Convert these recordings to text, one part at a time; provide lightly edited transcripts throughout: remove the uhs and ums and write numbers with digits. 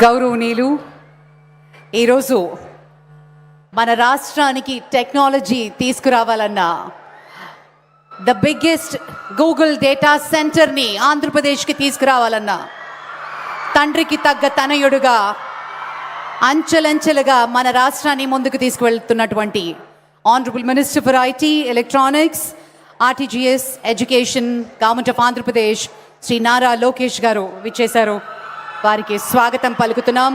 గౌరవనీయులు, ఈరోజు మన రాష్ట్రానికి టెక్నాలజీ తీసుకురావాలన్నా ద బిగ్గెస్ట్ గూగుల్ డేటా సెంటర్ని ఆంధ్రప్రదేశ్కి తీసుకురావాలన్నా తండ్రికి తగ్గ తనయుడుగా అంచెలంచెలుగా మన రాష్ట్రాన్ని ముందుకు తీసుకువెళ్తున్నటువంటి honourable minister for IT, electronics, RTGS, education, government of Andhra Pradesh Shri Nara Lokesh garu విచ్చేశారు. వారికి స్వాగతం పలుకుతున్నాం.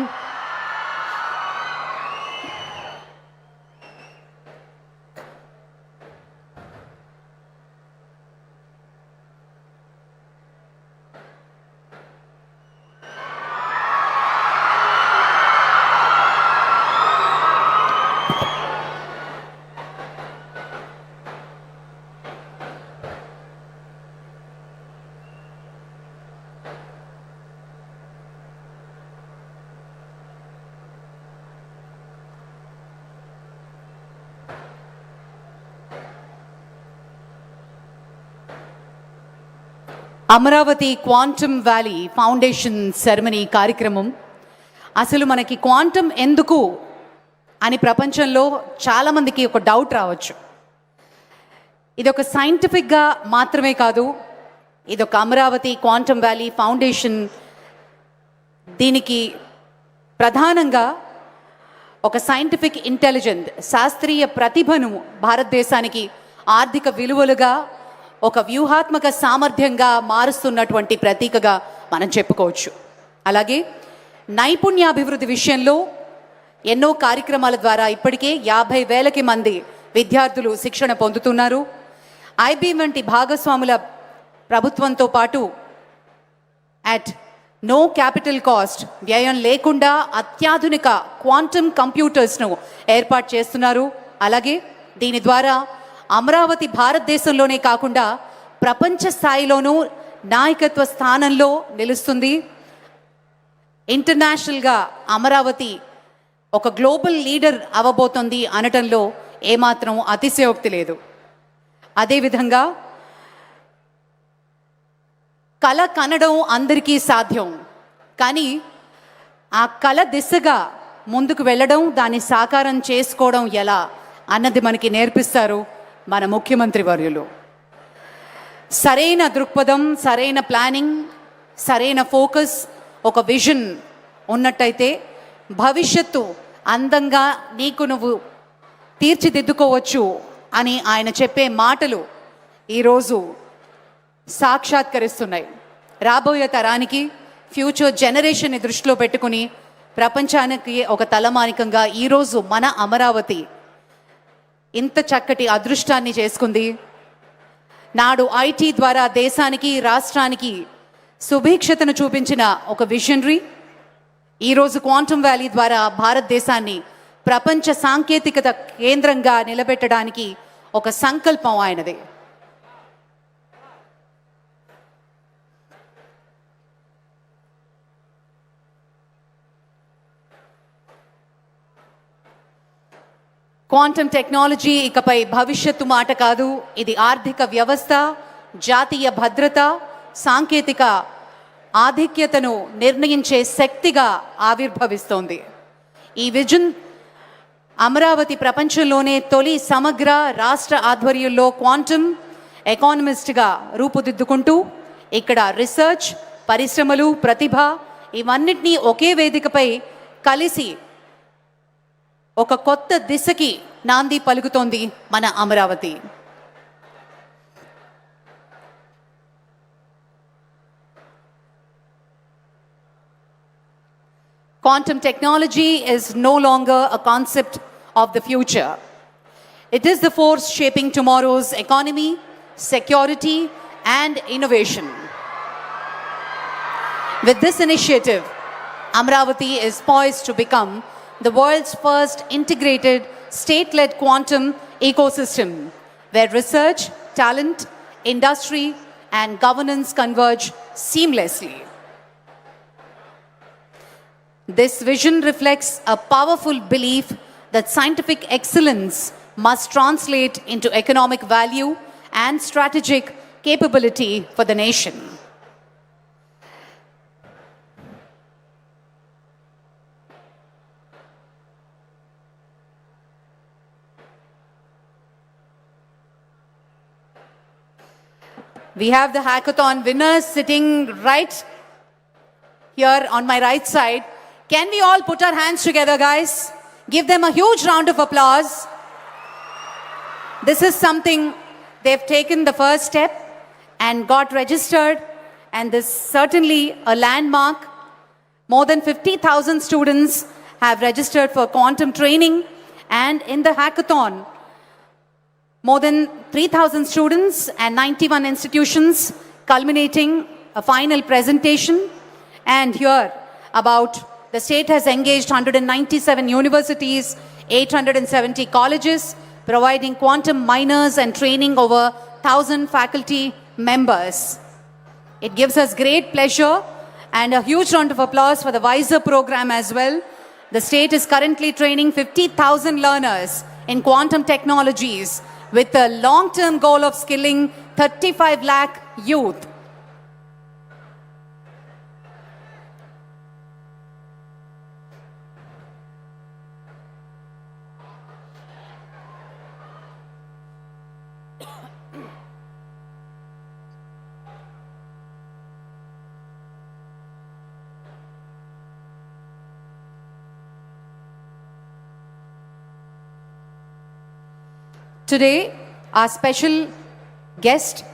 Amaravati quantum valley foundation ceremony కార్యక్రమం. అసలు మనకి క్వాంటమ్ ఎందుకు అని ప్రపంచంలో చాలామందికి ఒక డౌట్ రావచ్చు. ఇది ఒక సైంటిఫిక్గా మాత్రమే కాదు, ఇది ఒక అమరావతి క్వాంటమ్ వ్యాలీ ఫౌండేషన్. దీనికి ప్రధానంగా ఒక సైంటిఫిక్ ఇంటెలిజెంట్, శాస్త్రీయ ప్రతిభను భారతదేశానికి ఆర్థిక విలువలుగా ఒక వ్యూహాత్మక సామర్థ్యంగా మారుస్తున్నటువంటి ప్రతీకగా మనం చెప్పుకోవచ్చు. అలాగే నైపుణ్యాభివృద్ధి విషయంలో ఎన్నో కార్యక్రమాల ద్వారా ఇప్పటికే 50,000 మంది విద్యార్థులు శిక్షణ పొందుతున్నారు. ఐబీ వంటి భాగస్వాముల ప్రభుత్వంతో పాటు అట్ నో క్యాపిటల్ కాస్ట్, వ్యయం లేకుండా అత్యాధునిక క్వాంటమ్ కంప్యూటర్స్ను ఏర్పాటు చేస్తున్నారు. అలాగే దీని ద్వారా అమరావతి భారతదేశంలోనే కాకుండా ప్రపంచ స్థాయిలోనూ నాయకత్వ స్థానంలో నిలుస్తుంది. ఇంటర్నేషనల్గా అమరావతి ఒక గ్లోబల్ లీడర్ అవ్వబోతోంది అనటంలో ఏమాత్రం అతిశయోక్తి లేదు. అదేవిధంగా కళ కనడం అందరికీ సాధ్యం, కానీ ఆ కళ దిశగా ముందుకు వెళ్ళడం, దాన్ని సాకారం చేసుకోవడం ఎలా అన్నది మనకి నేర్పిస్తారు మన ముఖ్యమంత్రి వర్యులు. సరైన దృక్పథం, సరైన ప్లానింగ్, సరైన ఫోకస్, ఒక విజన్ ఉన్నట్టయితే భవిష్యత్తు అందంగా నీకు నువ్వు తీర్చిదిద్దుకోవచ్చు అని ఆయన చెప్పే మాటలు ఈరోజు సాక్షాత్కరిస్తున్నాయి. రాబోయే తరానికి, ఫ్యూచర్ జనరేషన్ని దృష్టిలో పెట్టుకుని ప్రపంచానికి ఒక తలమానికంగా ఈరోజు మన అమరావతి ఇంత చక్కటి అదృష్టాన్ని చేసుకుంది. నాడు ఐటీ ద్వారా దేశానికి, రాష్ట్రానికి సుభిక్షతను చూపించిన ఒక విజనరీ ఈరోజు క్వాంటమ్ వ్యాలీ ద్వారా భారతదేశాన్ని ప్రపంచ సాంకేతికత కేంద్రంగా నిలబెట్టడానికి ఒక సంకల్పం ఆయనది. క్వాంటమ్ టెక్నాలజీ ఇకపై భవిష్యత్తు మాట కాదు, ఇది ఆర్థిక వ్యవస్థ, జాతీయ భద్రత, సాంకేతిక ఆధిక్యతను నిర్ణయించే శక్తిగా ఆవిర్భవిస్తోంది. ఈ విజన్ అమరావతి ప్రపంచంలోనే తొలి సమగ్ర రాష్ట్ర ఆధ్వర్యంలో క్వాంటమ్ ఎకానమిస్ట్గా రూపుదిద్దుకుంటూ ఇక్కడ రీసెర్చ్, పరిశ్రమలు, ప్రతిభ ఇవన్నిటినీ ఒకే వేదికపై కలిసి ఒక కొత్త దిశకి నాంది పలుకుతోంది మన Amaravati. Quantum technology is no longer a concept of the future. It is the force shaping tomorrow's economy, security, and innovation. With this initiative, Amravati is poised to become the world's first integrated state-led quantum ecosystem where research, talent, industry, and governance converge seamlessly. This vision reflects a powerful belief that scientific excellence must translate into economic value and strategic capability for the nation. We have the hackathon winners sitting right here on my right side. Can we all put our hands together, guys? Give them a huge round of applause. This is something they've taken the first step and got registered, and this is certainly a landmark. More than 50,000 students have registered for quantum training, and in the hackathon, more than 3,000 students and 91 institutions, culminating a final presentation. And here, about the state has engaged 197 universities, 870 colleges, providing quantum minors and training over 1,000 faculty members. It gives us great pleasure and a huge round of applause for the WISER program as well. The state is currently training 50,000 learners in quantum technologies with a long-term goal of skilling 35 lakh youth. Today, our special guest,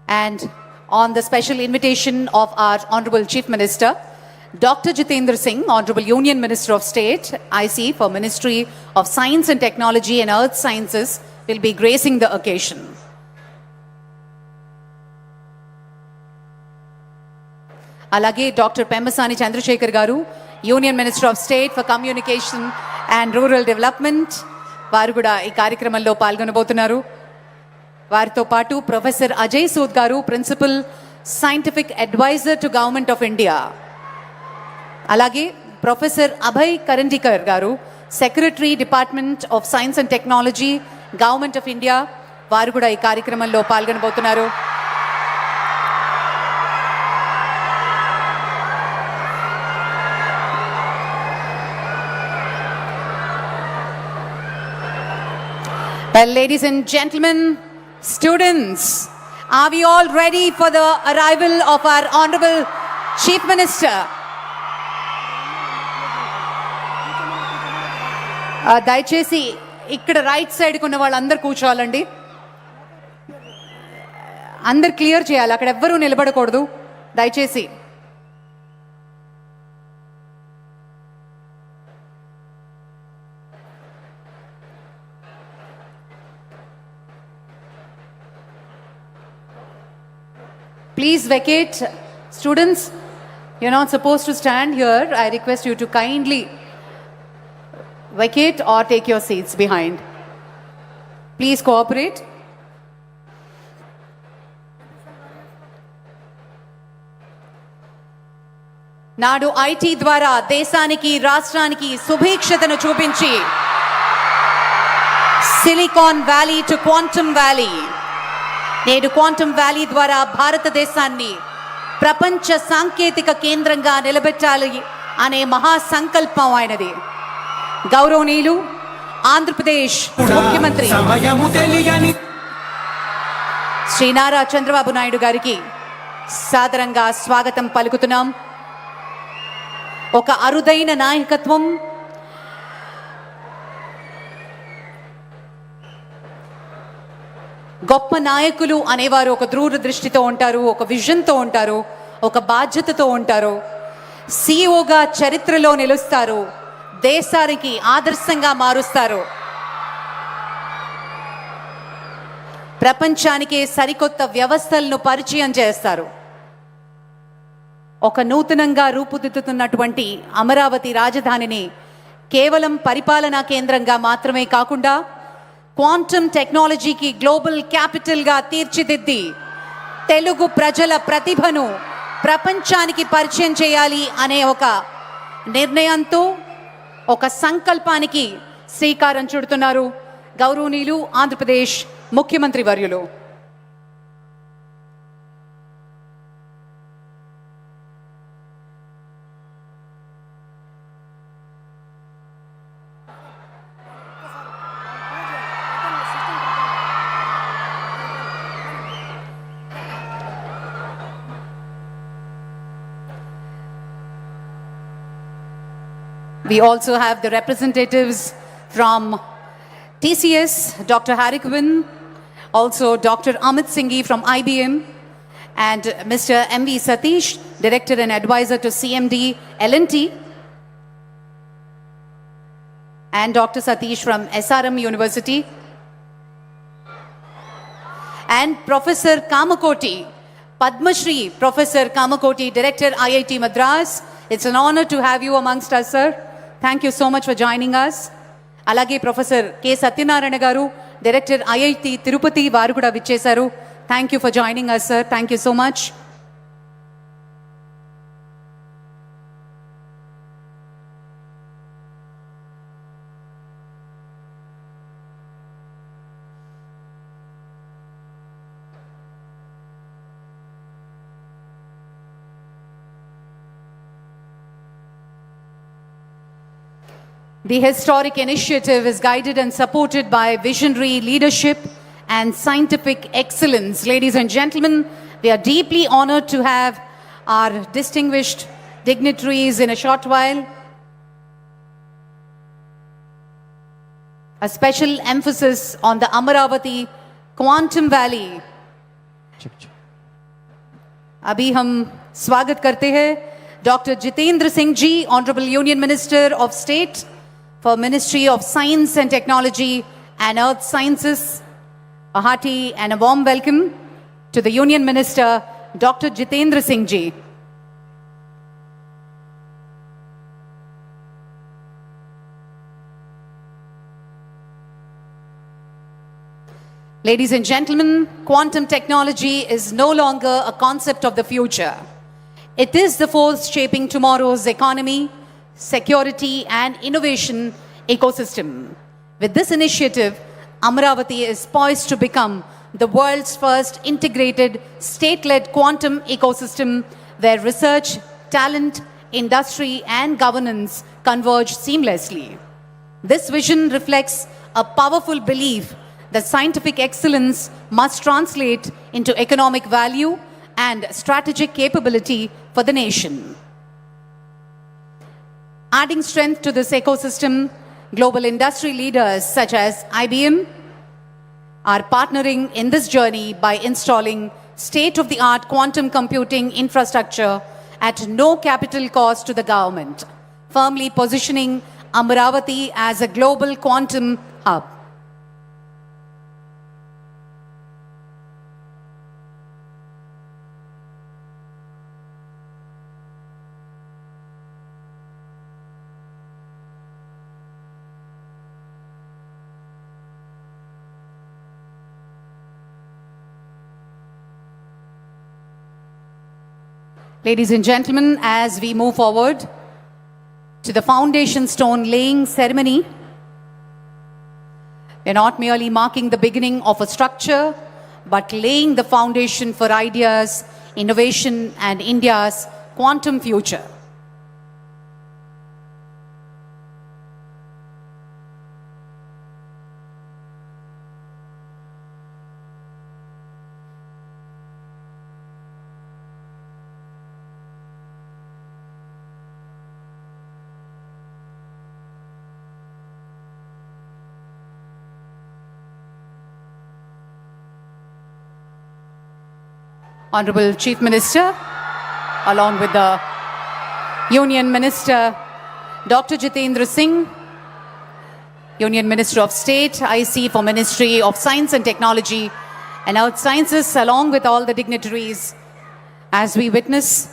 and on the special invitation of our Honorable Chief Minister, Dr. Jitendra Singh, Honorable Union Minister of State, IC for Ministry of Science and Technology and Earth Sciences, will be gracing the occasion. Alage Dr. Pemmasani Chandrasekhar Garu, Union Minister of State for Communication and Rural Development, వారు కూడా ఈ కార్యక్రమంలో పాల్గొనబోతున్నారు. వారితో పాటు professor Ajay Sood గారు, principal scientific adviser to government of India. అలాగే professor Abhay Karandikar గారు, secretary department of science and technology, government of India. వారు కూడా ఈ కార్యక్రమంలో పాల్గొనబోతున్నారు. Well, ladies and gentlemen, students, are we all ready for the arrival of our Honorable Chief Minister? దయచేసి ఇక్కడ right side ఉన్న వాళ్ళందరూ కూర్చోవాలండి. అందరు క్లియర్ చేయాలి, అక్కడ ఎవ్వరూ నిలబడకూడదు దయచేసి. Please vacate. Students, you're not supposed to stand here. I request you to kindly vacate or take your seats behind. Please cooperate. నాడు ఐటీ ద్వారా దేశానికి, రాష్ట్రానికి సుభిక్షతను చూపించి silicon valley to quantum valley, నేడు క్వాంటమ్ వ్యాలీ ద్వారా భారతదేశాన్ని ప్రపంచ సాంకేతిక కేంద్రంగా నిలబెట్టాలి అనే మహాసంకల్పం ఆయనది. గౌరవనీయులు ఆంధ్రప్రదేశ్ ముఖ్యమంత్రి శ్రీ నారా చంద్రబాబు నాయుడు గారికి సాదరంగా స్వాగతం పలుకుతున్నాం. ఒక అరుదైన నాయకత్వం, గొప్ప నాయకులు అనేవారు ఒక దూరదృష్టితో ఉంటారు, ఒక విజన్తో ఉంటారు, ఒక బాధ్యతతో ఉంటారు. సిఇఓగా చరిత్రలో నిలుస్తారు, దేశానికి ఆదర్శంగా మారుస్తారు, ప్రపంచానికి సరికొత్త వ్యవస్థలను పరిచయం చేస్తారు. ఒక నూతనంగా రూపుదిద్దుతున్నటువంటి అమరావతి రాజధానిని కేవలం పరిపాలనా కేంద్రంగా మాత్రమే కాకుండా క్వాంటమ్ టెక్నాలజీకి గ్లోబల్ క్యాపిటల్గా తీర్చిదిద్ది తెలుగు ప్రజల ప్రతిభను ప్రపంచానికి పరిచయం చేయాలి అనే ఒక నిర్ణయంతో, ఒక సంకల్పానికి శ్రీకారం చుడుతున్నారు గౌరవనీయులు ఆంధ్రప్రదేశ్ ముఖ్యమంత్రి వర్యులు. We also have the representatives from TCS, Dr. Harikwan, also Dr. Amit Singhi from IBM, and Mr. M.V. Satish, Director and Advisor to CMD L&T, and Dr. Satish from SRM University, and Professor Kamakoti, Padma Shri Professor Kamakoti, Director IIT Madras. It's an honor to have you amongst us, sir. Thank you so much for joining us. Alage Professor K. Satyanarayana Garu, Director IIT Tirupati varu kuda vichesaru. Thank you for joining us, sir. Thank you so much. The historic initiative is guided and supported by visionary leadership and scientific excellence. Ladies and gentlemen, we are deeply honored to have our distinguished dignitaries in a short while. A special emphasis on the Amaravati Quantum Valley. अभी हम स्वागत करते हैं Dr. Jitendra Singh Ji, Honorable Union Minister of State for Ministry of Science and Technology and Earth Sciences. A hearty and a warm welcome to the Union Minister, Dr. Jitendra Singh Ji. Ladies and gentlemen, quantum technology is no longer a concept of the future. It is the force shaping tomorrow's economy, security and innovation ecosystem. With this initiative, Amaravati is poised to become the world's first integrated state-led quantum ecosystem where research, talent, industry and governance converge seamlessly. This vision reflects a powerful belief that scientific excellence must translate into economic value and strategic capability for the nation. Adding strength to this ecosystem, global industry leaders such as IBM are partnering in this journey by installing state-of-the-art quantum computing infrastructure at no capital cost to the government, firmly positioning Amaravati as a global quantum hub. Ladies and gentlemen, as we move forward to the foundation stone laying ceremony, we're not merely marking the beginning of a structure, but laying the foundation for ideas, innovation, and India's quantum future. Honorable Chief Minister, along with the Union Minister, Dr. Jitendra Singh, Union Minister of State, IC for Ministry of Science and Technology and Earth Sciences, along with all the dignitaries, as we witness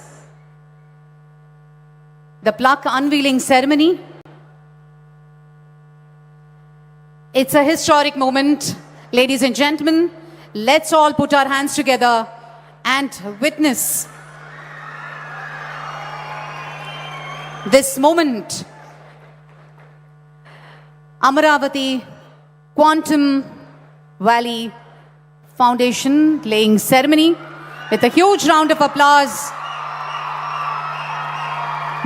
the plaque unveiling ceremony. It's a historic moment. Ladies and gentlemen, let's all put our hands together and witness this moment. Amaravati Quantum Valley Foundation laying ceremony with a huge round of applause.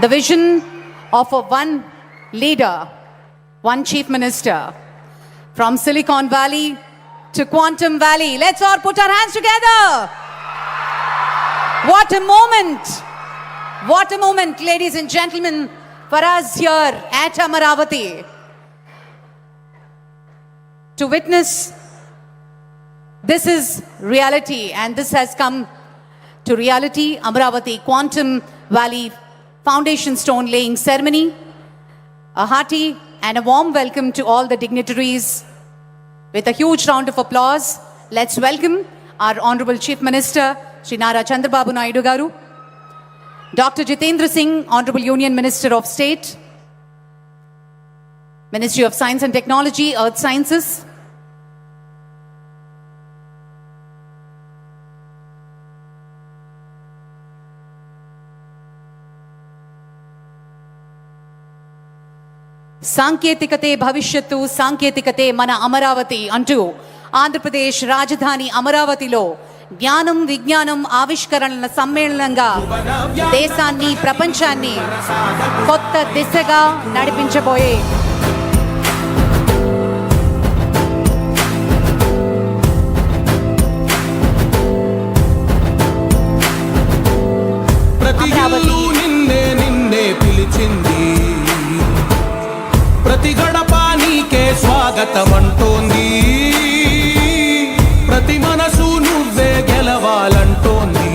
The vision of one leader, one chief minister, from Silicon Valley to Quantum Valley. Let's all put our hands together. What a moment! What a moment, ladies and gentlemen. for us here at Amaravati to witness. This is reality, and this has come to reality. Amaravati Quantum Valley Foundation Stone Laying Ceremony. A hearty and a warm welcome to all the dignitaries. With a huge round of applause, let's welcome our Honorable Chief Minister, Shri Chandrababu Naidu garu, Dr. Jitendra Singh, Honorable Union Minister of State, Ministry of Science and Technology, Earth Sciences, సాంకేతికతే భవిష్యత్తు సాంకేతికతే మన అమరావతి అంటూ ఆంధ్రప్రదేశ్ రాజధాని అమరావతిలో జ్ఞానం విజ్ఞానం ఆవిష్కరణల సమ్మేళనంగా దేశాన్ని ప్రపంచాన్ని కొత్త దిశగా నడిపించబోయే అమరావతి ప్రతి గడపానికే స్వాగతమంటోంది, ప్రతి మనసు నువ్వే గెలవాలంటోంది.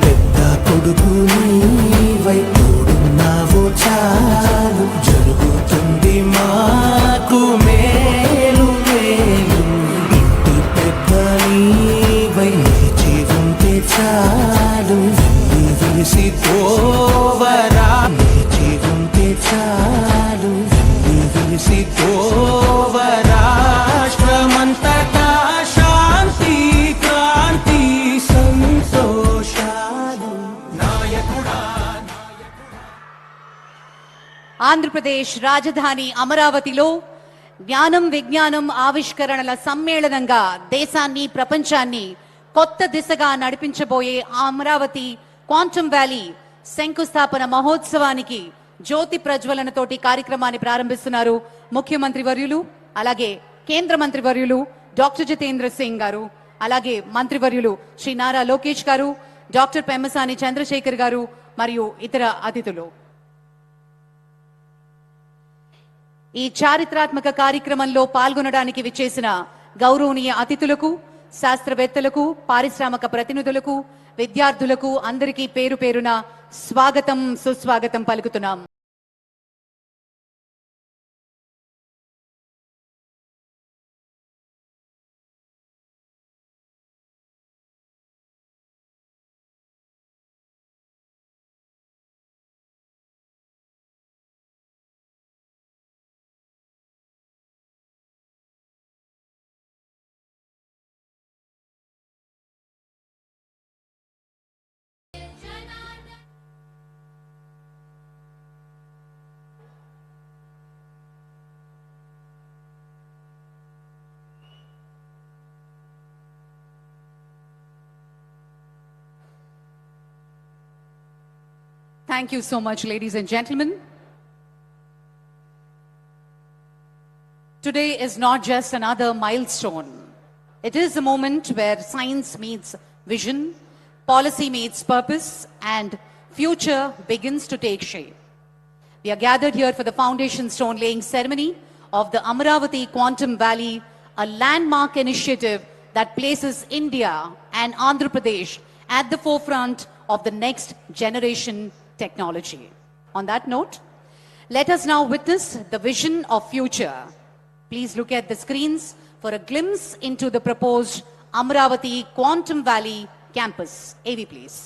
పెద్ద కొడుకు నీవై తోడున్నావో చాలు, జరుగుతుంది మాకు మేలు మేలు. ఇంటి పెద్ద నీవై నిలిచి ఉంటే చాలు, విలిసి తోవరా నిలిచి ఉంటే చాలు, విలిసి తోవరాష్ట్రమంతటా శాంతి క్రాంతి సంతోషాలు. నాయకుడా ఆంధ్రప్రదేశ్ రాజధాని అమరావతిలో జ్ఞానం విజ్ఞానం ఆవిష్కరణల సమ్మేళనంగా దేశాన్ని ప్రపంచాన్ని కొత్త దిశగా నడిపించబోయే అమరావతి క్వాంటమ్ వ్యాలీ శంకుస్థాపన మహోత్సవానికి జ్యోతి ప్రజ్వలనతోటి కార్యక్రమాన్ని ప్రారంభిస్తున్నారు ముఖ్యమంత్రి వర్యులు, అలాగే కేంద్ర మంత్రి వర్యులు డాక్టర్ జితేంద్ర సింగ్ గారు, అలాగే మంత్రివర్యులు శ్రీ నారా లోకేష్ గారు, డాక్టర్ పెమ్మసాని చంద్రశేఖర్ గారు మరియు ఇతర అతిథులు. ఈ చారిత్రాత్మక కార్యక్రమంలో పాల్గొనడానికి విచ్చేసిన గౌరవనీయ అతిథులకు, శాస్త్రవేత్తలకు, పారిశ్రామిక ప్రతినిధులకు, విద్యార్థులకు అందరికీ పేరు పేరున స్వాగతం సుస్వాగతం పలుకుతున్నాం. Thank you so much, ladies and gentlemen. Today is not just another milestone. It is a moment where science meets vision, policy meets purpose, and future begins to take shape. We are gathered here for the foundation stone laying ceremony of the Amaravati Quantum Valley, a landmark initiative that places India and Andhra Pradesh at the forefront of the next generation technology. On that note, let us now witness the vision of future. Please look at the screens for a glimpse into the proposed Amaravati Quantum Valley campus. AV, please.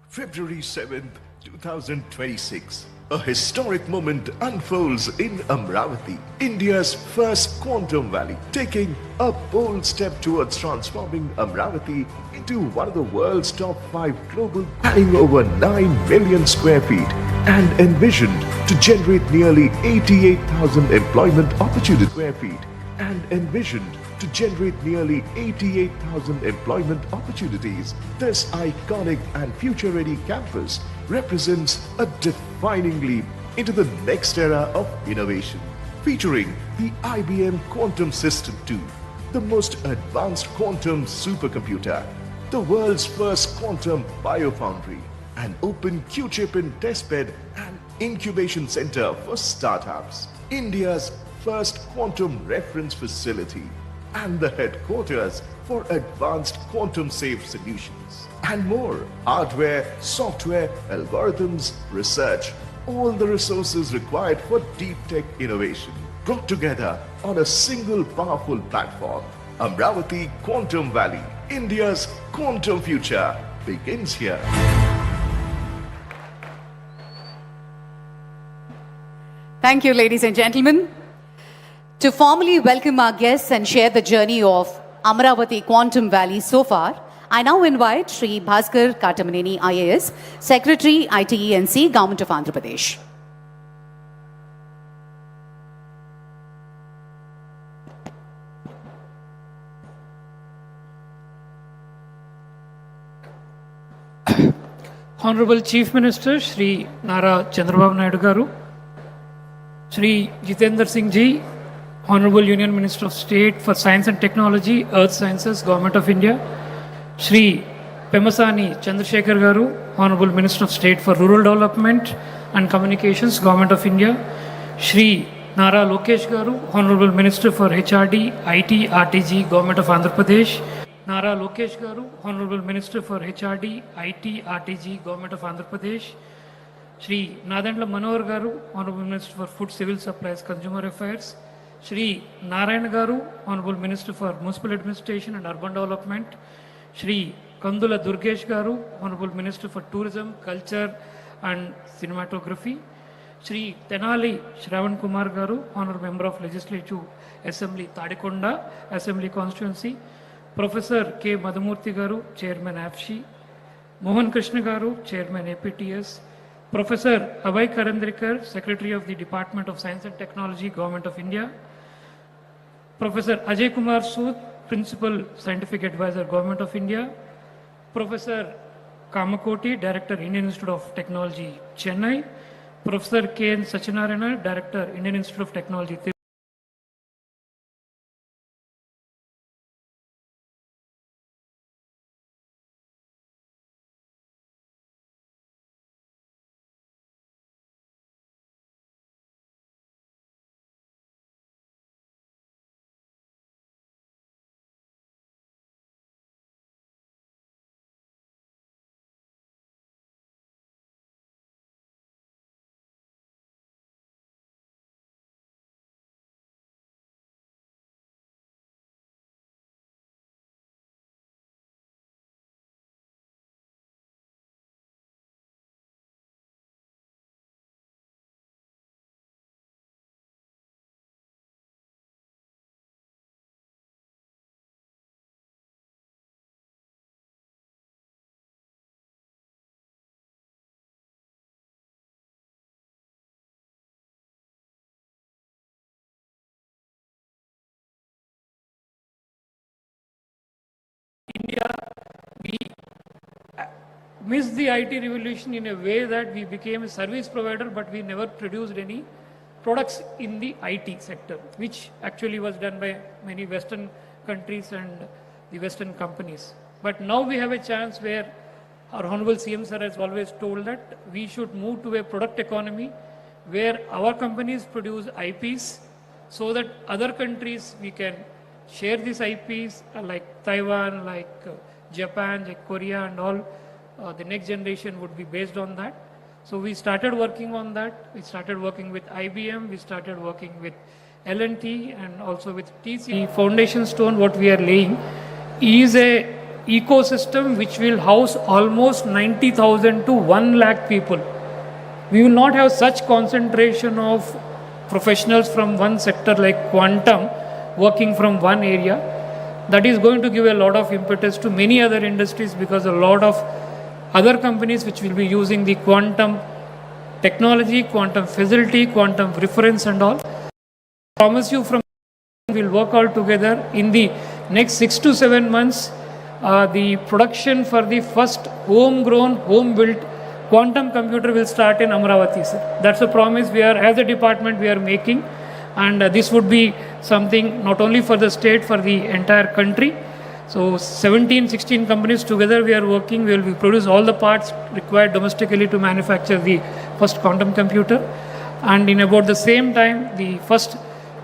February 7th, 2026. A historic moment unfolds in Amravati, India's first quantum valley, taking a bold step towards transforming Amravati into one of the world's top 5 global, adding over 9 million square feet and envisioned to generate nearly 88,000 employment opportunities square feet and envisioned to generate nearly 88,000 employment opportunities. This iconic and future-ready campus represents a defining leap into the next era of innovation, featuring the IBM Quantum System 2, the most advanced quantum supercomputer, the world's first quantum biofoundry, an open Q-chip and testbed and incubation center for startups, India's first quantum reference facility, and the headquarters for advanced quantum-safe solutions. And more: hardware, software, algorithms, research, all the resources required for deep tech innovation, brought together on a single powerful platform. Amravati Quantum Valley, India's quantum future, begins here. Thank you, ladies and gentlemen. To formally welcome our guests and share the journey of Amravati Quantum Valley so far, I now invite Sri Bhaskar Katamaneni IAS, Secretary, ITENC, Government of Andhra Pradesh. Honorable Chief Minister Shri Nara Chandrababu Naidu garu, Shri Jitendra Singh ji, Honorable Union Minister of State for Science and Technology, Earth Sciences, Government of India, Shri Pemasani Chandrasekhar garu, Honorable Minister of State for Rural Development and Communications, Government of India, Shri Nara Lokesh garu, Honorable Minister for HRD, IT, RTG, Government of Andhra Pradesh, Nara Lokesh garu, Honorable Minister for HRD, IT, RTG, Government of Andhra Pradesh, Shri Nadandla Manohar garu, Honorable Minister for Food, Civil Supplies, Consumer Affairs, Shri Narayana garu, Honorable Minister for Municipal Administration and Urban Development, Shri Kandula Durgesh garu, Honorable Minister for Tourism, Culture and Cinematography, Shri Tenali Shravan Kumar garu, Honorable Member of Legislative Assembly, Tadikonda Assembly Constituency, Professor K. Madhumurthy garu, Chairman AFSHI, Mohan Krishna garu, Chairman APTS, Professor Abhay Karandrikar, Secretary of the Department of Science and Technology, Government of India, Professor Ajay Kumar Sood, Principal Scientific Advisor, Government of India, Professor Kamakoti, Director, Indian Institute of Technology, Chennai, Professor K. N. Sachinarayana, Director, Indian Institute of Technology, we missed the IT revolution in a way that we became a service provider, but we never produced any products in the IT sector, which actually was done by many Western countries and the Western companies. But now we have a chance where our Honorable CM Sir has always told that we should move to a product economy where our companies produce IPs so that other countries we can share these IPs like Taiwan, like Japan, like Korea and all. The next generation would be based on that. So we started working on that. We started working with IBM. We started working with L&T and also with TCS. The foundation stone what we are laying is a ecosystem which will house almost 90,000 to 1 lakh people. We will not have such concentration of professionals from one sector like quantum working from one area. That is going to give a lot of impetus to many other industries because a lot of other companies which will be using the quantum technology, quantum facility, quantum reference and all. I promise you from we'll work all together in the next 6 to 7 months. The production for the first homegrown, home-built quantum computer will start in Amravati, sir. That's a promise we are, as a department, we are making. And this would be something not only for the state, for the entire country. So 17, 16 companies together we are working. We will produce all the parts required domestically to manufacture the first quantum computer. And in about the same time, the first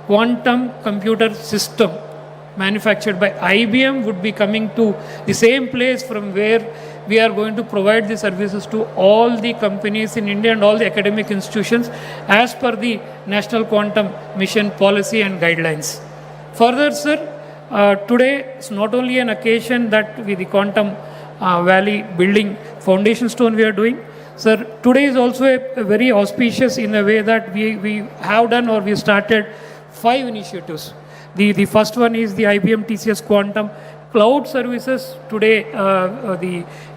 quantum computer system manufactured by IBM would be coming to the same place from where we are going to provide the services to all the companies in India and all the academic institutions as per the National Quantum Mission policy and guidelines. Further, sir, today is not only an occasion that with the Quantum Valley building foundation stone we are doing. Sir, today is also a very auspicious in a way that we have done or we started 5 initiatives. The first one is the IBM TCS Quantum Cloud Services. Today,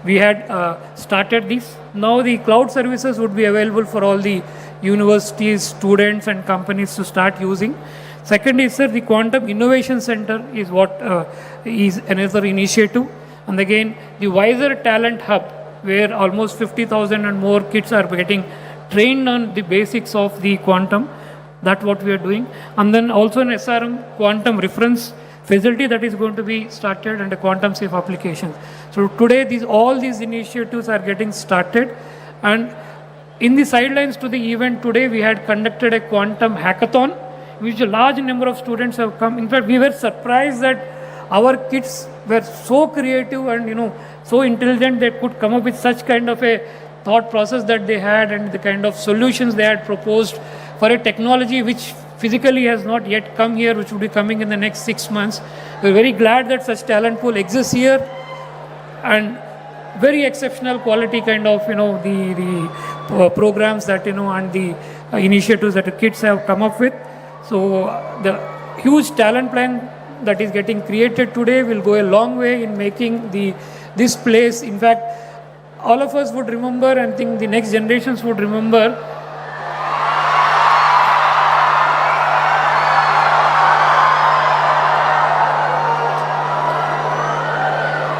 we had started this. Now the cloud services would be available for all the universities, students and companies to start using. Second is, sir, the Quantum Innovation Center is what is another initiative. And again, the Wiser Talent Hub, where almost 50,000 and more kids are getting trained on the basics of the quantum. That's what we are doing. And then also an SRM quantum reference facility that is going to be started and a quantum safe application. So today all these initiatives are getting started. And in the sidelines to the event today, we had conducted a quantum hackathon, which a large number of students have come. In fact, we were surprised that our kids were so creative and so intelligent they could come up with such kind of a thought process that they had and the kind of solutions they had proposed for a technology which physically has not yet come here, which will be coming in the next 6 months. We're very glad that such talent pool exists here, and very exceptional quality kind of the programs that and the initiatives that the kids have come up with. So the huge talent plan that is getting created today will go a long way in making this place. In fact, all of us would remember, and think the next generations would remember,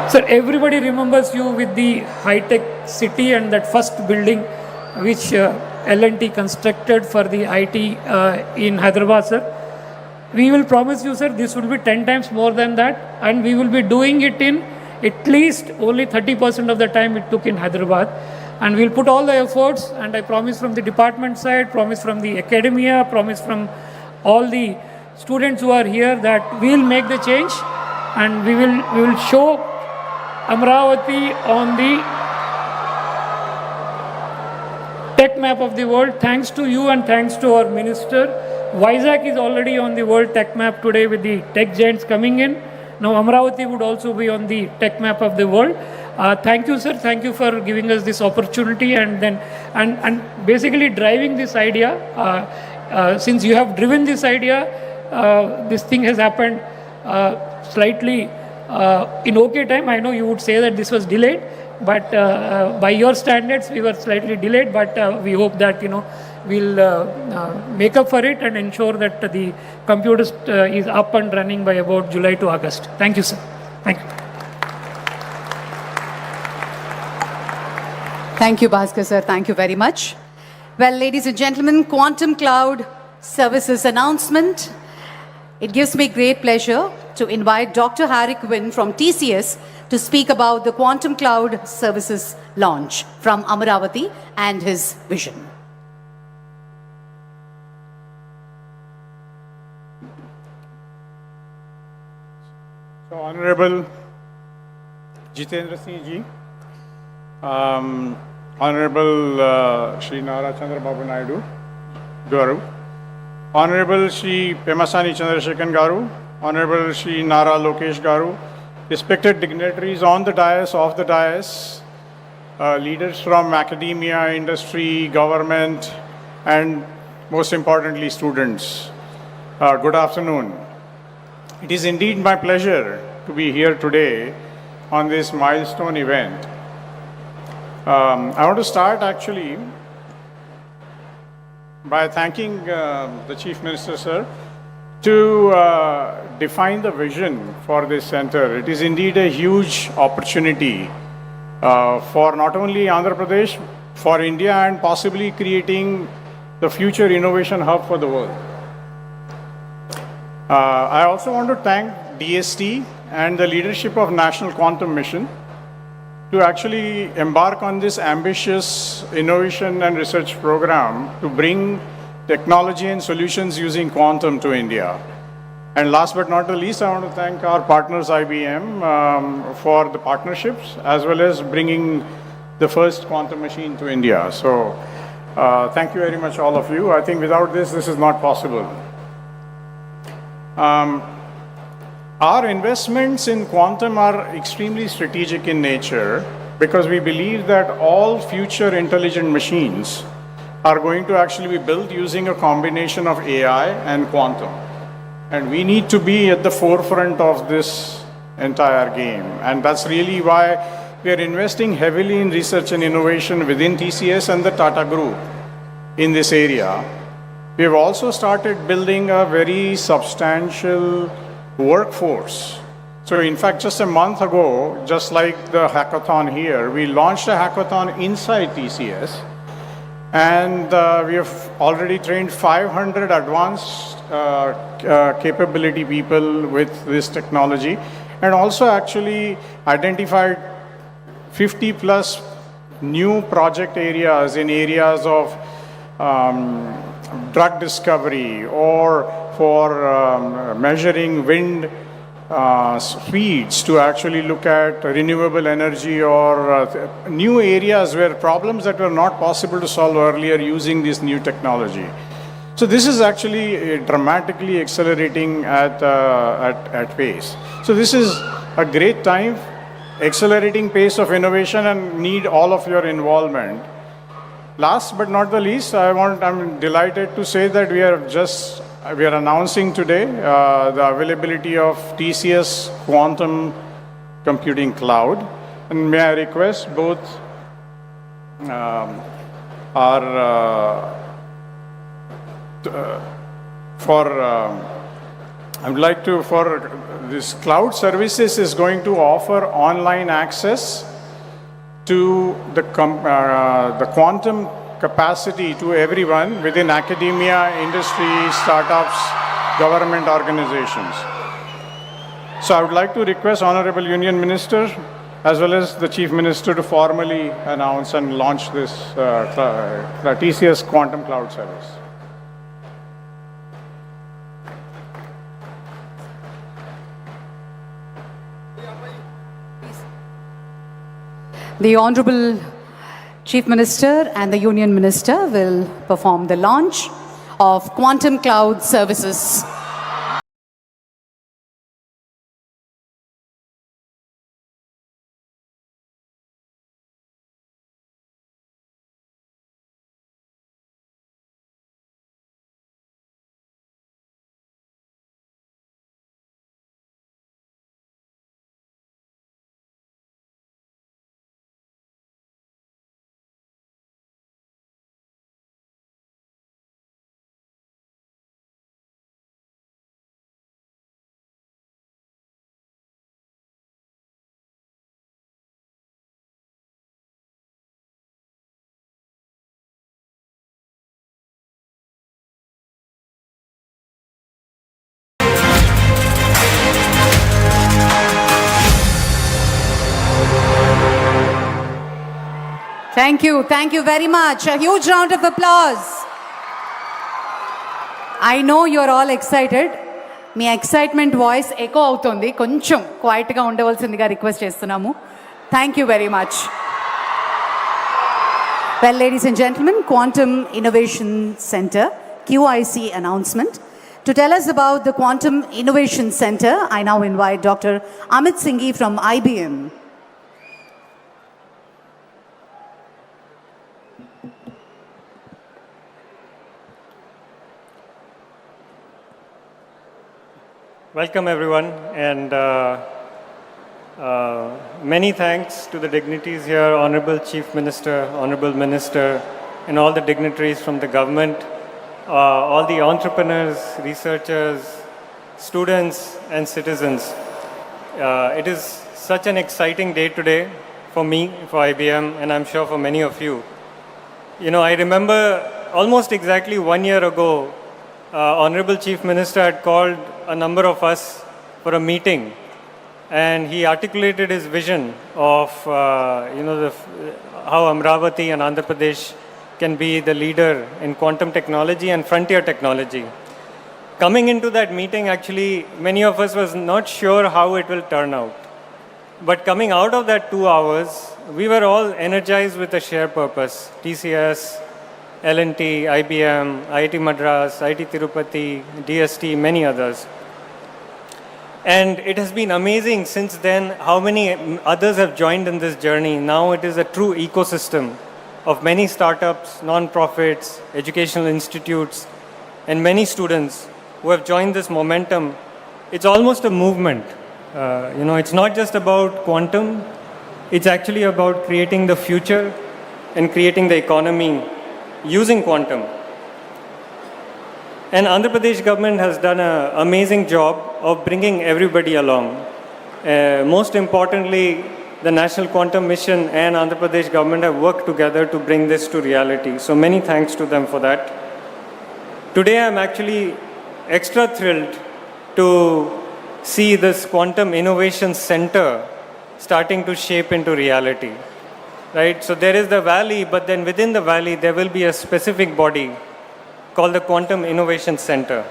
sir, everybody remembers you with the high-tech city and that first building which L&T constructed for the IT in Hyderabad, sir. We will promise you, sir, this will be 10 times more than that, and we will be doing it in at least only 30% of the time it took in Hyderabad. And we'll put all the efforts, and I promise from the department side, promise from the academia, promise from all the students who are here that we will make the change, and we will show Amravati on the tech map of the world. Thanks to you and thanks to our minister. Vizag is already on the world tech map today with the tech giants coming in. Now Amravati would also be on the tech map of the world. Thank you, sir. Thank you for giving us this opportunity and basically driving this idea. Since you have driven this idea, this thing has happened slightly in okay time. I know you would say that this was delayed, but by your standards, we were slightly delayed. But we hope that we'll make up for it and ensure that the computer is up and running by about July to August. Thank you, sir. Thank you. Thank you, Bhaskar sir. Thank you very much. Well, ladies and gentlemen, Quantum Cloud Services announcement. It gives me great pleasure to invite Dr. Harry Quinn from TCS to speak about the Quantum Cloud Services launch from Amravati and his vision. So, Honorable Jitendra Singh ji, Honorable Shri Nara Chandrababu Naidu Garu, Honorable Shri Pemasani Chandrasekhan Garu, Honorable Shri Nara Lokesh Garu, respected dignitaries on the dais, off the dais, leaders from academia, industry, government, and most importantly, students. Good afternoon. It is indeed my pleasure to be here today on this milestone event. I want to start actually by thanking the Chief Minister, sir, to define the vision for this center. It is indeed a huge opportunity for not only Andhra Pradesh, for India, and possibly creating the future innovation hub for the world. I also want to thank DST and the leadership of National Quantum Mission to actually embark on this ambitious innovation and research program to bring technology and solutions using quantum to India. And last but not the least, I want to thank our partners IBM for the partnerships as well as bringing the first quantum machine to India. So thank you very much, all of you. I think without this is not possible. Our investments in quantum are extremely strategic in nature because we believe that all future intelligent machines are going to actually be built using a combination of AI and quantum. And we need to be at the forefront of this entire game. And that's really why we are investing heavily in research and innovation within TCS and the Tata Group in this area. We have also started building a very substantial workforce. So in fact, just a month ago, just like the hackathon here, we launched a hackathon inside TCS, and we have already trained 500 advanced capability people with this technology, and also actually identified 50 plus new project areas in areas of drug discovery or for measuring wind speeds to actually look at renewable energy or new areas where problems that were not possible to solve earlier using this new technology. So this is actually dramatically accelerating at pace. So this is a great time, accelerating pace of innovation, and need all of your involvement. Last but not the least, I'm delighted to say that we are announcing today the availability of TCS Quantum Computing Cloud. And may I request both for this cloud services is going to offer online access to the quantum capacity to everyone within academia, industry, startups, government organizations. So I would like to request Honorable Union Minister as well as the Chief Minister to formally announce and launch this TCS Quantum Cloud Service. The Honorable Chief Minister and the Union Minister will perform the launch of Quantum Cloud Services. Thank you very much. A huge round of applause. I know you're all excited. మీ excitement voice echo అవుతుంది, కొంచెం క్వైట్గా ఉండవలసిందిగా request చేస్తున్నాము. Thank you very much. Well, ladies and gentlemen, Quantum Innovation Center, QIC announcement. To tell us about the Quantum Innovation Center, I now invite Dr. Amit Singhi from IBM. Welcome everyone, and many thanks to the dignitaries here, Honorable Chief Minister, Honorable Minister, and all the dignitaries from the government, all the entrepreneurs, researchers, students and citizens. It is such an exciting day today for me, for IBM, and I'm sure for many of you. You know, I remember almost exactly 1 year ago, Honorable Chief Minister had called a number of us for a meeting, and he articulated his vision of how Amravati and Andhra Pradesh can be the leader in quantum technology and frontier technology. Coming into that meeting, actually, many of us was not sure how it will turn out. But coming out of that 2 hours, we were all energized with a shared purpose. TCS, L&T, IBM, IIT Madras, IIT Tirupati, DST, many others. And it has been amazing since then how many others have joined in this journey. Now it is a true ecosystem of many startups, non-profits, educational institutes, and many students who have joined this momentum. It's almost a movement. It's not just about quantum, it's actually about creating the future and creating the economy using quantum. And Andhra Pradesh government has done an amazing job of bringing everybody along. Most importantly, the National Quantum Mission and Andhra Pradesh government have worked together to bring this to reality. So many thanks to them for that. Today I'm actually extra thrilled to see this Quantum Innovation Center starting to shape into reality. Right? So there is the valley, but then within the valley there will be a specific body called the Quantum Innovation Center.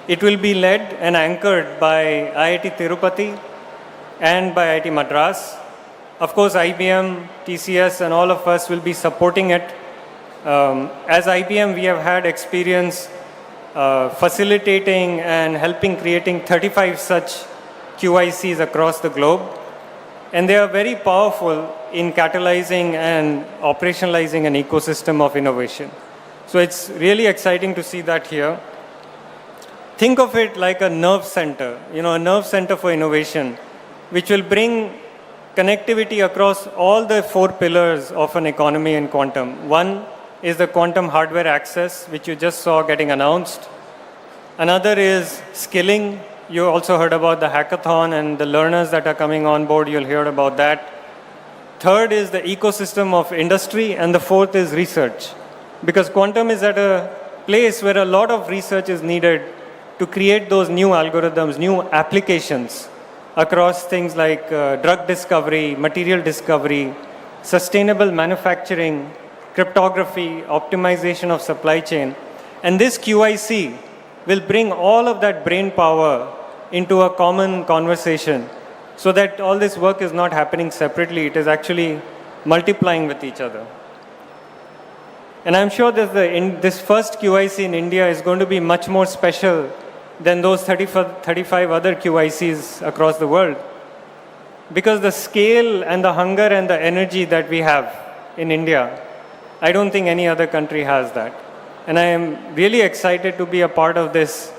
It will be led and anchored by IIT Tirupati and by IIT Madras. Of course, IBM, TCS, and all of us will be supporting it. As IBM, we have had experience facilitating and helping creating 35 such QICs across the globe. And they are very powerful in catalyzing and operationalizing an ecosystem of innovation. So it's really exciting to see that here. Think of it like a nerve center, a nerve center for innovation, which will bring connectivity across all the 4 pillars of an economy in quantum. One is the quantum hardware access, which you just saw getting announced. Another is skilling. You also heard about the hackathon and the learners that are coming on board. You'll hear about that. Third is the ecosystem of industry, and the fourth is research. Because quantum is at a place where a lot of research is needed to create those new algorithms, new applications across things like drug discovery, material discovery, sustainable manufacturing, cryptography, optimization of supply chain. And this QIC will bring all of that brain power into a common conversation so that all this work is not happening separately, it is actually multiplying with each other. And I'm sure that this first QIC in India is going to be much more special than those 35 other QICs across the world. Because the scale and the hunger and the energy that we have in India, I don't think any other country has that. And I am really excited to be a part of this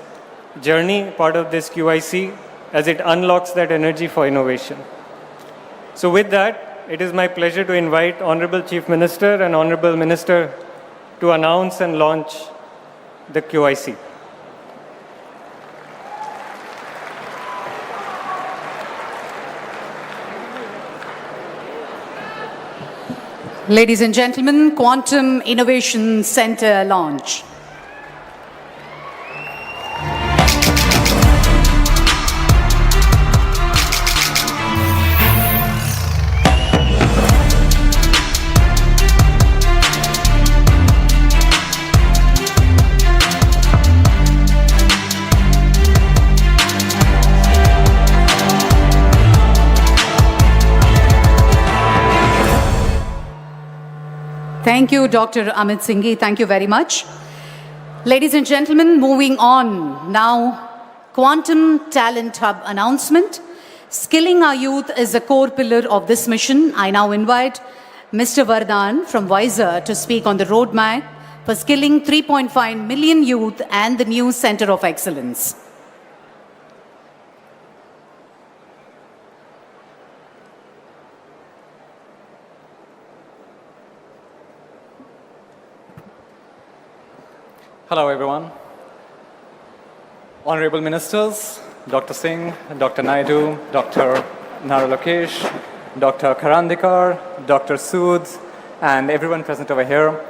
journey, part of this QIC, as it unlocks that energy for innovation. So with that, it is my pleasure to invite Honorable Chief Minister and Honorable Minister to announce and launch the QIC. Ladies and gentlemen, Quantum Innovation Center launch. Thank you, Dr. Amit Singhi. Thank you very much. Ladies and gentlemen, moving on now, Quantum Talent Hub announcement. Skilling our youth is a core pillar of this mission. I now invite Mr. Vardhan from Wiser to speak on the roadmap for skilling 3.5 million youth and the new Center of Excellence. Hello, everyone. Honorable Ministers, Dr. Singh, Dr. Naidu, Dr. Nara Lokesh, Dr. Karandikar, Dr. Sood, and everyone present over here.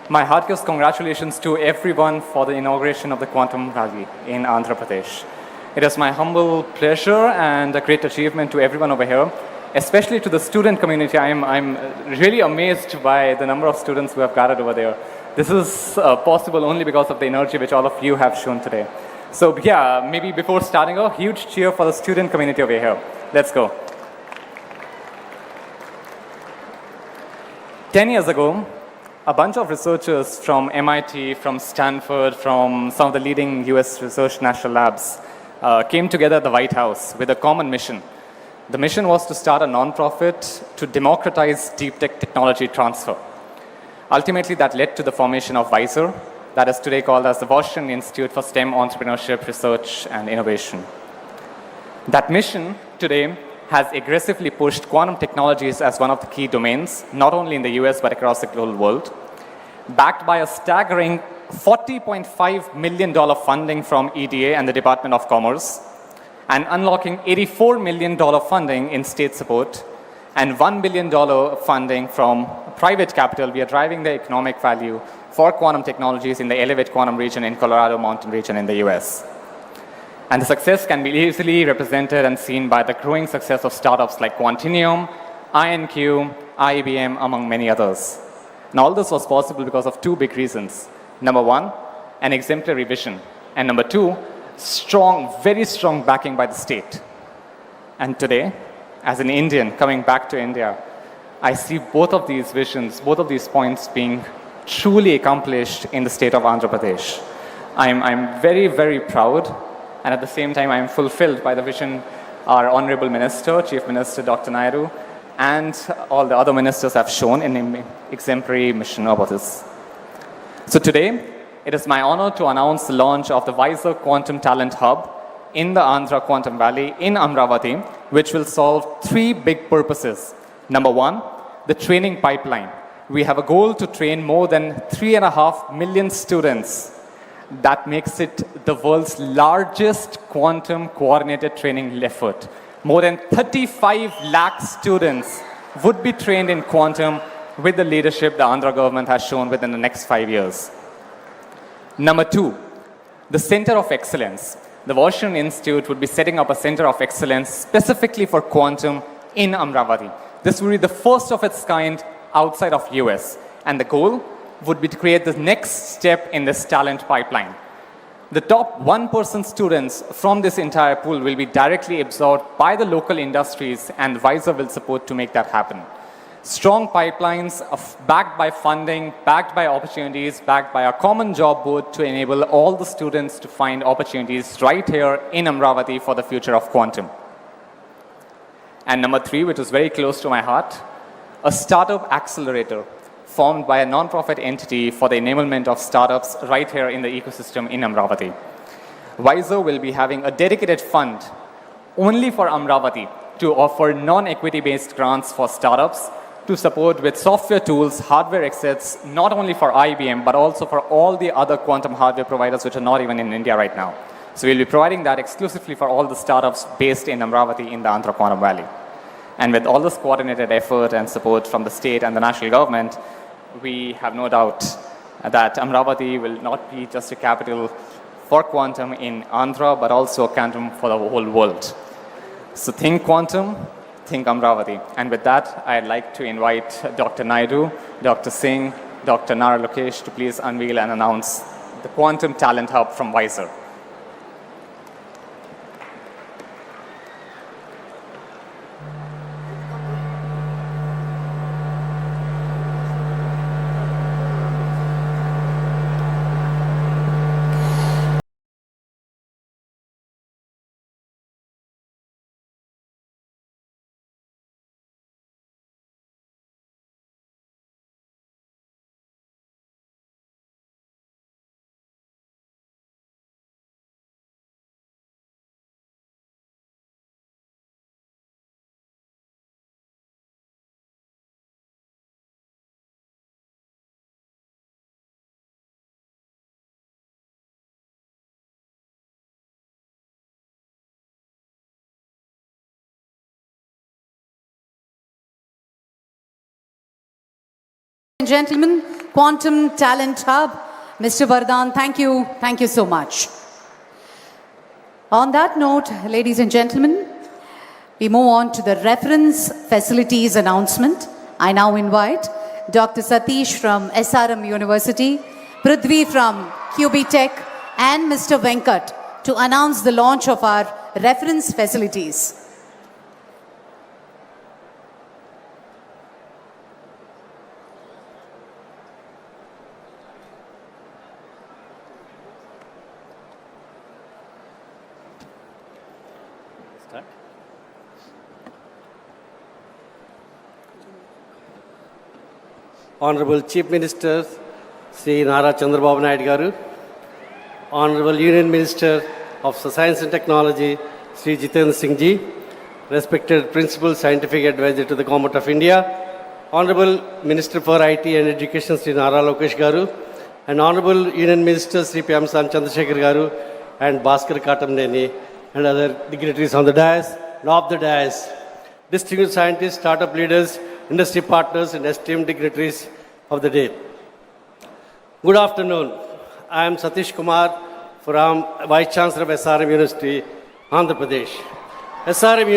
My heartiest congratulations to everyone for the inauguration of the Quantum Valley in Andhra Pradesh. It is my humble pleasure and a great achievement to everyone over here, especially to the student community. I'm really amazed by the number of students who have gathered over there. This is possible only because of the energy which all of you have shown today. So yeah, maybe before starting, a huge cheer for the student community over here. Let's go. 10 years ago, a bunch of researchers from MIT, from Stanford, from some of the leading US research national labs came together at the White House with a common mission. The mission was to start a non-profit to democratize deep tech technology transfer. Ultimately, that led to the formation of WISER, that is today called as the Washington Institute for STEM Entrepreneurship, Research and Innovation. That mission today has aggressively pushed quantum technologies as one of the key domains, not only in the US but across the global world, backed by a staggering $40.5 million funding from EDA and the Department of Commerce, and unlocking $84 million funding in state support, and $1 billion funding from private capital. We are driving the economic value for quantum technologies in the Elevate Quantum region in Colorado Mountain region in the US. And the success can be easily represented and seen by the growing success of startups like Quantinium, IonQ, IBM, among many others. And all this was possible because of two big reasons. Number one, an exemplary vision. And number two, strong, very strong backing by the state. And today, as an Indian coming back to India, I see both of these visions, both of these points being truly accomplished in the state of Andhra Pradesh. I'm very, very proud. And at the same time, I am fulfilled by the vision our Honorable Minister, Chief Minister Dr. Naidu, and all the other ministers have shown in an exemplary mission about this. So today, it is my honor to announce the launch of the WISER Quantum Talent Hub in the Andhra Quantum Valley in Amravati, which will solve three big purposes. Number one, the training pipeline. We have a goal to train more than 3.5 million students. That makes it the world's largest quantum coordinated training effort. More than 35 lakh students would be trained in quantum with the leadership the Andhra government has shown within the next 5 years. Number two, the Center of Excellence. The Washington Institute would be setting up a Center of Excellence specifically for quantum in Amravati. This would be the first of its kind outside of US. And the goal would be to create the next step in this talent pipeline. The top 1% students from this entire pool will be directly absorbed by the local industries, and WISER will support to make that happen. Strong pipelines backed by funding, backed by opportunities, backed by a common job board to enable all the students to find opportunities right here in Amravati for the future of quantum. And number three, which is very close to my heart, a startup accelerator formed by a non-profit entity for the enablement of startups right here in the ecosystem in Amravati. WISER will be having a dedicated fund only for Amravati to offer non-equity based grants for startups to support with software tools, hardware assets, not only for IBM, but also for all the other quantum hardware providers which are not even in India right now. So we'll be providing that exclusively for all the startups based in Amravati in the Andhra Quantum Valley. And with all this coordinated effort and support from the state and the national government, we have no doubt that Amravati will not be just a capital for quantum in Andhra, but also a quantum for the whole world. So think quantum, think Amravati. And with that, I'd like to invite Dr. Naidu, Dr. Singh, Dr. Nara Lokesh to please unveil and announce the Quantum Talent Hub from WISER. and gentlemen, Quantum Talent Hub, Mr. Vardhan, thank you so much. On that note, ladies and gentlemen, we move on to the reference facilities announcement. I now invite Dr. Satish from SRM University, Prithvi from QB Tech, and Mr. Venkat to announce the launch of our reference facilities. Honorable Chief Minister Sri Nara Chandrababu Naidu garu, Honorable Union Minister of Science and Technology Sri Jitendra Singh ji, respected Principal Scientific Advisor to the Government of India, Honorable Minister for IT and Education Sri Nara Lokesh garu, and Honorable Union Minister Sri Pemasani Chandrasekhar garu and Bhaskar Katamneni and other dignitaries on the dais and off the dais, distinguished scientists, startup leaders, industry partners and esteemed dignitaries of the day. Good afternoon. I am Satish Kumar from Vice Chancellor of SRM University, Andhra Pradesh. SRM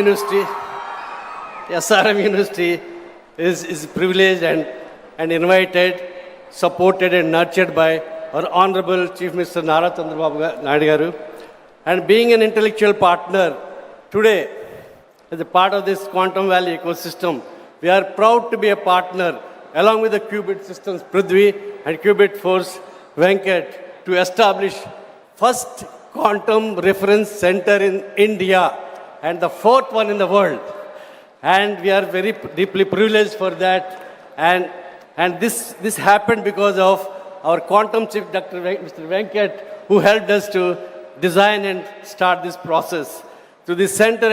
University is privileged and invited, supported and nurtured by our Honorable Chief Minister Nara Chandrababu Naidu garu. And being an intellectual partner today, as a part of this Quantum Valley ecosystem, we are proud to be a partner along with the Qubit Systems Prithvi and Qubit Force Venkat to establish first quantum reference center in India and the fourth one in the world. And we are very deeply privileged for that. And this happened because of our quantum chief, Mr. Venkat, who helped us to design and start this process. To this center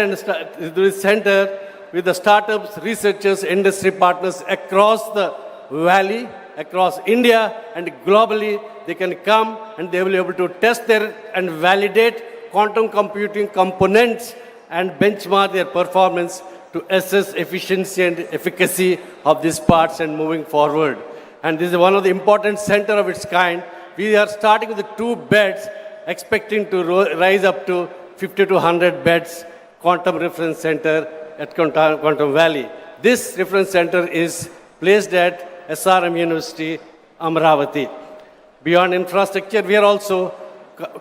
with the startups, researchers, industry partners across the valley, across India and globally, they can come and they will be able to test and validate quantum computing components and benchmark their performance to assess efficiency and efficacy of these parts and moving forward. And this is one of the important center of its kind. We are starting with the 2 beds, expecting to rise up to 50 to 100 beds quantum reference center at Quantum Valley. This reference center is placed at SRM University, Amravati. Beyond infrastructure, we are also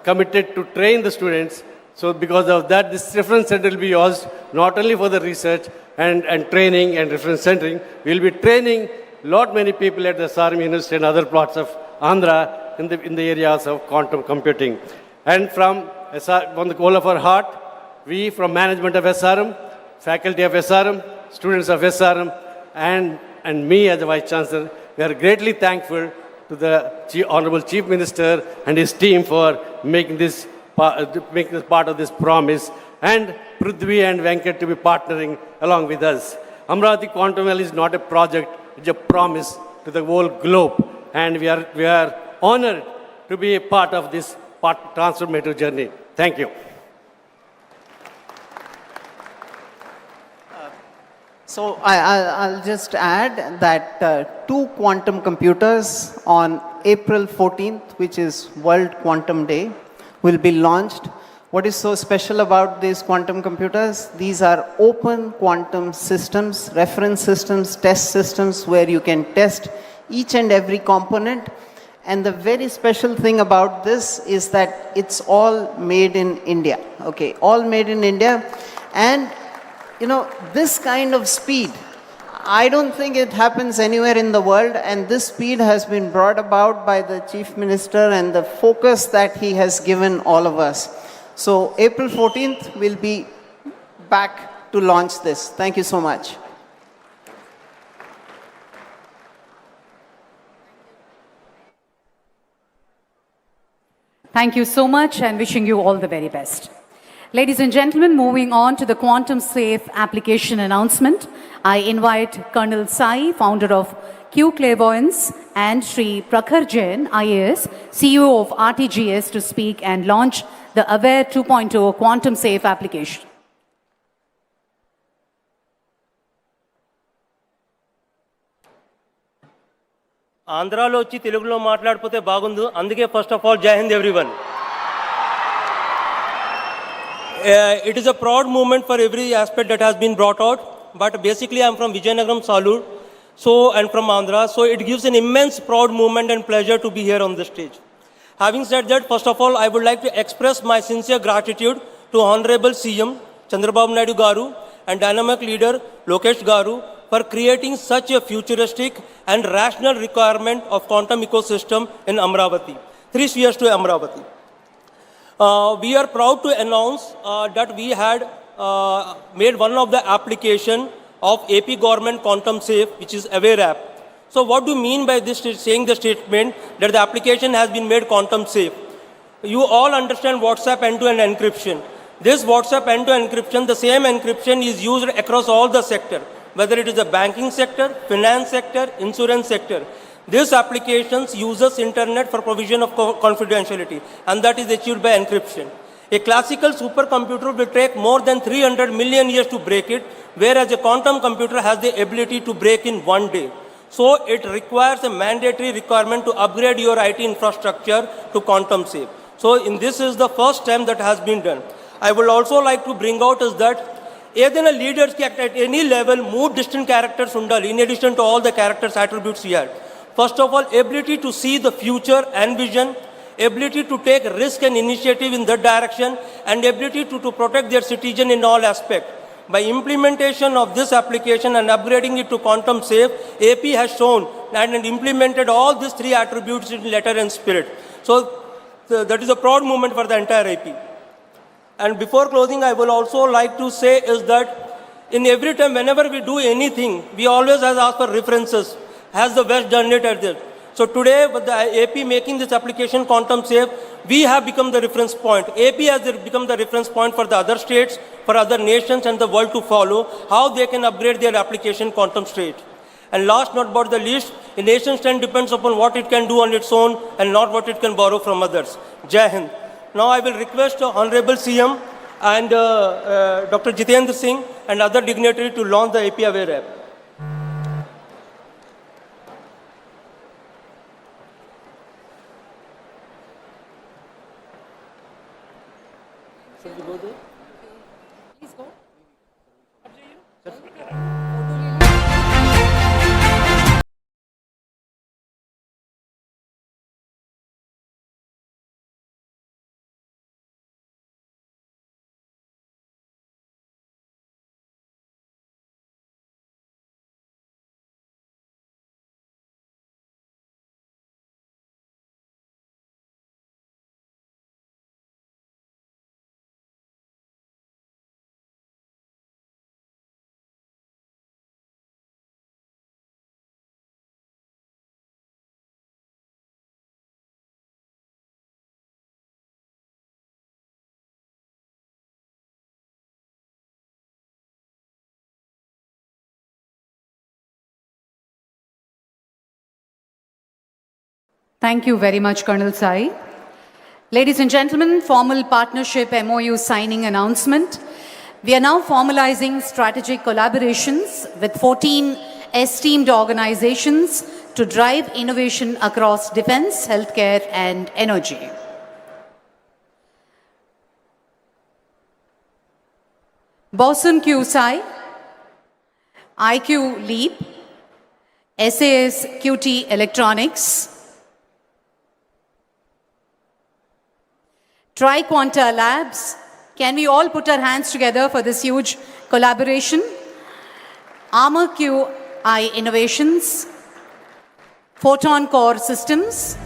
committed to train the students. So because of that, this reference center will be used not only for the research and training and reference centering, we will be training many people at the SRM University and other parts of Andhra in the areas of quantum computing. And from the goal of our heart, we from management of SRM, faculty of SRM, students of SRM, and me as the Vice Chancellor, we are greatly thankful to the Honorable Chief Minister and his team for making this part of this promise, and Prithvi and Venkat to be partnering along with us. Amravati Quantum Valley is not a project, it's a promise to the whole globe, and we are honored to be a part of this transformative journey. Thank you. So I'll just add that 2 quantum computers on April 14th, which is World Quantum Day, will be launched. What is so special about these quantum computers? These are open quantum systems, reference systems, test systems where you can test each and every component. And the very special thing about this is that it's all made in India. Okay, all made in India. And you know, this kind of speed, I don't think it happens anywhere in the world, and this speed has been brought about by the Chief Minister and the focus that he has given all of us. So April 14th, we'll be back to launch this. Thank you so much. Thank you so much and wishing you all the very best. Ladies and gentlemen, moving on to the quantum safe application announcement, I invite Colonel Sai, founder of Q Clairvoyance, and Sri Prakhar Jain, IAS, CEO of RTGS, to speak and launch the AWARE 2.0 quantum safe application. ఆంధ్రాలో వచ్చి తెలుగులో మాట్లాడిపోతే బాగుండు. అందుకే first of all జై Hind everyone. it is a proud moment for every aspect that has been brought out. But basically, I'm from Vijayanagaram, Salur, and from Andhra. So it gives an immense proud moment and pleasure to be here on the stage. Having said that, first of all, I would like to express my sincere gratitude to Honorable CM Chandrababu Naidu Garu and dynamic leader Lokesh Garu for creating such a futuristic and rational requirement of quantum ecosystem in Amravati. 3 spheres to Amravati. We are proud to announce that we had made one of the application of AP Government Quantum Safe, which is Aware app. So what do you mean by this saying the statement that the application has been made quantum safe? You all understand WhatsApp end-to-end encryption. This WhatsApp end-to-end encryption, the same encryption is used across all the sector, whether it is the banking sector, finance sector, insurance sector. This application uses internet for provision of confidentiality, and that is achieved by encryption. A classical supercomputer will take more than 300 million years to break it, whereas a quantum computer has the ability to break in 1 day. So it requires a mandatory requirement to upgrade your IT infrastructure to quantum safe. So this is the first time that has been done. I would also like to bring out is that either leaders at any level move distant characters undali, in addition to all the characters attributes here. First of all, ability to see the future and vision, ability to take risk and initiative in that direction, and ability to protect their citizen in all aspects. By implementation of this application and upgrading it to quantum safe, AP has shown and implemented all these 3 attributes in letter and spirit. So that is a proud moment for the entire AP. And before closing, I will also like to say is that in every time, whenever we do anything, we always ask for references. Has the West done it at this? So today, with the AP making this application quantum safe, we have become the reference point. AP has become the reference point for the other states, for other nations and the world to follow, how they can upgrade their application quantum state. And last not but the least, a nation stand depends upon what it can do on its own and not what it can borrow from others. Jai Hind. Now I will request Honorable CM and Dr. Jitendra Singh and other dignitaries to launch the AP Aware app. Should we go there? Please go. Thank you very much, Colonel Sai. Ladies and gentlemen, formal partnership MOU signing announcement. We are now formalizing strategic collaborations with 14 esteemed organizations to drive innovation across defense, healthcare, and energy. Bosun Q Sai, IQ Leap, SAS QT Electronics, Triquanta Labs. Can we all put our hands together for this huge collaboration? Armor QI Innovations, Photon Core Systems,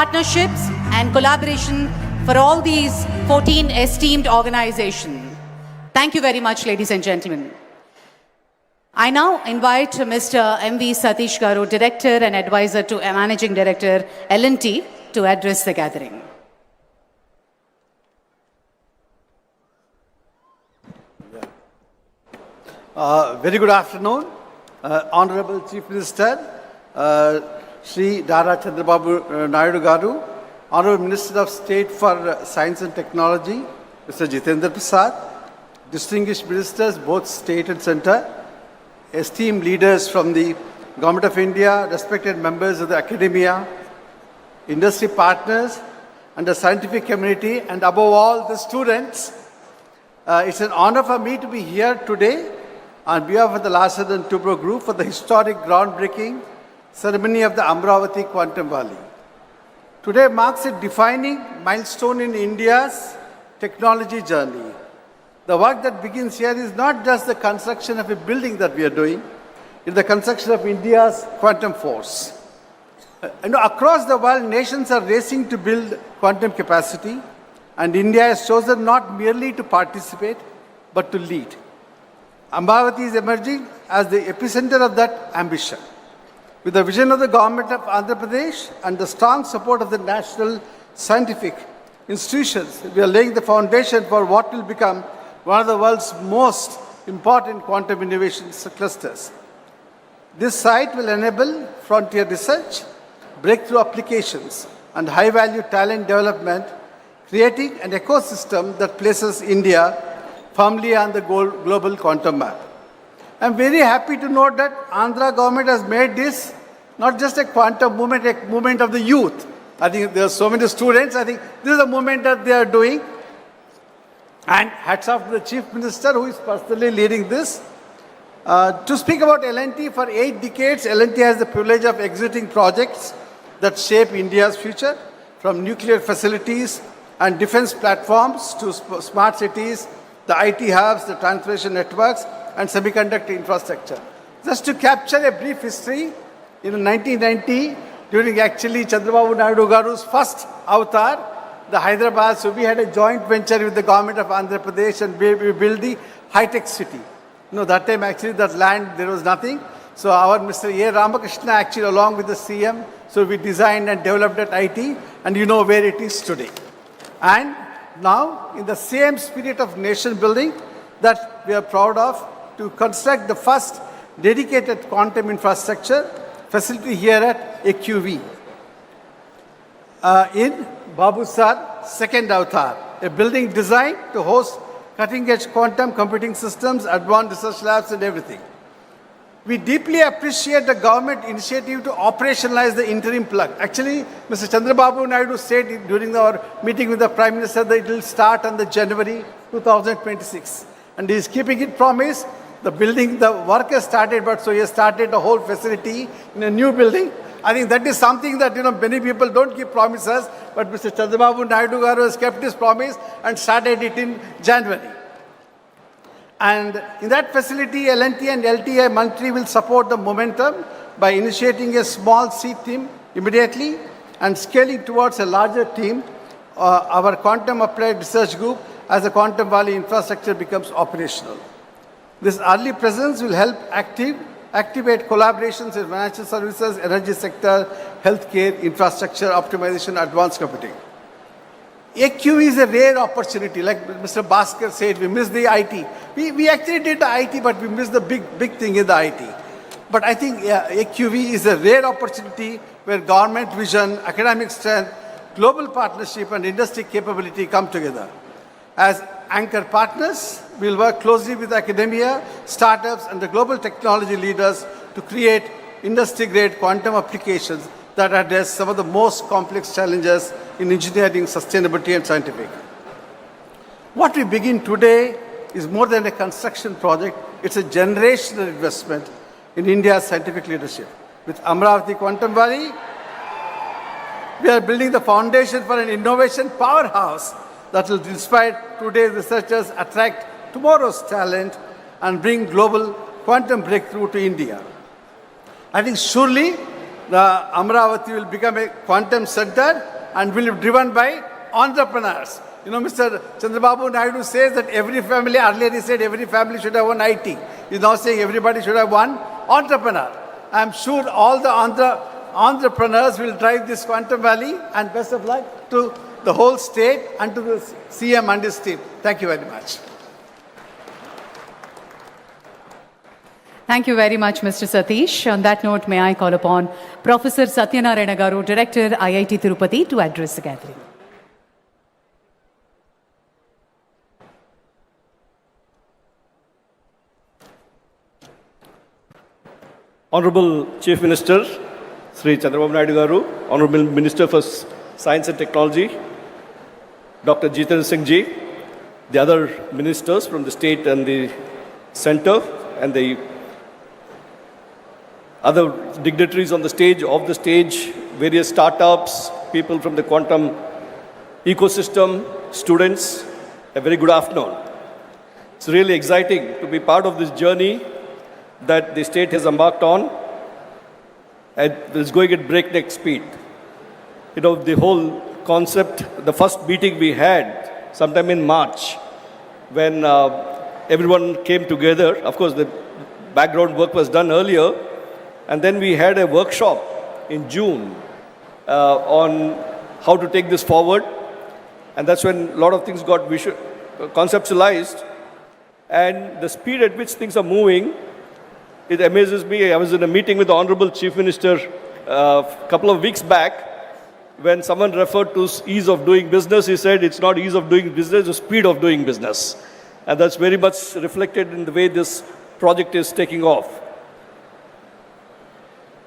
partnerships and collaboration for all these 14 esteemed organizations. Thank you very much, ladies and gentlemen. I now invite Mr. M.V. Satish Garu, Director and Advisor to Managing Director, L&T, to address the gathering. Very good afternoon, Honorable Chief Minister, Shri Dara Chandrababu Naidu Garu, Honorable Minister of State for Science and Technology, Mr. Jitendra Prasad, distinguished ministers, both state and center, esteemed leaders from the Government of India, respected members of the academia, industry partners, and the scientific community, and above all, the students. It's an honor for me to be here today on behalf of the Larsen & Toubro Group for the historic groundbreaking ceremony of the Amravati Quantum Valley. Today marks a defining milestone in India's technology journey. The work that begins here is not just the construction of a building that we are doing, it's the construction of India's quantum force. Across the world, nations are racing to build quantum capacity, and India has chosen not merely to participate, but to lead. Amravati is emerging as the epicenter of that ambition. With the vision of the government of Andhra Pradesh and the strong support of the national scientific institutions, we are laying the foundation for what will become one of the world's most important quantum innovation clusters. This site will enable frontier research, breakthrough applications, and high-value talent development, creating an ecosystem that places India firmly on the global quantum map. I'm very happy to note that Andhra government has made this not just a quantum movement, a movement of the youth. I think there are so many students. I think this is a movement that they are doing. And hats off to the Chief Minister who is personally leading this. To speak about L&T, for 8 decades, L&T has the privilege of executing projects that shape India's future, from nuclear facilities and defense platforms to smart cities, the IT hubs, the transportation networks, and semiconductor infrastructure. Just to capture a brief history, in 1990, during actually Chandrababu Naidu Garu's first avatar, the Hyderabad, so we had a joint venture with the government of Andhra Pradesh and we built the high-tech city. That time actually that land, there was nothing. So our Mr. A. Ramakrishna actually along with the CM, so we designed and developed that IT, and you know where it is today. And now, in the same spirit of nation building that we are proud of, to construct the first dedicated quantum infrastructure facility here at AQV. In Babu Sir, second avatar, a building designed to host cutting-edge quantum computing systems, advanced research labs, and everything. We deeply appreciate the government initiative to operationalize the interim plug. Actually, Mr. Chandrababu Naidu said during our meeting with the Prime Minister that it will start on the January 2026. And he is keeping it promise. The building, the work has started, but so he has started the whole facility in a new building. I think that is something that, many people don't keep promises, but Mr. Chandrababu Naidu Garu has kept his promise and started it in January. And in that facility, L&T and LTI Mantri will support the momentum by initiating a small seed team immediately and scaling towards a larger team, our Quantum Applied Research Group, as the Quantum Valley infrastructure becomes operational. This early presence will help activate collaborations in financial services, energy sector, healthcare, infrastructure, optimization, advanced computing. AQ is a rare opportunity. Like Mr. Bhaskar said, we missed the IT. We actually did the IT, but we missed the big thing in the IT. But I think AQV is a rare opportunity where government vision, academic strength, global partnership, and industry capability come together. As anchor partners, we'll work closely with academia, startups, and the global technology leaders to create industry-grade quantum applications that address some of the most complex challenges in engineering, sustainability, and scientific. What we begin today is more than a construction project. It's a generational investment in India's scientific leadership. With Amravati Quantum Valley, we are building the foundation for an innovation powerhouse that will inspire today's researchers, attract tomorrow's talent, and bring global quantum breakthrough to India. I think surely the Amravati will become a quantum center and will be driven by entrepreneurs. You know, Mr. Chandrababu Naidu says that every family, earlier he said every family should have one IT. He's now saying everybody should have one entrepreneur. I'm sure all the entrepreneurs will drive this Quantum Valley, and best of luck to the whole state and to the CM and his team. Thank you very much. Thank you very much, Mr. Satish. On that note, may I call upon Professor Satyanarayana Garu, Director, IIT Tirupati, to address the gathering. Honorable Chief Minister, Sri Chandrababu Naidu Garu, Honorable Minister for Science and Technology, Dr. Jitendra Singh Ji, the other ministers from the state and the center, and the other dignitaries on the stage, off the stage, various startups, people from the quantum ecosystem, students, a very good afternoon. It's really exciting to be part of this journey that the state has embarked on, and is going at breakneck speed. You know, the whole concept, the first meeting we had sometime in March, when everyone came together. Of course, the background work was done earlier, and then we had a workshop in June on how to take this forward, and that's when a lot of things got conceptualized, and the speed at which things are moving, it amazes me. I was in a meeting with the Honorable Chief Minister a couple of weeks back. When someone referred to ease of doing business, he said it's not ease of doing business, it's speed of doing business. And that's very much reflected in the way this project is taking off.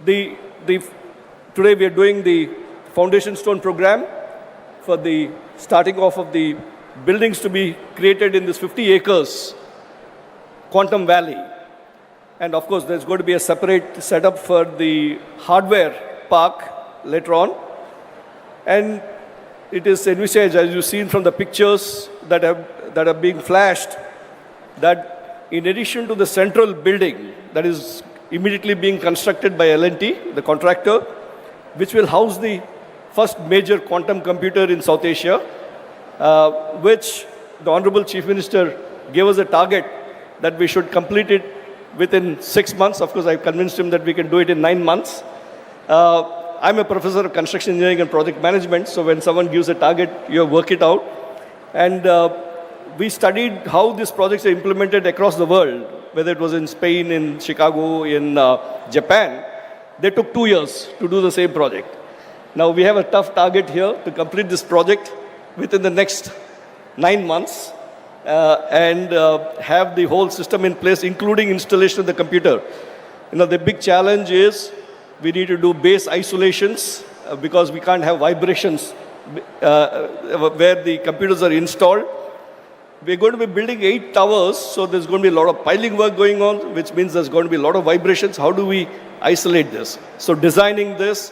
Today we are doing the foundation stone program for the starting off of the buildings to be created in this 50 acres Quantum Valley. And of course, there's going to be a separate setup for the hardware park later on. And it is envisaged, as you've seen from the pictures that are being flashed, that in addition to the central building that is immediately being constructed by L&T, the contractor, which will house the first major quantum computer in South Asia, which the Honorable Chief Minister gave us a target that we should complete it within 6 months. Of course, I convinced him that we can do it in 9 months. I'm a professor of construction engineering and project management, so when someone gives a target, you work it out. And we studied how these projects are implemented across the world, whether it was in Spain, in Chicago, in Japan. They took 2 years to do the same project. Now we have a tough target here to complete this project within the next 9 months. And have the whole system in place, including installation of the computer. You know, the big challenge is we need to do base isolations because we can't have vibrations where the computers are installed. We're going to be building 8 towers, so there's going to be a lot of piling work going on, which means there's going to be a lot of vibrations. How do we isolate this? So designing this,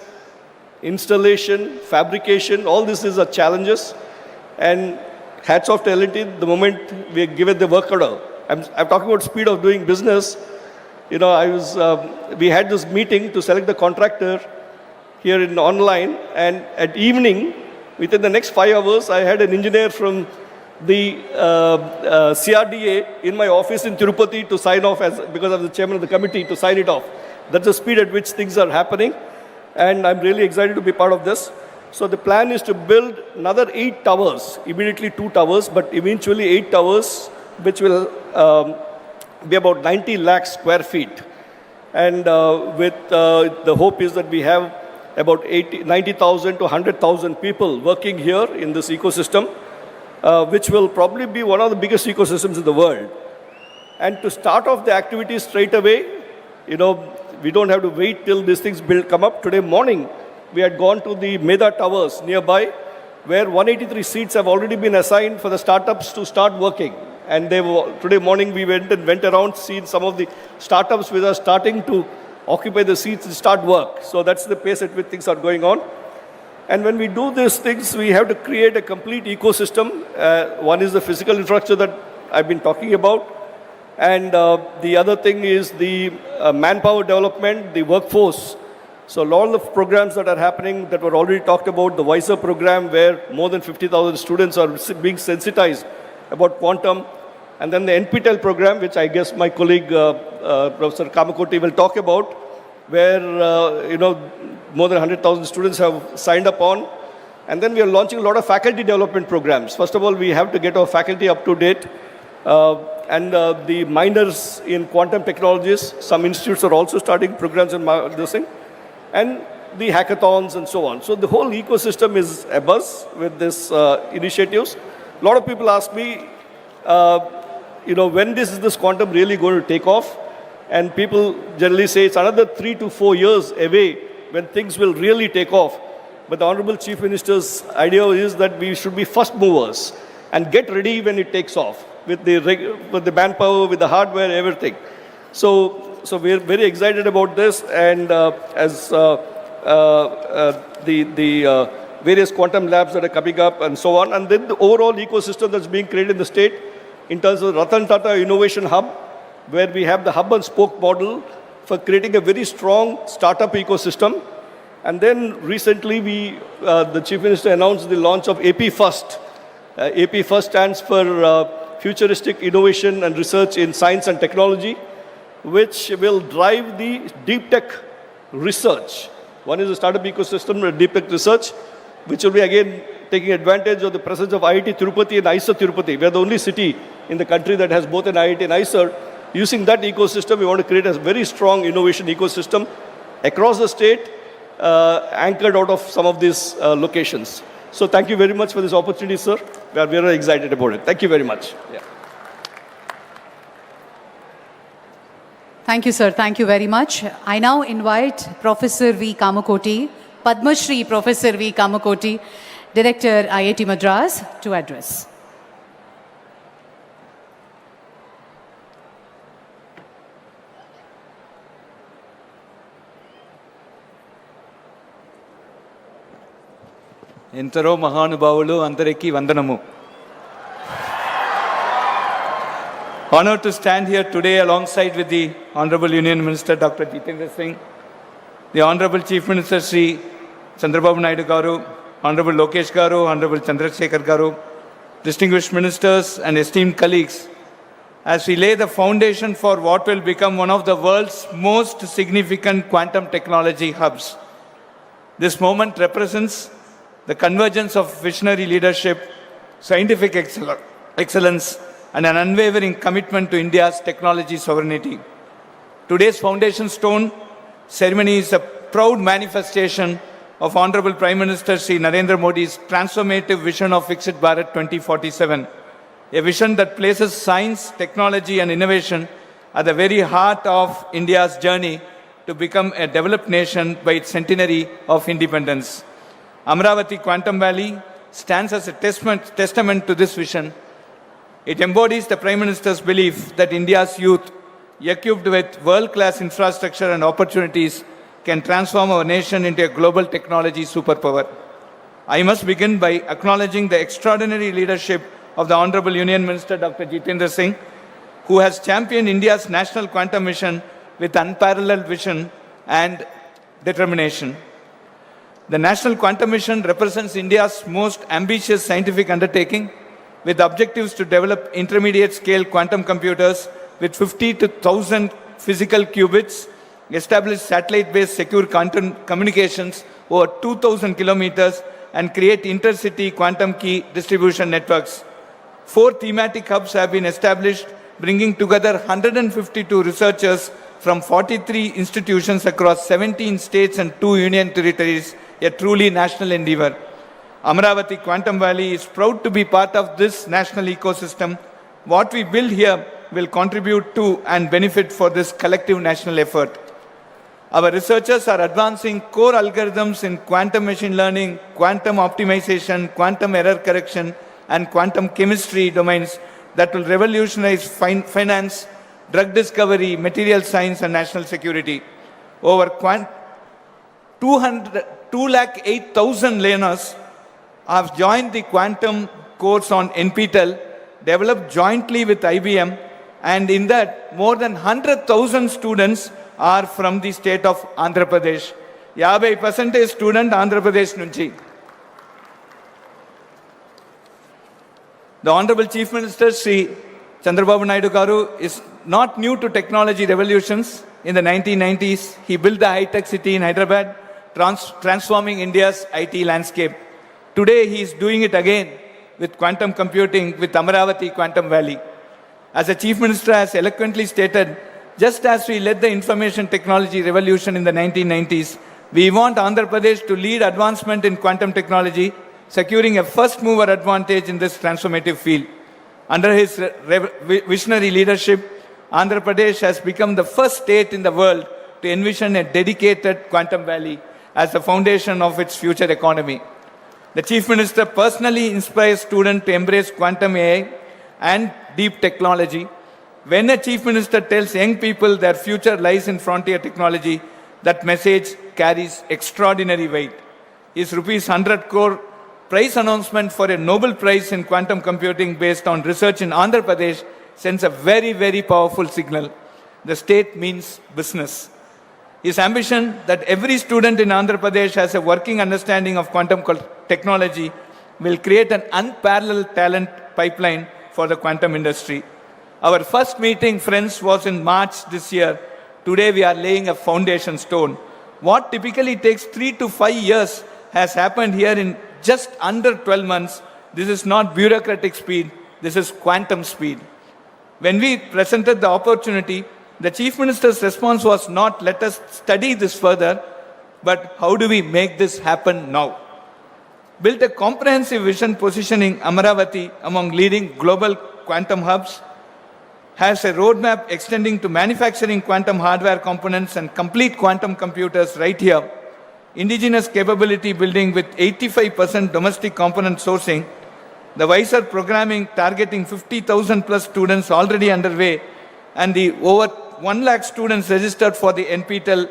installation, fabrication, all this is challenges. And hats off to L&T, the moment we give it the work order. I'm talking about speed of doing business. You know, we had this meeting to select the contractor here in online, and at evening, within the next 5 hours, I had an engineer from the CRDA in my office in Tirupati to sign off, because I'm the chairman of the committee, to sign it off. That's the speed at which things are happening, and I'm really excited to be part of this. So the plan is to build another 8 towers, immediately 2 towers, but eventually 8 towers, which will be about 90 lakh square feet. And the hope is that we have about 90,000 to 100,000 people working here in this ecosystem, which will probably be one of the biggest ecosystems in the world. And to start off the activities straight away, you know, we don't have to wait till these things come up. Today morning, we had gone to the Meda Towers nearby, where 183 seats have already been assigned for the startups to start working. And today morning we went around, seeing some of the startups which are starting to occupy the seats and start work. So that's the pace at which things are going on. And when we do these things, we have to create a complete ecosystem. One is the physical infrastructure that I've been talking about. And the other thing is the manpower development, the workforce, So a lot of programs that are happening that were already talked about, the WISER program where more than 50,000 students are being sensitized about quantum, and then the NPTEL program, which I guess my colleague Professor Kamakoti will talk about, where more than 100,000 students have signed up on. And then we are launching a lot of faculty development programs. First of all, we have to get our faculty up to date. The minors in quantum technologies, some institutes are also starting programs in this thing. And the hackathons and so on. So the whole ecosystem is abuzz with these initiatives. A lot of people ask me, when is this quantum really going to take off? And people generally say it's another 3 to 4 years away when things will really take off. But the Honorable Chief Minister's idea is that we should be first movers and get ready when it takes off with the manpower, with the hardware, everything. So we're very excited about this, and as the various quantum labs that are coming up and so on, and then the overall ecosystem that's being created in the state in terms of Ratan Tata Innovation Hub, where we have the hub and spoke model for creating a very strong startup ecosystem. And then recently the Chief Minister announced the launch of AP First. AP First stands for Futuristic Innovation and Research in Science and Technology, which will drive the deep tech research. One is the startup ecosystem, deep tech research, which will be again taking advantage of the presence of IIT Tirupati and IISER Tirupati. We are the only city in the country that has both an IIT and IISER. Using that ecosystem, we want to create a very strong innovation ecosystem across the state, anchored out of some of these locations. So thank you very much for this opportunity, sir. We are very excited about it. Thank you very much. Yeah. Thank you, sir. Thank you very much. I now invite Professor V. Kamakoti, Padma Shri Professor V. Kamakoti, Director IIT Madras, to address. ఎంతరో మహానుభావులు అందరికీ వందనము. Honored to stand here today alongside with the Honorable Union Minister Dr. Jitendra Singh, the Honorable Chief Minister Sri Chandrababu Naidu Garu, Honorable Lokesh Garu, Honorable Chandrasekhar Garu, distinguished ministers and esteemed colleagues, as we lay the foundation for what will become one of the world's most significant quantum technology hubs. This moment represents the convergence of visionary leadership, scientific excellence, and an unwavering commitment to India's technology sovereignty. Today's foundation stone ceremony is a proud manifestation of Honorable Prime Minister Sri Narendra Modi's transformative vision of Viksit Bharat 2047, a vision that places science, technology, and innovation at the very heart of India's journey to become a developed nation by its centenary of independence. Amravati Quantum Valley stands as a testament to this vision. It embodies the Prime Minister's belief that India's youth, equipped with world-class infrastructure and opportunities, can transform our nation into a global technology superpower. I must begin by acknowledging the extraordinary leadership of the Honorable Union Minister Dr. Jitendra Singh, who has championed India's national quantum mission with unparalleled vision and determination. The National Quantum Mission represents India's most ambitious scientific undertaking, with objectives to develop intermediate-scale quantum computers with 50 to 1,000 physical qubits, establish satellite-based secure quantum communications over 2,000 kilometers, and create intercity quantum key distribution networks. 4 thematic hubs have been established, bringing together 152 researchers from 43 institutions across 17 states and 2 union territories, a truly national endeavor. Amravati Quantum Valley is proud to be part of this national ecosystem. What we build here will contribute to and benefit for this collective national effort. Our researchers are advancing core algorithms in quantum machine learning, quantum optimization, quantum error correction, and quantum chemistry domains that will revolutionize finance, drug discovery, material science, and national security. Over 208,000 learners have joined the quantum course on NPTEL, developed jointly with IBM, and in that, more than 100,000 students are from the state of Andhra Pradesh. 50% student Andhra Pradesh నుంచి. The Honorable Chief Minister Sri Chandrababu Naidu Garu is not new to technology revolutions. In the 1990s, he built the high-tech city in Hyderabad, transforming India's IT landscape. Today, he is doing it again with quantum computing with Amaravati Quantum Valley. As the Chief Minister has eloquently stated, just as we led the information technology revolution in the 1990s, we want Andhra Pradesh to lead advancement in quantum technology, securing a first-mover advantage in this transformative field. Under his visionary leadership, Andhra Pradesh has become the first state in the world to envision a dedicated quantum valley as the foundation of its future economy. The Chief Minister personally inspires students to embrace quantum AI and deep technology. When a Chief Minister tells young people their future lies in frontier technology, that message carries extraordinary weight. His rupees 100 crore prize announcement for a Nobel Prize in quantum computing based on research in Andhra Pradesh sends a very, very powerful signal. The state means business. His ambition that every student in Andhra Pradesh has a working understanding of quantum technology will create an unparalleled talent pipeline for the quantum industry. Our first meeting, friends, was in March this year. Today we are laying a foundation stone. What typically takes 3 to 5 years has happened here in just under 12 months. This is not bureaucratic speed, this is quantum speed. When we presented the opportunity, the Chief Minister's response was not, let us study this further, but how do we make this happen now? Built a comprehensive vision positioning Amaravati among leading global quantum hubs, has a roadmap extending to manufacturing quantum hardware components and complete quantum computers right here, indigenous capability building with 85% domestic component sourcing, the WISER programming targeting 50,000 plus students already underway, and the over 1 lakh students registered for the NPTEL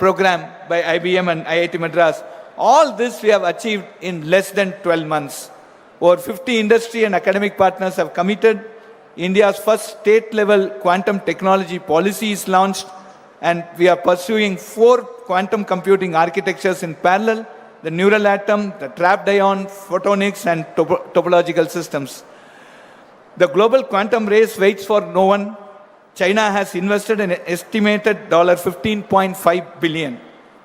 program by IBM and IIT Madras. All this we have achieved in less than 12 months. Over 50 industry and academic partners have committed. India's first state-level quantum technology policy is launched, and we are pursuing 4 quantum computing architectures in parallel: the neural atom, the trapped ion, photonics, and topological systems. The global quantum race waits for no one. China has invested an estimated $15.5 billion.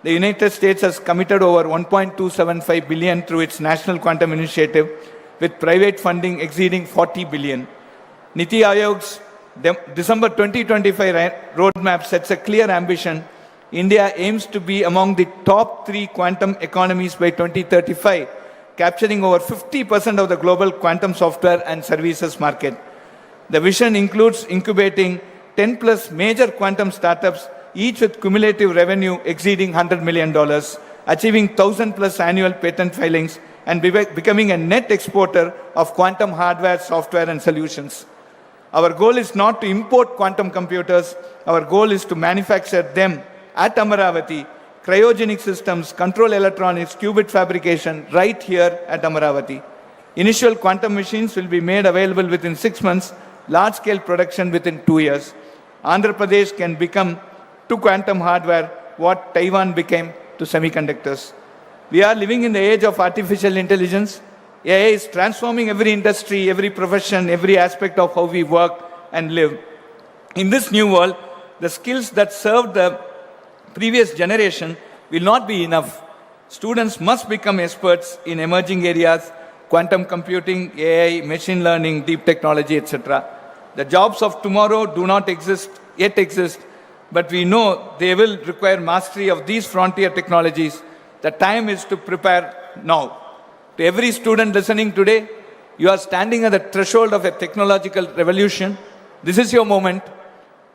The United States has committed over $1.275 billion through its National Quantum Initiative, with private funding exceeding $40 billion. Niti Ayog's December 2025 roadmap sets a clear ambition. India aims to be among the top 3 quantum economies by 2035, capturing over 50% of the global quantum software and services market. The vision includes incubating 10 plus major quantum startups, each with cumulative revenue exceeding $100 million, achieving 1,000 plus annual patent filings, and becoming a net exporter of quantum hardware, software, and solutions. Our goal is not to import quantum computers. Our goal is to manufacture them at Amaravati, cryogenic systems, control electronics, qubit fabrication right here at Amaravati. Initial quantum machines will be made available within 6 months, large-scale production within 2 years. Andhra Pradesh can become to quantum hardware what Taiwan became to semiconductors. We are living in the age of artificial intelligence. AI is transforming every industry, every profession, every aspect of how we work and live. In this new world, the skills that served the previous generation will not be enough. Students must become experts in emerging areas: quantum computing, AI, machine learning, deep technology, etc. The jobs of tomorrow do not yet exist, but we know they will require mastery of these frontier technologies. The time is to prepare now. To every student listening today, you are standing at the threshold of a technological revolution. This is your moment.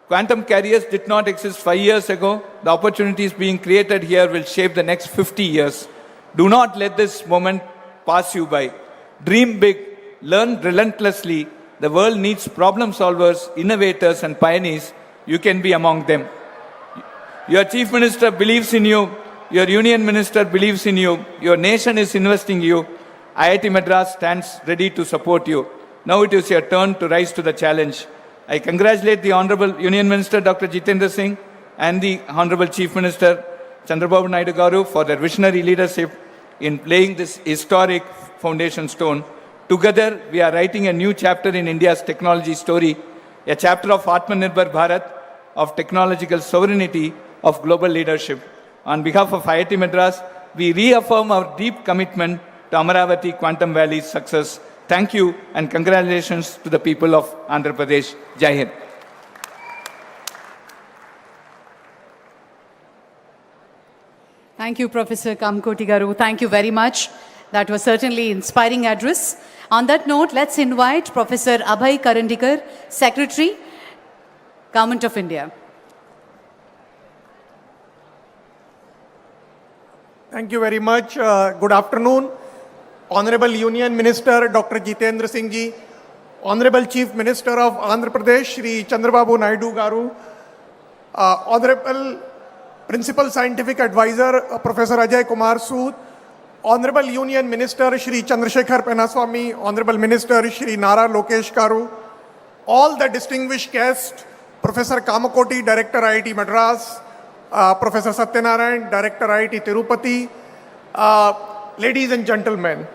Quantum careers did not exist 5 years ago. The opportunities being created here will shape the next 50 years. Do not let this moment pass you by. Dream big, learn relentlessly. The world needs problem solvers, innovators, and pioneers. You can be among them. Your Chief Minister believes in you. Your Union Minister believes in you. Your nation is investing in you. IIT Madras stands ready to support you. Now it is your turn to rise to the challenge. I congratulate the Honorable Union Minister Dr. Jitendra Singh and the Honorable Chief Minister Chandrababu Naidu Garu for their visionary leadership in laying this historic foundation stone. Together, we are writing a new chapter in India's technology story, a chapter of Atmanirbhar Bharat, of technological sovereignty, of global leadership. On behalf of IIT Madras, we reaffirm our deep commitment to Amaravati Quantum Valley's success. Thank you and congratulations to the people of Andhra Pradesh. Jai Hind. Thank you, Professor Kamkoti Garu. Thank you very much. That was certainly inspiring address. On that note, let's invite Professor Abhay Karandikar, Secretary, Government of India. Thank you very much. Good afternoon. Honorable Union Minister Dr. Jitendra Singh ji, Honorable Chief Minister of Andhra Pradesh Shri Chandrababu Naidu Garu, Honorable Principal Scientific Advisor Professor Ajay Kumar Sood, Honorable Union Minister Shri Chandrasekhar Penaswamy, Honorable Minister Shri Nara Lokesh Garu, all the distinguished guests, Professor Kamakoti, Director IIT Madras, Professor Satyanarayan, Director IIT Tirupati, ladies and gentlemen.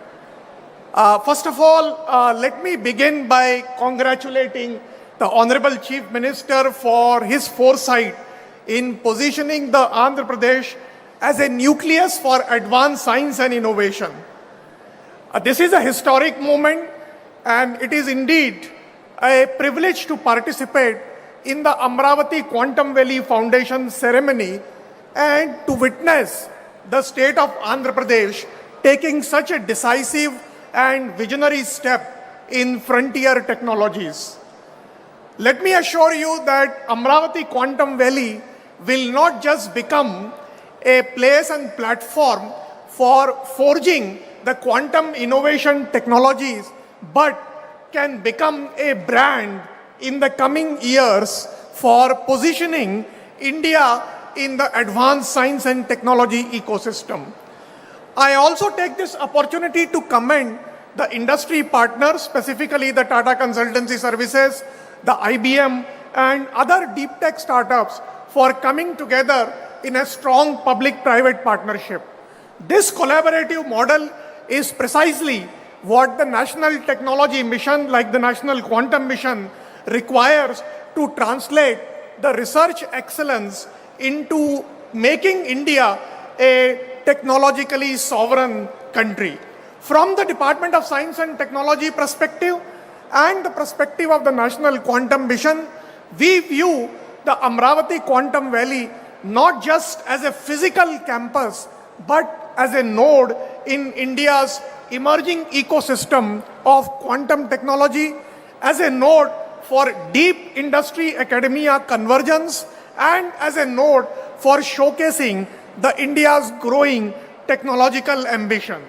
First of all, let me begin by congratulating the Honorable Chief Minister for his foresight in positioning the Andhra Pradesh as a nucleus for advanced science and innovation. This is a historic moment, and it is indeed a privilege to participate in the Amravati Quantum Valley Foundation ceremony and to witness the state of Andhra Pradesh taking such a decisive and visionary step in frontier technologies. Let me assure you that Amravati Quantum Valley will not just become a place and platform for forging the quantum innovation technologies, but can become a brand in the coming years for positioning India in the advanced science and technology ecosystem. I also take this opportunity to commend the industry partners, specifically the Tata Consultancy Services, the IBM, and other deep tech startups for coming together in a strong public-private partnership. This collaborative model is precisely what the national technology mission, like the National Quantum Mission, requires to translate the research excellence into making India a technologically sovereign country. From the Department of Science and Technology perspective and the perspective of the National Quantum Mission, we view the Amravati Quantum Valley not just as a physical campus, but as a node in India's emerging ecosystem of quantum technology, as a node for deep industry academia convergence, and as a node for showcasing the India's growing technological ambition.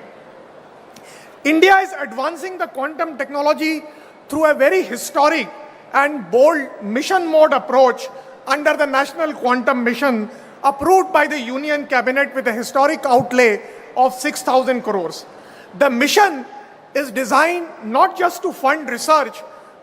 India is advancing the quantum technology through a very historic and bold mission mode approach under the National Quantum Mission, approved by the Union Cabinet with a historic outlay of 6,000 crores. The mission is designed not just to fund research,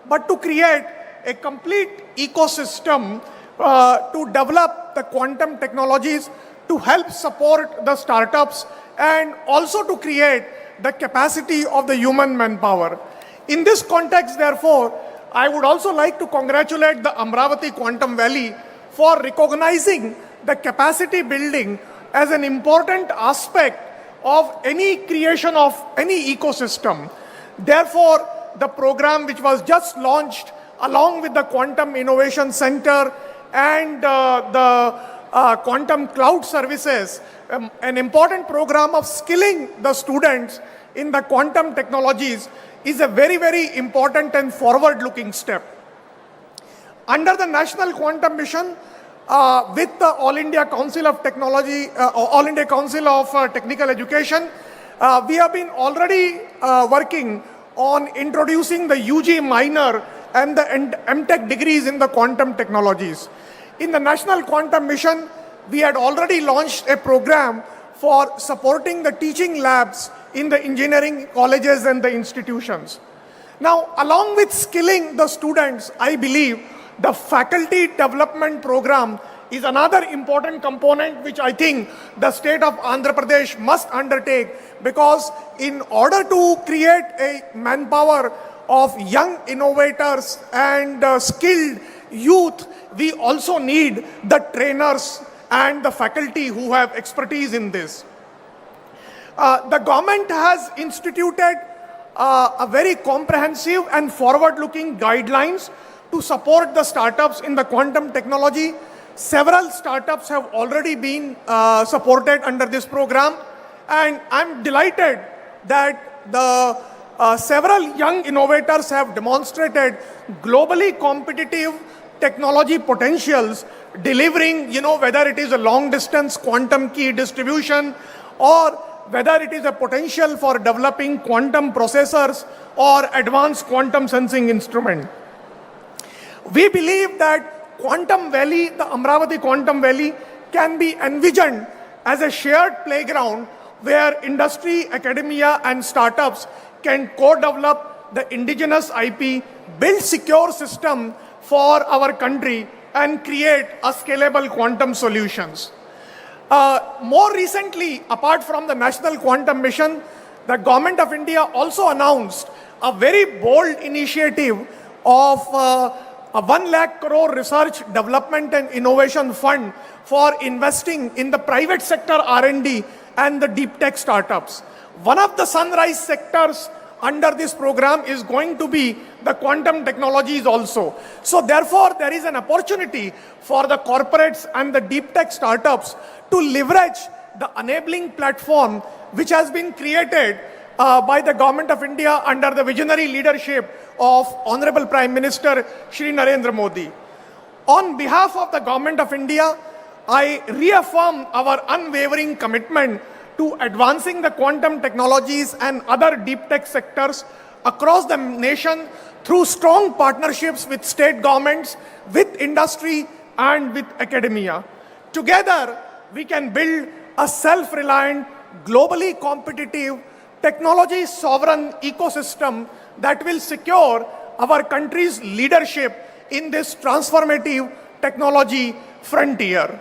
but to create a complete ecosystem to develop the quantum technologies, to help support the startups, and also to create the capacity of the human manpower. In this context, therefore, I would also like to congratulate the Amravati Quantum Valley for recognizing the capacity building as an important aspect of any creation of any ecosystem. Therefore, the program which was just launched along with the Quantum Innovation Center and the Quantum Cloud Services, an important program of skilling the students in the quantum technologies, is a very, very important and forward-looking step. Under the National Quantum Mission, with the All India Council of Technology, All India Council of Technical Education, we have been already working on introducing the UG minor and the MTech degrees in the quantum technologies. In the National Quantum Mission, we had already launched a program for supporting the teaching labs in the engineering colleges and the institutions. Now, along with skilling the students, I believe the faculty development program is another important component which I think the state of Andhra Pradesh must undertake, because in order to create a manpower of young innovators and skilled youth, we also need the trainers and the faculty who have expertise in this. The government has instituted a very comprehensive and forward-looking guidelines to support the startups in the quantum technology. Several startups have already been supported under this program, and I'm delighted that the several young innovators have demonstrated globally competitive technology potentials, delivering, whether it is a long-distance quantum key distribution or whether it is a potential for developing quantum processors or advanced quantum sensing instrument. We believe that Quantum Valley, the Amravati Quantum Valley, can be envisioned as a shared playground where industry, academia, and startups can co-develop the indigenous IP, build secure system for our country, and create a scalable quantum solutions. More recently, apart from the National Quantum Mission, the Government of India also announced a very bold initiative of a 1 lakh crore research, development and innovation fund for investing in the private sector R&D and the deep tech startups. One of the sunrise sectors under this program is going to be the quantum technologies also. So therefore, there is an opportunity for the corporates and the deep tech startups to leverage the enabling platform which has been created by the Government of India under the visionary leadership of Honorable Prime Minister Shri Narendra Modi. On behalf of the Government of India, I reaffirm our unwavering commitment to advancing the quantum technologies and other deep tech sectors across the nation through strong partnerships with state governments, with industry, and with academia. Together, we can build a self-reliant, globally competitive, technology sovereign ecosystem that will secure our country's leadership in this transformative technology frontier.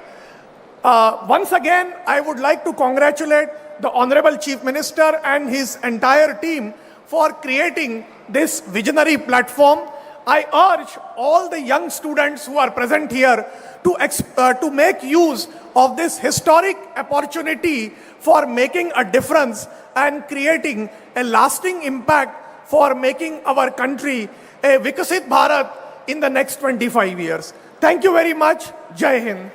Once again, I would like to congratulate the Honorable Chief Minister and his entire team for creating this visionary platform. I urge all the young students who are present here to make use of this historic opportunity for making a difference and creating a lasting impact for making our country a Vikasit Bharat in the next 25 years. Thank you very much. Jai Hind.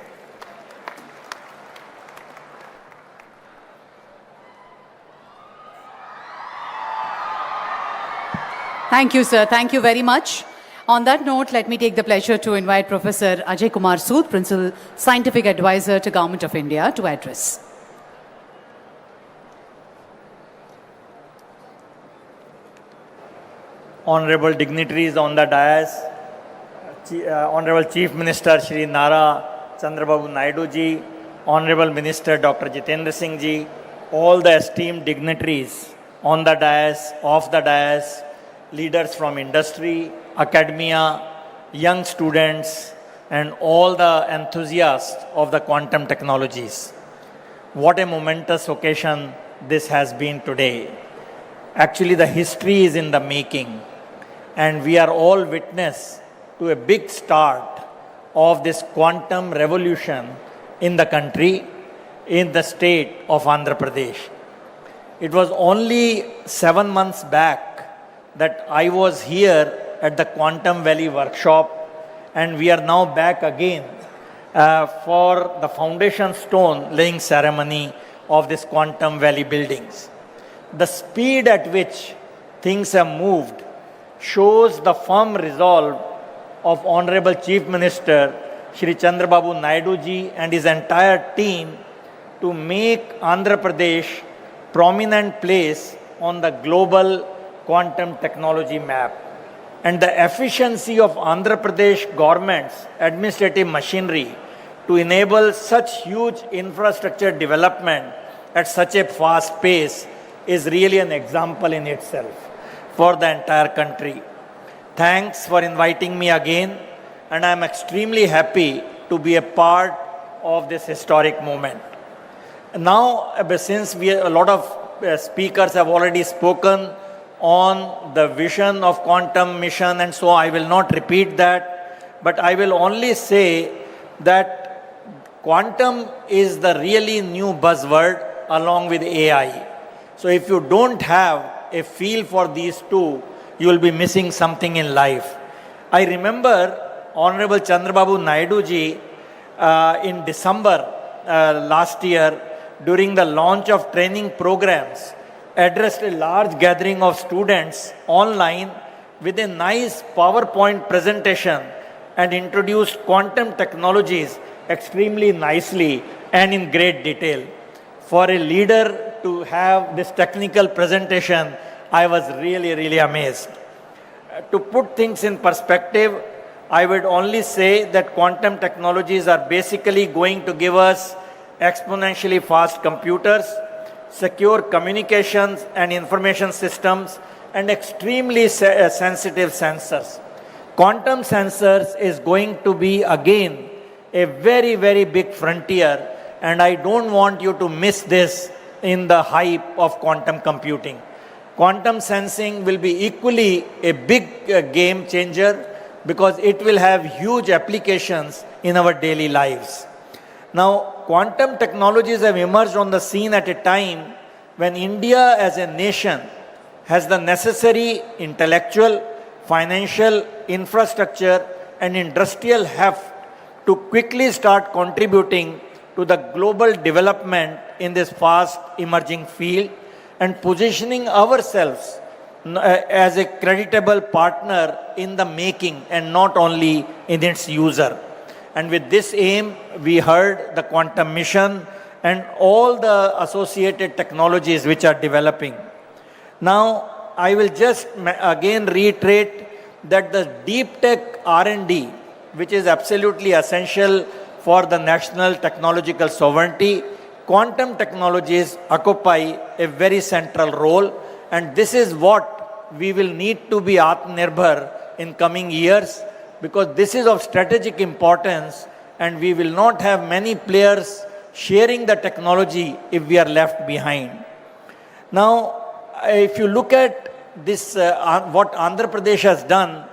Thank you, sir. Thank you very much. On that note, let me take the pleasure to invite Professor Ajay Kumar Sood, Principal Scientific Advisor to Government of India, to address. Honorable dignitaries on the dais, Honorable Chief Minister Shri Nara Chandrababu Naidu ji, Honorable Minister Dr. Jitendra Singh ji, all the esteemed dignitaries on the dais, off the dais, leaders from industry, academia, young students, and all the enthusiasts of the quantum technologies. What a momentous occasion this has been today. Actually, the history is in the making, and we are all witness to a big start of this quantum revolution in the country, in the state of Andhra Pradesh. It was only 7 months back that I was here at the Quantum Valley workshop, and we are now back again for the foundation stone laying ceremony of this Quantum Valley buildings. The speed at which things have moved shows the firm resolve of Honorable Chief Minister Shri Chandrababu Naidu ji and his entire team to make Andhra Pradesh prominent place on the global quantum technology map. And the efficiency of Andhra Pradesh government's administrative machinery to enable such huge infrastructure development at such a fast pace is really an example in itself for the entire country. Thanks for inviting me again, and I am extremely happy to be a part of this historic moment. Now, since a lot of speakers have already spoken on the vision of quantum mission, and so I will not repeat that, but I will only say that quantum is the really new buzzword along with AI. So if you don't have a feel for these two, you will be missing something in life. I remember Honorable Chandrababu Naidu ji in December last year, during the launch of training programs, addressed a large gathering of students online with a nice PowerPoint presentation and introduced quantum technologies extremely nicely and in great detail. For a leader to have this technical presentation, I was really amazed. To put things in perspective, I would only say that quantum technologies are basically going to give us exponentially fast computers, secure communications and information systems, and extremely sensitive sensors. Quantum sensors is going to be again a very big frontier, and I don't want you to miss this in the hype of quantum computing. Quantum sensing will be equally a big game changer because it will have huge applications in our daily lives. Now, quantum technologies have emerged on the scene at a time when India as a nation has the necessary intellectual, financial, infrastructure and industrial heft to quickly start contributing to the global development in this fast emerging field and positioning ourselves as a creditable partner in the making and not only in its user. And with this aim, we heard the quantum mission and all the associated technologies which are developing. Now, I will just again reiterate that the deep tech R&D, which is absolutely essential for the national technological sovereignty, quantum technologies occupy a very central role, and this is what we will need to be Atmanirbhar in coming years, because this is of strategic importance and we will not have many players sharing the technology if we are left behind. Now, if you look at this, what Andhra Pradesh has done,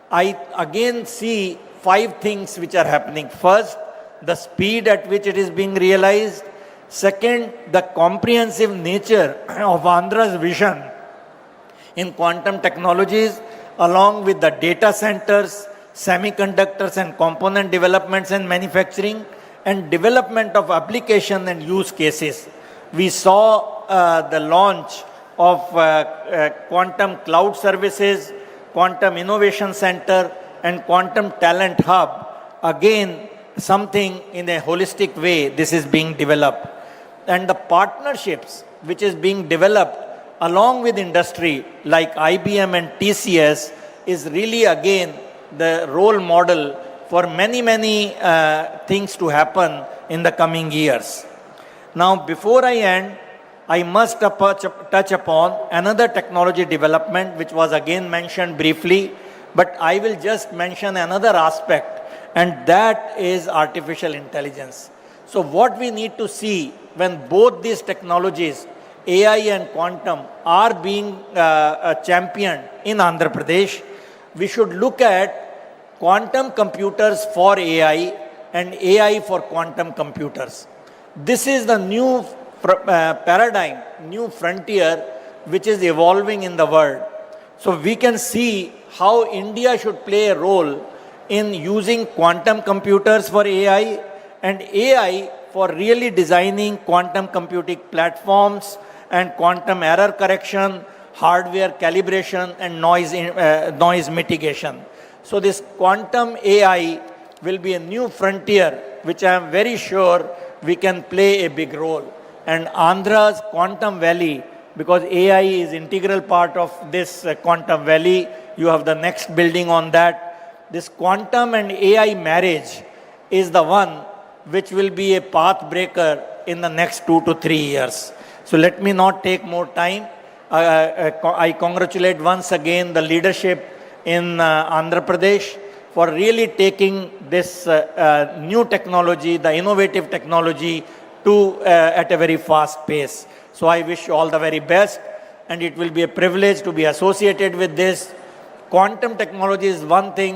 I again see 5 things which are happening. First, the speed at which it is being realized. Second, the comprehensive nature of Andhra's vision in quantum technologies, along with the data centers, semiconductors and component developments and manufacturing, and development of application and use cases. We saw the launch of Quantum Cloud Services, Quantum Innovation Center, and Quantum Talent Hub. Again, something in a holistic way, this is being developed. And the partnerships which is being developed along with industry like IBM and TCS is really again the role model for many things to happen in the coming years. Now, before I end, I must touch upon another technology development which was again mentioned briefly, but I will just mention another aspect, and that is artificial intelligence. So what we need to see when both these technologies, AI and quantum, are being championed in Andhra Pradesh, we should look at quantum computers for AI and AI for quantum computers. This is the new paradigm, new frontier which is evolving in the world. So we can see how India should play a role in using quantum computers for AI and AI for really designing quantum computing platforms and quantum error correction, hardware calibration and noise mitigation. So this quantum AI will be a new frontier which I am very sure we can play a big role. And Andhra's Quantum Valley, because AI is integral part of this Quantum Valley, you have the next building on that. This quantum and AI marriage is the one which will be a path breaker in the next 2 to 3 years. So let me not take more time. I congratulate once again the leadership in Andhra Pradesh for really taking this new technology, the innovative technology, to at a very fast pace. So I wish you all the very best, and it will be a privilege to be associated with this. Quantum technology is one thing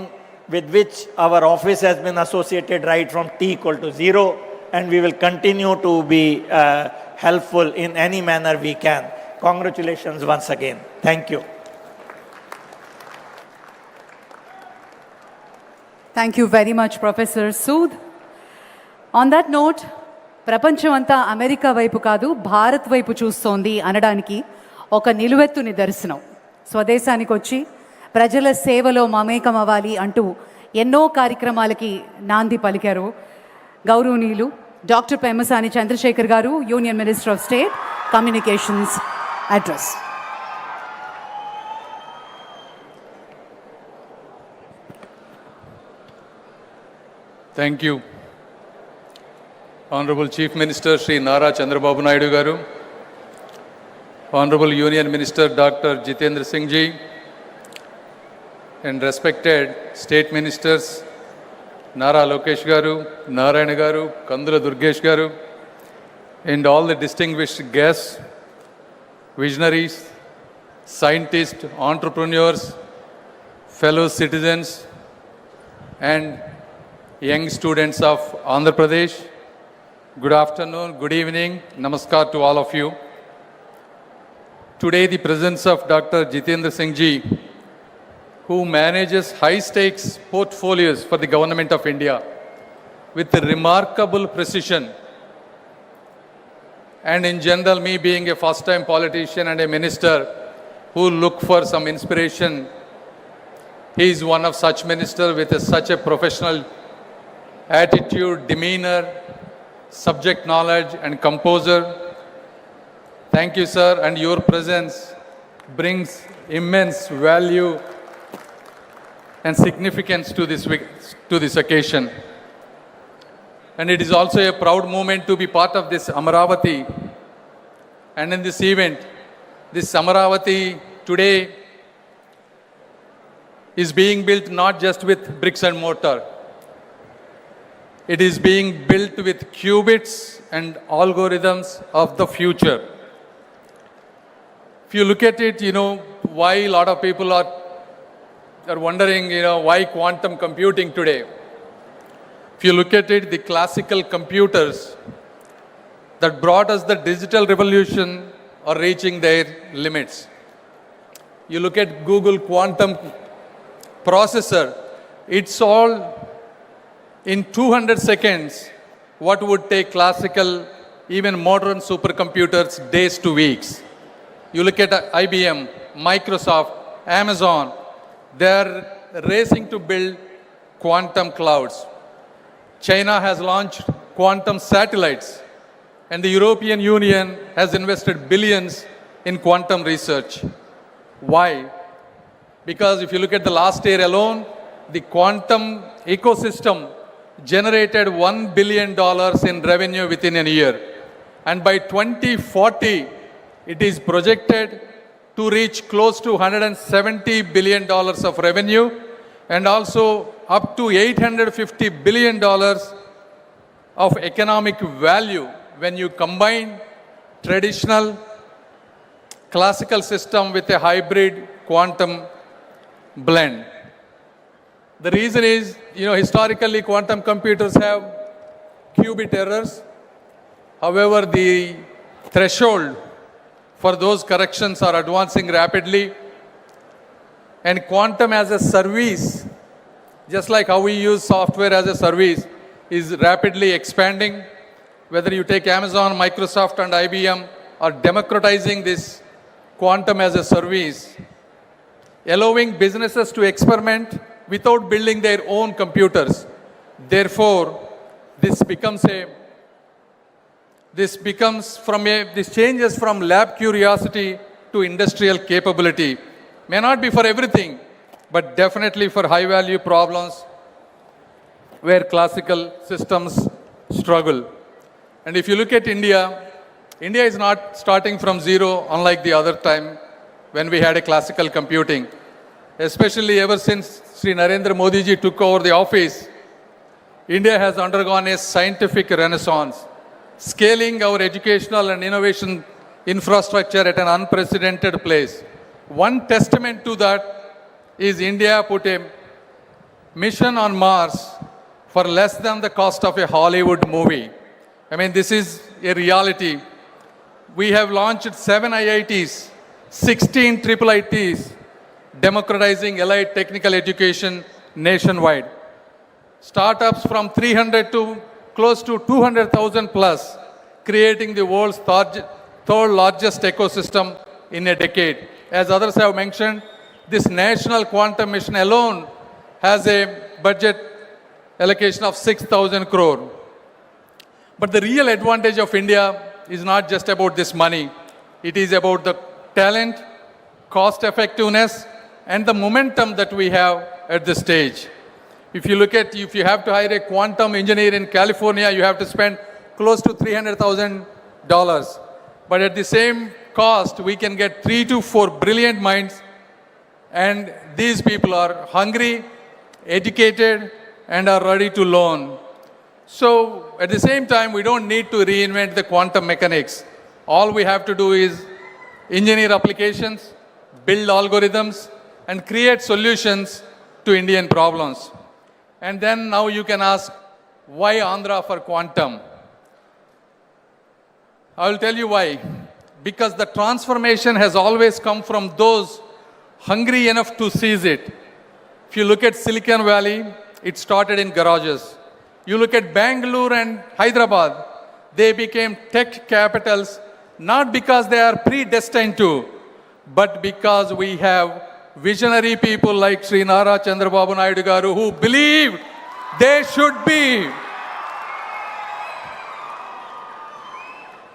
with which our office has been associated right from t equal to 0, and we will continue to be helpful in any manner we can. Congratulations once again. Thank you. Thank you very much, Professor Sood. On that note, ప్రపంచం అంతా America వైపు కాదు భారత్ వైపు చూస్తోంది అనడానికి ఒక నిలువెత్తు నిదర్శనం. స్వదేశానికి వచ్చి ప్రజల సేవలో మమేకం అవ్వాలి అంటూ ఎన్నో కార్యక్రమాలకి నాంది పలికారు గౌరవనీయులు డాక్టర్ పెమ్మసాని చంద్రశేఖర్ గారు, union minister of state communications address. Thank you. Honorable Chief Minister Sri Nara Chandrababu Naidu Garu, Honorable Union Minister Dr. Jitendra Singh Ji, and respected State Ministers Nara Lokesh Garu, Narayana Garu, Kandula Durgesh Garu, and all the distinguished guests, visionaries, scientists, entrepreneurs, fellow citizens, and young students of Andhra Pradesh. Good afternoon, good evening, namaskar to all of you. Today the presence of Dr. Jitendra Singh Ji, who manages high-stakes portfolios for the Government of India with remarkable precision, and in general, me being a first-time politician and a minister who look for some inspiration, he is one of such ministers with such a professional attitude, demeanor, subject knowledge, and composure. Thank you, sir, and your presence brings immense value and significance to this occasion. And it is also a proud moment to be part of this Amaravati. And in this event, this Amaravati today is being built not just with bricks and mortar. It is being built with qubits and algorithms of the future. If you look at it, why a lot of people are wondering, why quantum computing today. If you look at it, the classical computers that brought us the digital revolution are reaching their limits. You look at Google quantum processor, it's all in 200 seconds what would take classical, even modern supercomputers days to weeks. You look at IBM, Microsoft, Amazon, they're racing to build quantum clouds. China has launched quantum satellites, and the European Union has invested billions in quantum research. Why? Because if you look at the last year alone, the quantum ecosystem generated $1 billion in revenue within a year. And by 2040, it is projected to reach close to $170 billion of revenue, and also up to $850 billion of economic value when you combine traditional classical system with a hybrid quantum blend. The reason is, historically quantum computers have qubit errors. However, the threshold for those corrections are advancing rapidly. And quantum as a service, just like how we use software as a service, is rapidly expanding. Whether you take Amazon, Microsoft, and IBM are democratizing this quantum as a service, allowing businesses to experiment without building their own computers. Therefore, this changes from lab curiosity to industrial capability. May not be for everything, but definitely for high-value problems where classical systems struggle. And if you look at India, India is not starting from zero, unlike the other time when we had a classical computing. especially ever since Sri Narendra Modi ji took over the office, India has undergone a scientific renaissance, scaling our educational and innovation infrastructure at an unprecedented place. One testament to that is India put a mission on Mars for less than the cost of a Hollywood movie. I mean, this is a reality. We have launched 7 IITs, 16 triple ITs, democratizing allied technical education nationwide. Startups from 300 to close to 200,000 plus, creating the world's third largest ecosystem in a decade. As others have mentioned, this national quantum mission alone has a budget allocation of 6,000 crore. But the real advantage of India is not just about this money. It is about the talent, cost effectiveness, and the momentum that we have at this stage. If you look at, if you have to hire a quantum engineer in California, you have to spend close to $300,000. But at the same cost, we can get 3 to 4 brilliant minds, and these people are hungry, educated, and are ready to learn. So at the same time, we don't need to reinvent the quantum mechanics. All we have to do is engineer applications, build algorithms, and create solutions to Indian problems. And then now you can ask, why Andhra for quantum? I will tell you why. Because the transformation has always come from those hungry enough to seize it. If you look at Silicon Valley, it started in garages. You look at Bangalore and Hyderabad, they became tech capitals, not because they are predestined to, but because we have visionary people like Sri Nara Chandrababu Naidu garu who believed they should be.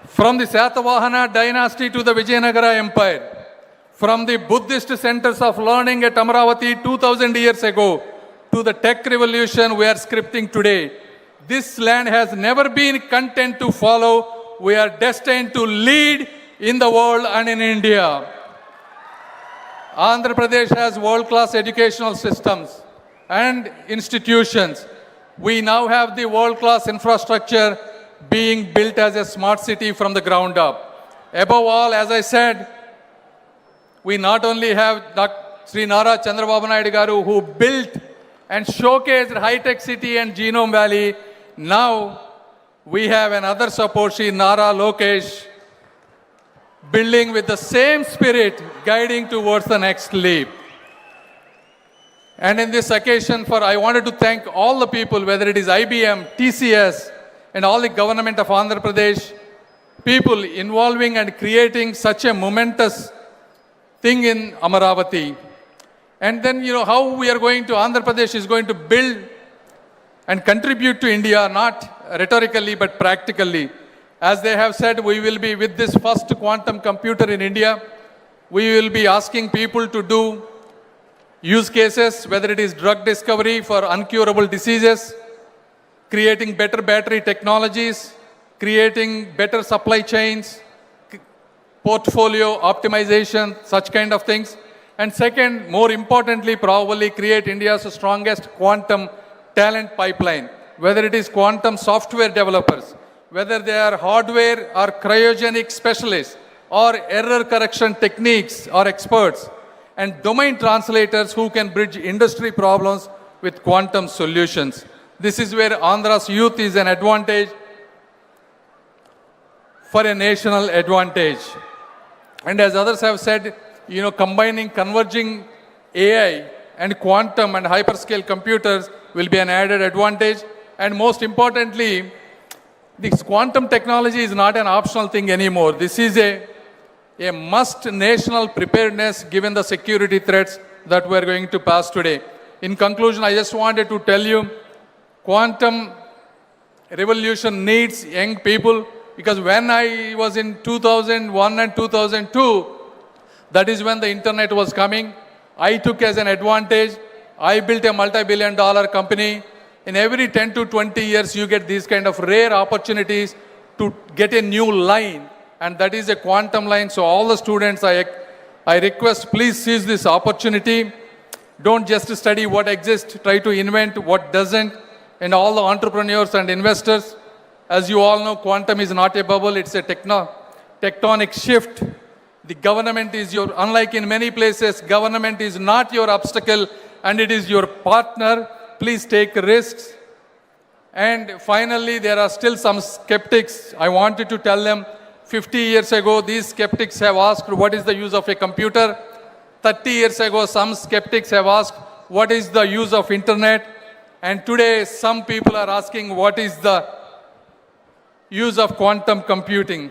From the Satavahana dynasty to the Vijayanagara Empire, from the Buddhist centers of learning at Amravati 2000 years ago to the tech revolution we are scripting today, this land has never been content to follow. We are destined to lead in the world and in India. Andhra Pradesh has world-class educational systems and institutions. We now have the world-class infrastructure being built as a smart city from the ground up. Above all, as I said, we not only have Sri Nara Chandrababu Naidu garu who built and showcased high-tech city and Genome Valley. Now we have another support, Sri Nara Lokesh, building with the same spirit, guiding towards the next leap. And in this occasion, I wanted to thank all the people, whether it is IBM, TCS, and all the government of Andhra Pradesh, people involving and creating such a momentous thing in Amaravati. And then, how we are going to, Andhra Pradesh is going to build and contribute to India, not rhetorically, but practically. As they have said, we will be with this first quantum computer in India. We will be asking people to do use cases, whether it is drug discovery for uncurable diseases, creating better battery technologies, creating better supply chains, portfolio optimization, such kind of things. And second, more importantly, probably create India's strongest quantum talent pipeline, whether it is quantum software developers, whether they are hardware or cryogenic specialists, or error correction techniques or experts, and domain translators who can bridge industry problems with quantum solutions. This is where Andhra's youth is an advantage for a national advantage. And as others have said, combining, converging AI and quantum and hyperscale computers will be an added advantage. And most importantly, this quantum technology is not an optional thing anymore. This is a must national preparedness given the security threats that we are going to pass today. In conclusion, I just wanted to tell you, quantum revolution needs young people, because when I was in 2001 and 2002, that is when the internet was coming. I took as an advantage. I built a multi-billion-dollar company. In every 10 to 20 years, you get these kind of rare opportunities to get a new line, and that is a quantum line. So all the students, I request, please seize this opportunity. Don't just study what exists, try to invent what doesn't. And all the entrepreneurs and investors, as you all know, quantum is not a bubble, it's a tectonic shift. The government is unlike in many places, government is not your obstacle and it is your partner. Please take risks. And finally, there are still some skeptics. I wanted to tell them, 50 years ago, these skeptics have asked, what is the use of a computer? 30 years ago, some skeptics have asked, what is the use of internet? And today, some people are asking, what is the use of quantum computing?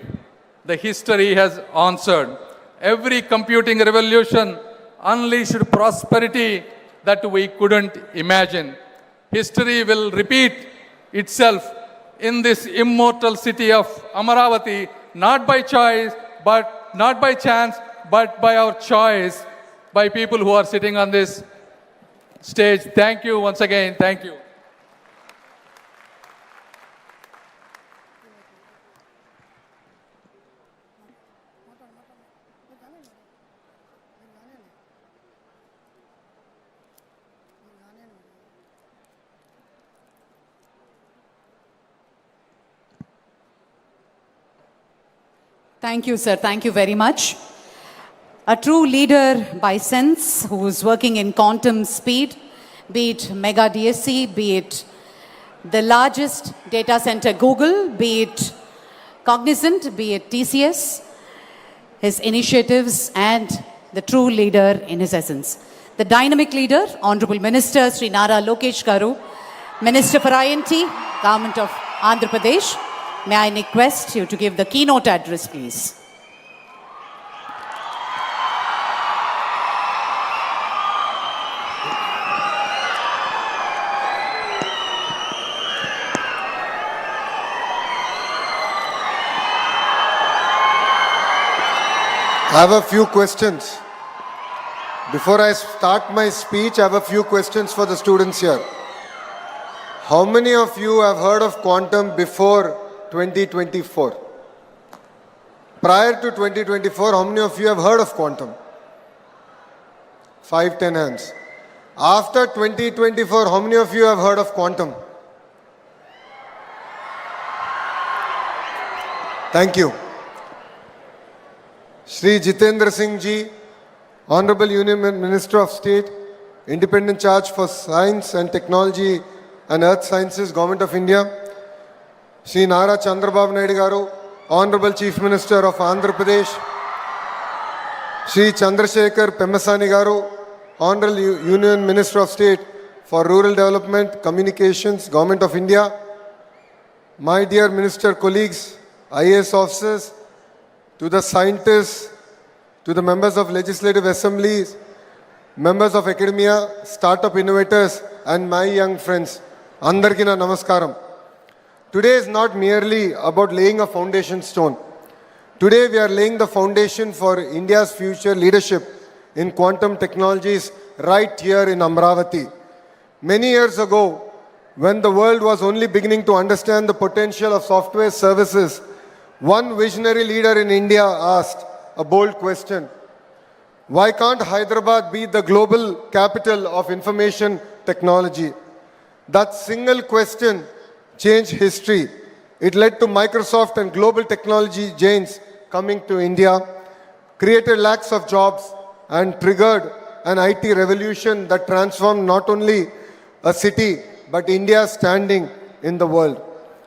The history has answered. Every computing revolution unleashed prosperity that we couldn't imagine. History will repeat itself in this immortal city of Amaravati, not by choice, but not by chance, but by our choice, by people who are sitting on this stage. Thank you once again. Thank you. Thank you, sir. Thank you very much. A true leader by sense who is working in quantum speed, be it Mega DSC, be it the largest data center Google, be it Cognizant, be it TCS, his initiatives and the true leader in his essence. The dynamic leader, Honorable Minister Sri Nara Lokesh Garu, Minister for INT, Government of Andhra Pradesh. May I request you to give the keynote address, please. I have a few questions. Before I start my speech, I have a few questions for the students here. How many of you have heard of quantum before 2024? Prior to 2024, how many of you have heard of quantum? 5, 10 hands. After 2024, how many of you have heard of quantum? Thank you. Shri Jitendra Singh Ji, Honorable Union Minister of State, Independent Charge for Science and Technology and Earth Sciences, Government of India. Shri Nara Chandrababu Naidu Garu, Honorable Chief Minister of Andhra Pradesh. Shri Chandrasekhar Pemasani Garu, Honorable Union Minister of State for Rural Development, Communications, Government of India. My dear Minister colleagues, IAS officers, to the scientists, to the members of legislative assemblies, members of academia, startup innovators, and my young friends, Andarki na namaskaram. Today is not merely about laying a foundation stone. Today we are laying the foundation for India's future leadership in quantum technologies right here in Amravati. Many years ago, when the world was only beginning to understand the potential of software services, one visionary leader in India asked a bold question. Why can't Hyderabad be the global capital of information technology? That single question changed history. It led to Microsoft and global technology giants coming to India, created lakhs of jobs, and triggered an IT revolution that transformed not only a city, but India's standing in the world.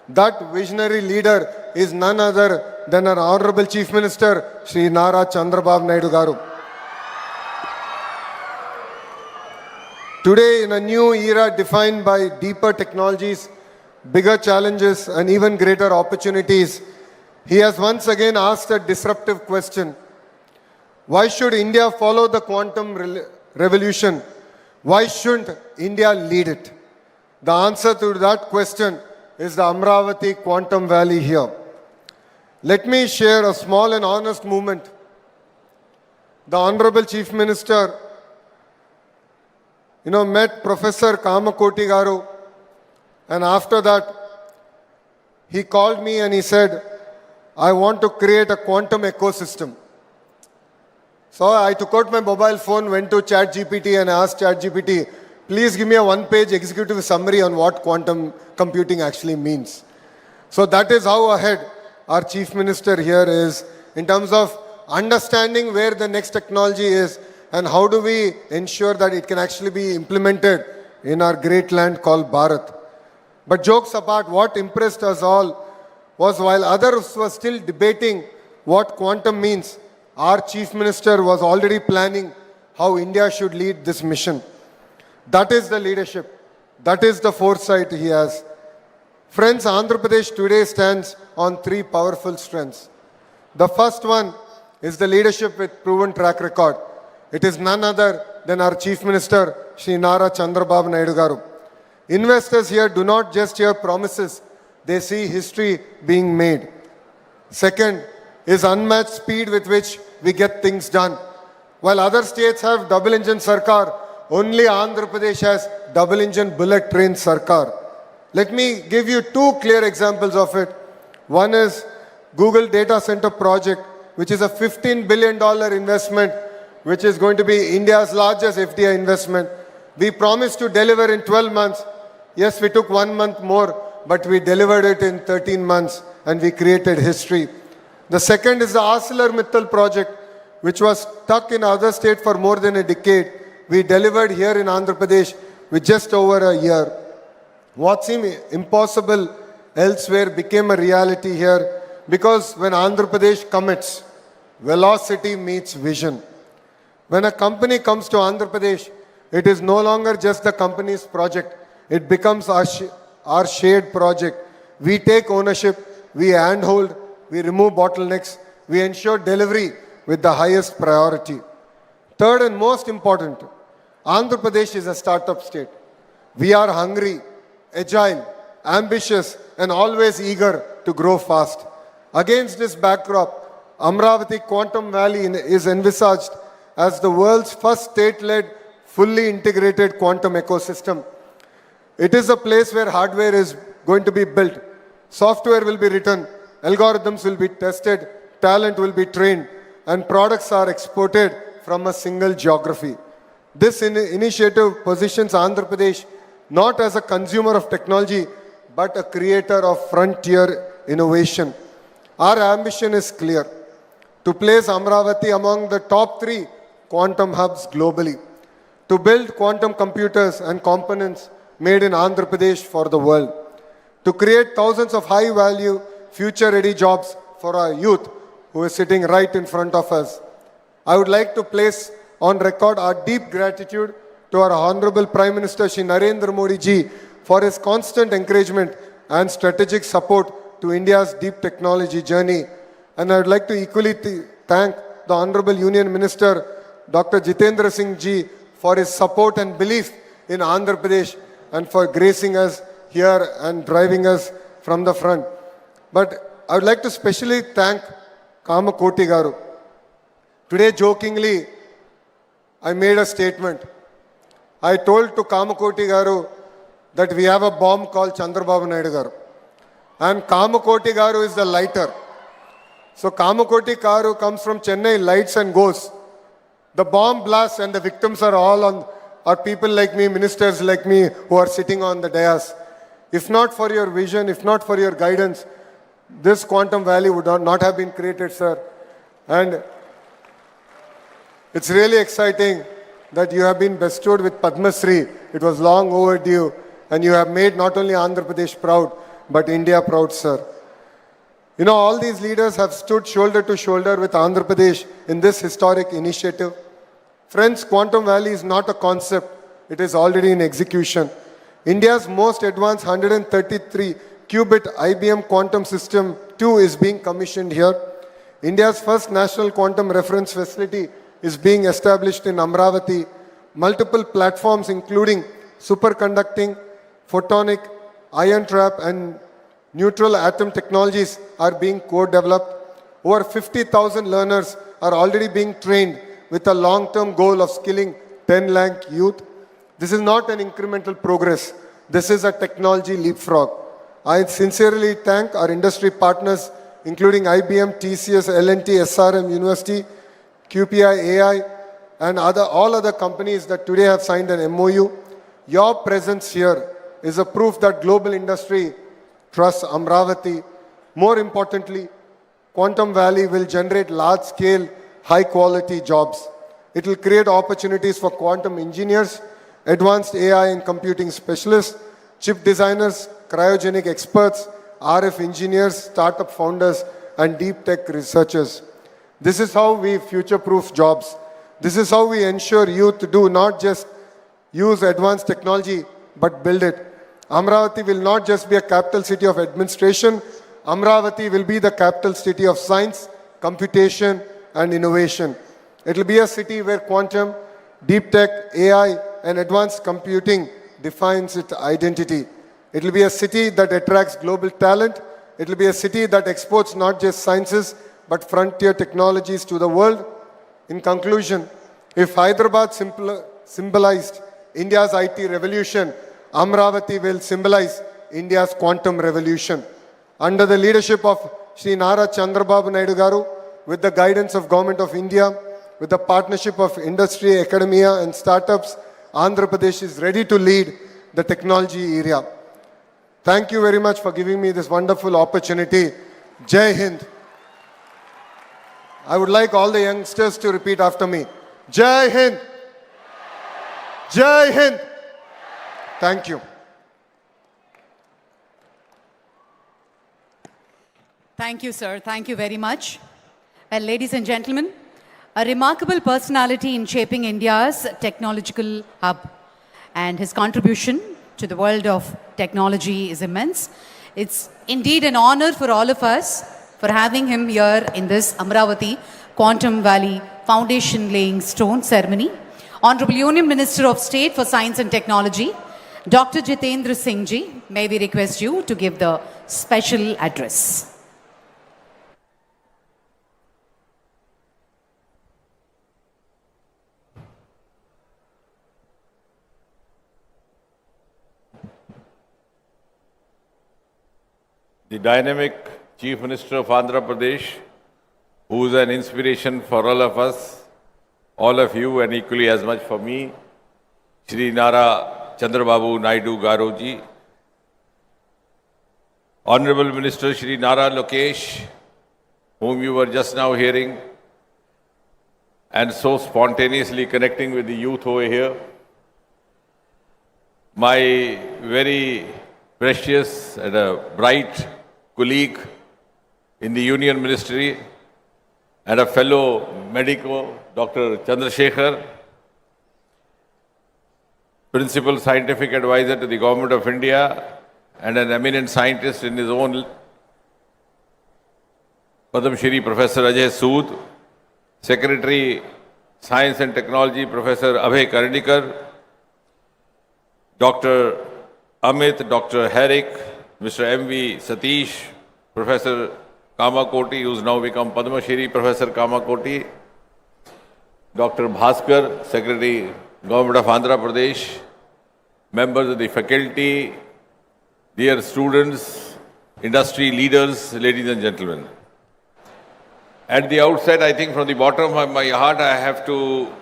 That visionary leader is none other than our Honorable Chief Minister, Sri Nara Chandrababu Naidu Garu. Today, in a new era defined by deeper technologies, bigger challenges, and even greater opportunities, he has once again asked a disruptive question. Why should India follow the quantum revolution? Why shouldn't India lead it? The answer to that question is the Amravati Quantum Valley here. Let me share a small and honest moment. The Honorable Chief Minister, met Professor Kamakoti Garu, and after that, he called me and he said, I want to create a quantum ecosystem. So I took out my mobile phone, went to ChatGPT and asked ChatGPT, please give me a one-page executive summary on what quantum computing actually means. So that is how ahead our Chief Minister here is in terms of understanding where the next technology is and how do we ensure that it can actually be implemented in our great land called Bharat. But jokes apart, what impressed us all was while others were still debating what quantum means, our Chief Minister was already planning how India should lead this mission. That is the leadership. That is the foresight he has. Friends, Andhra Pradesh today stands on three powerful strengths. The first one is the leadership with proven track record. It is none other than our Chief Minister, Shri Nara Chandrababu Naidu garu. Investors here do not just hear promises, they see history being made. Second is unmatched speed with which we get things done. While other states have double-engine sarkar, only Andhra Pradesh has double-engine bullet train sarkar. Let me give you two clear examples of it. One is Google Data Center project, which is a $15 billion investment, which is going to be India's largest FDI investment. We promised to deliver in 12 months. Yes, we took 1 month more, but we delivered it in 13 months and we created history. The second is the ArcelorMittal project, which was stuck in other state for more than a decade. We delivered here in Andhra Pradesh with just over a year. What seemed impossible elsewhere became a reality here because when Andhra Pradesh commits, velocity meets vision. When a company comes to Andhra Pradesh, it is no longer just the company's project. It becomes our shared project. We take ownership, we handhold, we remove bottlenecks, we ensure delivery with the highest priority. Third and most important, Andhra Pradesh is a startup state. We are hungry, agile, ambitious, and always eager to grow fast. Against this backdrop, Amravati Quantum Valley is envisaged as the world's first state-led, fully integrated quantum ecosystem. It is a place where hardware is going to be built, software will be written, algorithms will be tested, talent will be trained, and products are exported from a single geography. This initiative positions Andhra Pradesh not as a consumer of technology, but a creator of frontier innovation. Our ambition is clear, to place Amravati among the top 3 quantum hubs globally, to build quantum computers and components made in Andhra Pradesh for the world, to create thousands of high-value, future-ready jobs for our youth who is sitting right in front of us. I would like to place on record our deep gratitude to our Honorable Prime Minister Shri Narendra Modi ji for his constant encouragement and strategic support to India's deep technology journey. And I would like to equally thank the Honorable Union Minister Dr. Jitendra Singh ji for his support and belief in Andhra Pradesh and for gracing us here and driving us from the front. But I would like to specially thank Kamakoti garu. Today, jokingly, I made a statement. I told to Kamakoti garu that we have a bomb called Chandrababu Naidu garu. And Kamakoti garu is the lighter. So Kamakoti garu comes from Chennai, lights and goes. The bomb blasts and the victims are people like me, ministers like me who are sitting on the dais. If not for your vision, if not for your guidance, this quantum valley would not have been created, sir. And it's really exciting that you have been bestowed with Padma Shri. It was long overdue, and you have made not only Andhra Pradesh proud, but India proud, sir. You know, all these leaders have stood shoulder to shoulder with Andhra Pradesh in this historic initiative. Friends, Quantum Valley is not a concept, it is already in execution. India's most advanced 133 qubit IBM quantum system 2 is being commissioned here. India's first national quantum reference facility is being established in Amravati. Multiple platforms including superconducting, photonic, ion trap and neutral atom technologies are being co-developed. Over 50,000 learners are already being trained with a long-term goal of skilling 10 lakh youth. This is not an incremental progress. This is a technology leapfrog. I sincerely thank our industry partners, including IBM, TCS, L&T, SRM University, QPI AI, and all other companies that today have signed an MOU. Your presence here is a proof that global industry trusts Amravati. More importantly, Quantum Valley will generate large-scale, high-quality jobs. It will create opportunities for quantum engineers, advanced AI and computing specialists, chip designers, cryogenic experts, RF engineers, startup founders, and deep tech researchers. This is how we future-proof jobs. This is how we ensure youth do not just use advanced technology, but build it. Amravati will not just be a capital city of administration. Amravati will be the capital city of science, computation, and innovation. It will be a city where quantum, deep tech, AI, and advanced computing defines its identity. It will be a city that attracts global talent. It will be a city that exports not just sciences, but frontier technologies to the world. In conclusion, if Hyderabad symbolized India's IT revolution, Amravati will symbolize India's quantum revolution. Under the leadership of Shri Nara Chandrababu Naidu Garu, with the guidance of Government of India, with the partnership of industry, academia, and startups, Andhra Pradesh is ready to lead the technology area. Thank you very much for giving me this wonderful opportunity. Jai Hind. I would like all the youngsters to repeat after me. Jai Hind. Jai Hind. Thank you. Thank you, sir. Thank you very much. Well, ladies and gentlemen, a remarkable personality in shaping India's technological hub, and his contribution to the world of technology is immense. It's indeed an honor for all of us for having him here in this Amravati Quantum Valley Foundation laying stone ceremony. Honorable Union Minister of State for Science and Technology, Dr. Jitendra Singh Ji, may we request you to give the special address. The dynamic Chief Minister of Andhra Pradesh, who is an inspiration for all of us, all of you, and equally as much for me, Shri Nara Chandrababu Naidu Garu ji, Honorable Minister Shri Nara Lokesh, whom you were just now hearing, and so spontaneously connecting with the youth over here, my very precious and a bright colleague in the Union Ministry and a fellow medico, Dr. Chandrasekhar, Principal Scientific Advisor to the Government of India and an eminent scientist in his own, Padam Shri Professor Ajay Sood, Secretary Science and Technology Professor Abhay Karnikar, Dr. Amit, Dr. Herrick, Mr. M.V. Satish, Professor Kamakoti, who's now become Padma Shri Professor Kamakoti, Dr. Bhaskar, Secretary, Government of Andhra Pradesh, members of the faculty, dear students, industry leaders, ladies and gentlemen. At the outset, I think from the bottom of my heart, I have to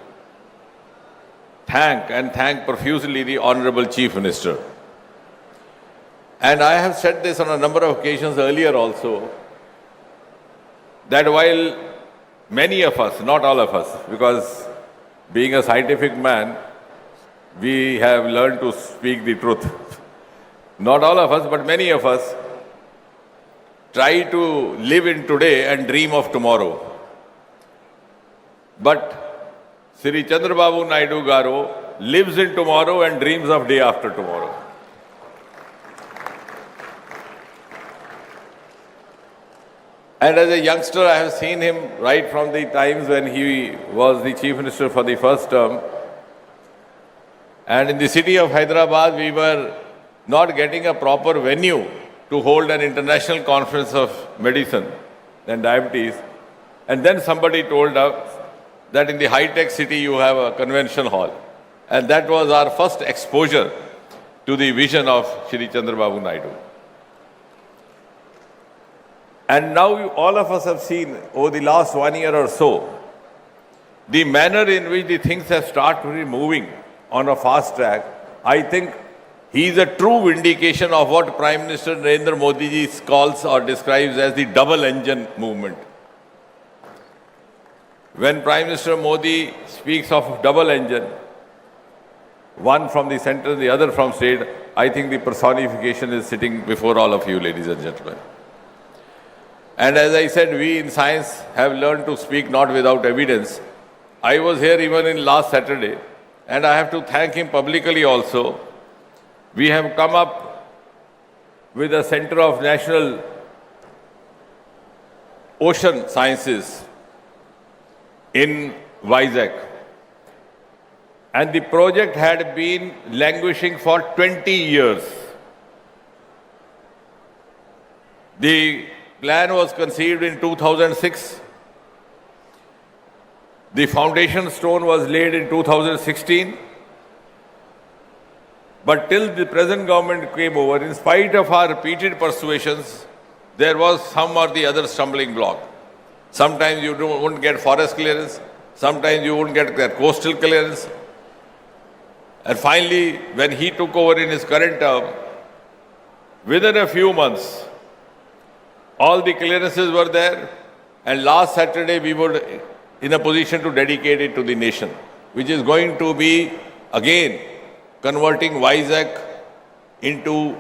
thank profusely the Honorable Chief Minister. And I have said this on a number of occasions earlier also, that while many of us, not all of us, because being a scientific man, we have learned to speak the truth. Not all of us, but many of us try to live in today and dream of tomorrow. But Sri Chandrababu Naidu Garu lives in tomorrow and dreams of day after tomorrow. And as a youngster, I have seen him right from the times when he was the Chief Minister for the first term. And in the city of Hyderabad, we were not getting a proper venue to hold an international conference of medicine and diabetes. And then somebody told us that in the high-tech city you have a convention hall. And that was our first exposure to the vision of Shri Chandrababu Naidu. And now all of us have seen over the last 1 year or so the manner in which the things have started moving on a fast track, I think he is a true vindication of what Prime Minister Narendra Modi ji calls or describes as the double engine movement. When Prime Minister Modi speaks of double engine, one from the center, the other from state, I think the personification is sitting before all of you, ladies and gentlemen. And as I said, we in science have learned to speak not without evidence. I was here even in last Saturday, and I have to thank him publicly also. We have come up with a Center of National Ocean Sciences in Vizag. And the project had been languishing for 20 years. The plan was conceived in 2006. The foundation stone was laid in 2016. But till the present government came over, in spite of our repeated persuasions, there was some or the other stumbling block. Sometimes you wouldn't get forest clearance, sometimes you wouldn't get that coastal clearance. And finally, when he took over in his current term, within a few months, all the clearances were there, and last Saturday we were in a position to dedicate it to the nation, which is going to be, again, converting Vizag into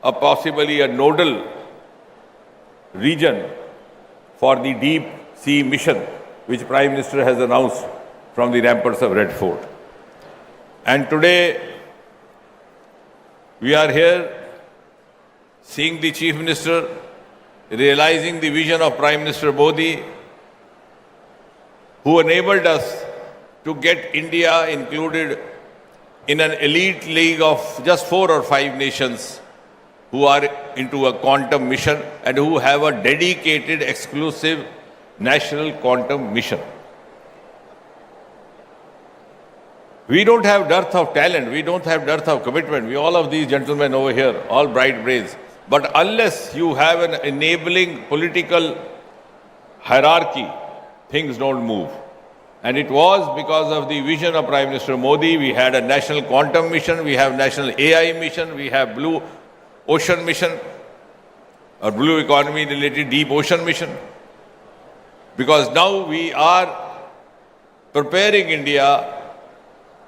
a possibly a nodal region for the deep sea mission, which Prime Minister has announced from the ramparts of Red Fort. And today, we are here seeing the Chief Minister realizing the vision of Prime Minister Modi, who enabled us to get India included in an elite league of just 4 or 5 nations who are into a quantum mission and who have a dedicated, exclusive national quantum mission. We don't have dearth of talent, we don't have dearth of commitment. We, all of these gentlemen over here, all bright brains. But unless you have an enabling political hierarchy, things don't move. And it was because of the vision of Prime Minister Modi. We had a national quantum mission, we have national AI mission, we have blue ocean mission, or blue economy related deep ocean mission. Because now we are preparing India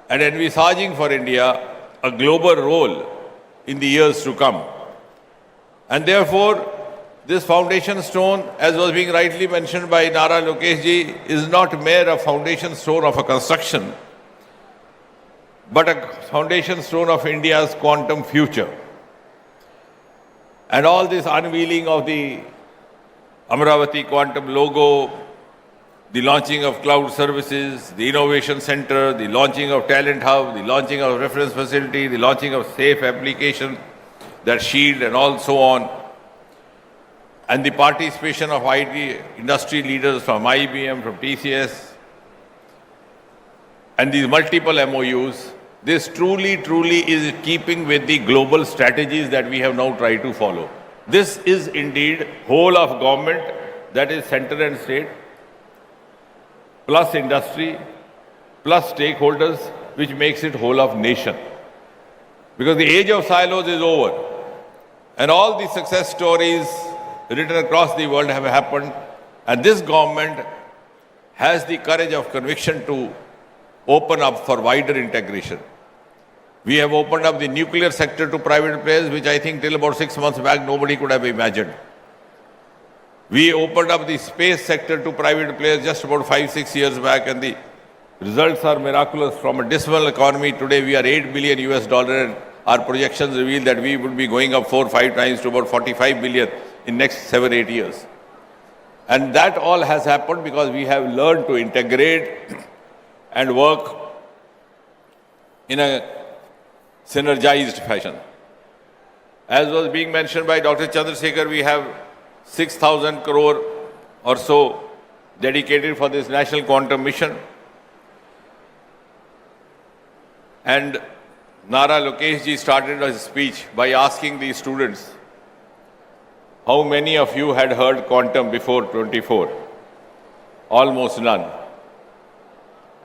and envisaging for India a global role in the years to come. And therefore, this foundation stone, as was being rightly mentioned by Nara Lokesh ji, is not mere a foundation stone of a construction, but a foundation stone of India's quantum future. And all this unveiling of the Amravati Quantum logo, the launching of cloud services, the innovation center, the launching of talent hub, the launching of reference facility, the launching of safe application, that shield and all so on, and the participation of IT industry leaders from IBM, from TCS, and these multiple MOUs, this truly is keeping with the global strategies that we have now tried to follow. This is indeed whole of government, that is center and state, plus industry, plus stakeholders, which makes it whole of nation. Because the age of silos is over. And all the success stories written across the world have happened. And this government has the courage of conviction to open up for wider integration. We have opened up the nuclear sector to private players, which I think till about 6 months back nobody could have imagined. We opened up the space sector to private players just about 5-6 years back, and the results are miraculous. From a dismal economy, today we are $8 billion and our projections reveal that we will be going up 4-5 times to about 45 billion in next 7-8 years. And that all has happened because we have learned to integrate and work in a synergized fashion. As was being mentioned by Dr. Chandrasekhar, we have 6,000 crore or so dedicated for this national quantum mission. And Nara Lokesh ji started his speech by asking the students, how many of you had heard quantum before 24? Almost none.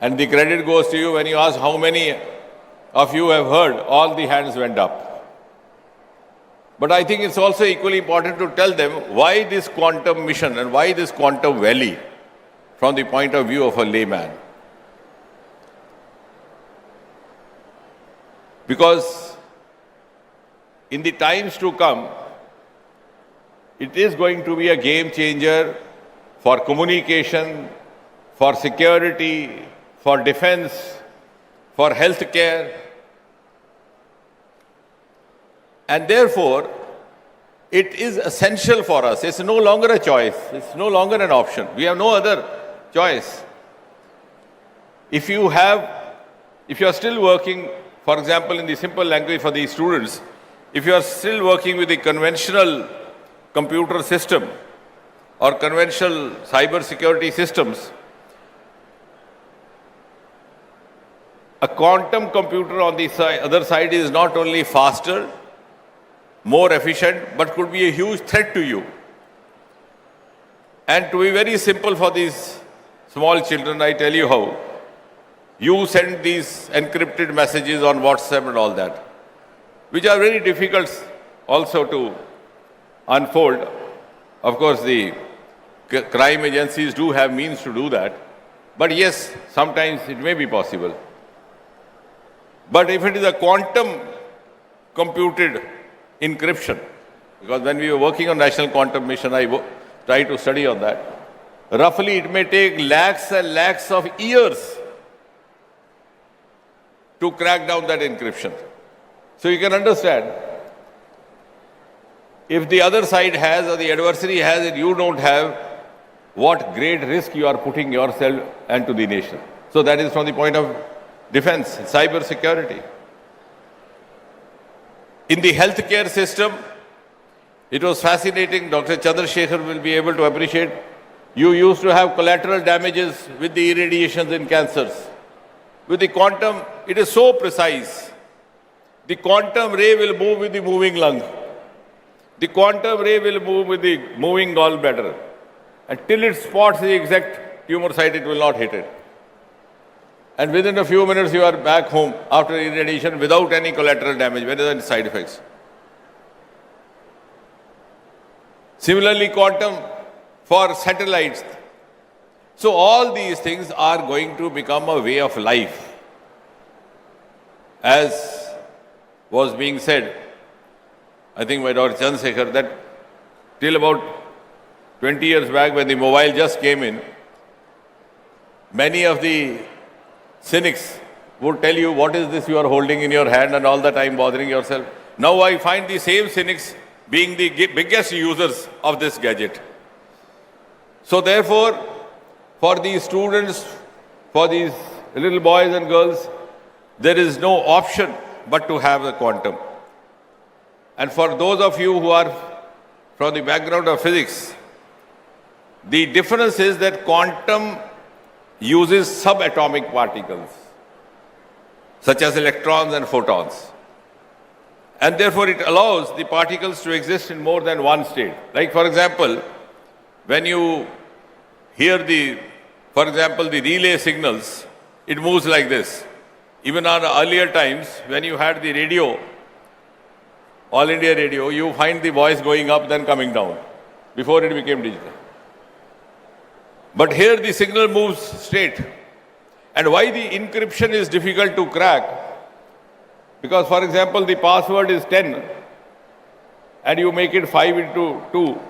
And the credit goes to you when you ask how many of you have heard, all the hands went up. But I think it's also equally important to tell them why this quantum mission and why this quantum valley from the point of view of a layman. Because in the times to come, it is going to be a game changer for communication, for security, for defense, for healthcare. And therefore, it is essential for us. It's no longer a choice. It's no longer an option. We have no other choice. If you are still working, for example, in the simple language for these students, if you are still working with the conventional computer system or conventional cyber security systems, a quantum computer on the other side is not only faster, more efficient, but could be a huge threat to you. And to be very simple for these small children, I tell you how. You send these encrypted messages on WhatsApp and all that, which are very difficult also to unfold. Of course, the crime agencies do have means to do that. But yes, sometimes it may be possible. But if it is a quantum computed encryption, because when we were working on National Quantum Mission, I tried to study on that. Roughly, it may take lakhs and lakhs of years to crack down that encryption. So you can understand, if the other side has or the adversary has and you don't have, what great risk you are putting yourself and to the nation. So that is from the point of defense, cyber security. In the healthcare system, it was fascinating. Dr. Chandrasekhar will be able to appreciate. You used to have collateral damages with the irradiations in cancers. With the quantum, it is so precise. The quantum ray will move with the moving lung. The quantum ray will move with the moving gallbladder. Until it spots the exact tumor site, it will not hit it. And within a few minutes, you are back home after irradiation without any collateral damage, without any side effects. Similarly, quantum for satellites. So all these things are going to become a way of life. As was being said, I think by Dr. Chandrasekhar, that till about 20 years back when the mobile just came in, many of the cynics would tell you, what is this you are holding in your hand and all the time bothering yourself. Now I find the same cynics being the biggest users of this gadget. So therefore, for these students, for these little boys and girls, there is no option but to have the quantum. And for those of you who are from the background of physics, the difference is that quantum uses subatomic particles, such as electrons and photons. And therefore, it allows the particles to exist in more than one state. Like, for example, when you hear for example, the relay signals, it moves like this. Even on earlier times, when you had the radio, All India Radio, you find the voice going up, then coming down, before it became digital. But here the signal moves straight. And why the encryption is difficult to crack? Because, for example, the password is 10, and you make it 5 into 2,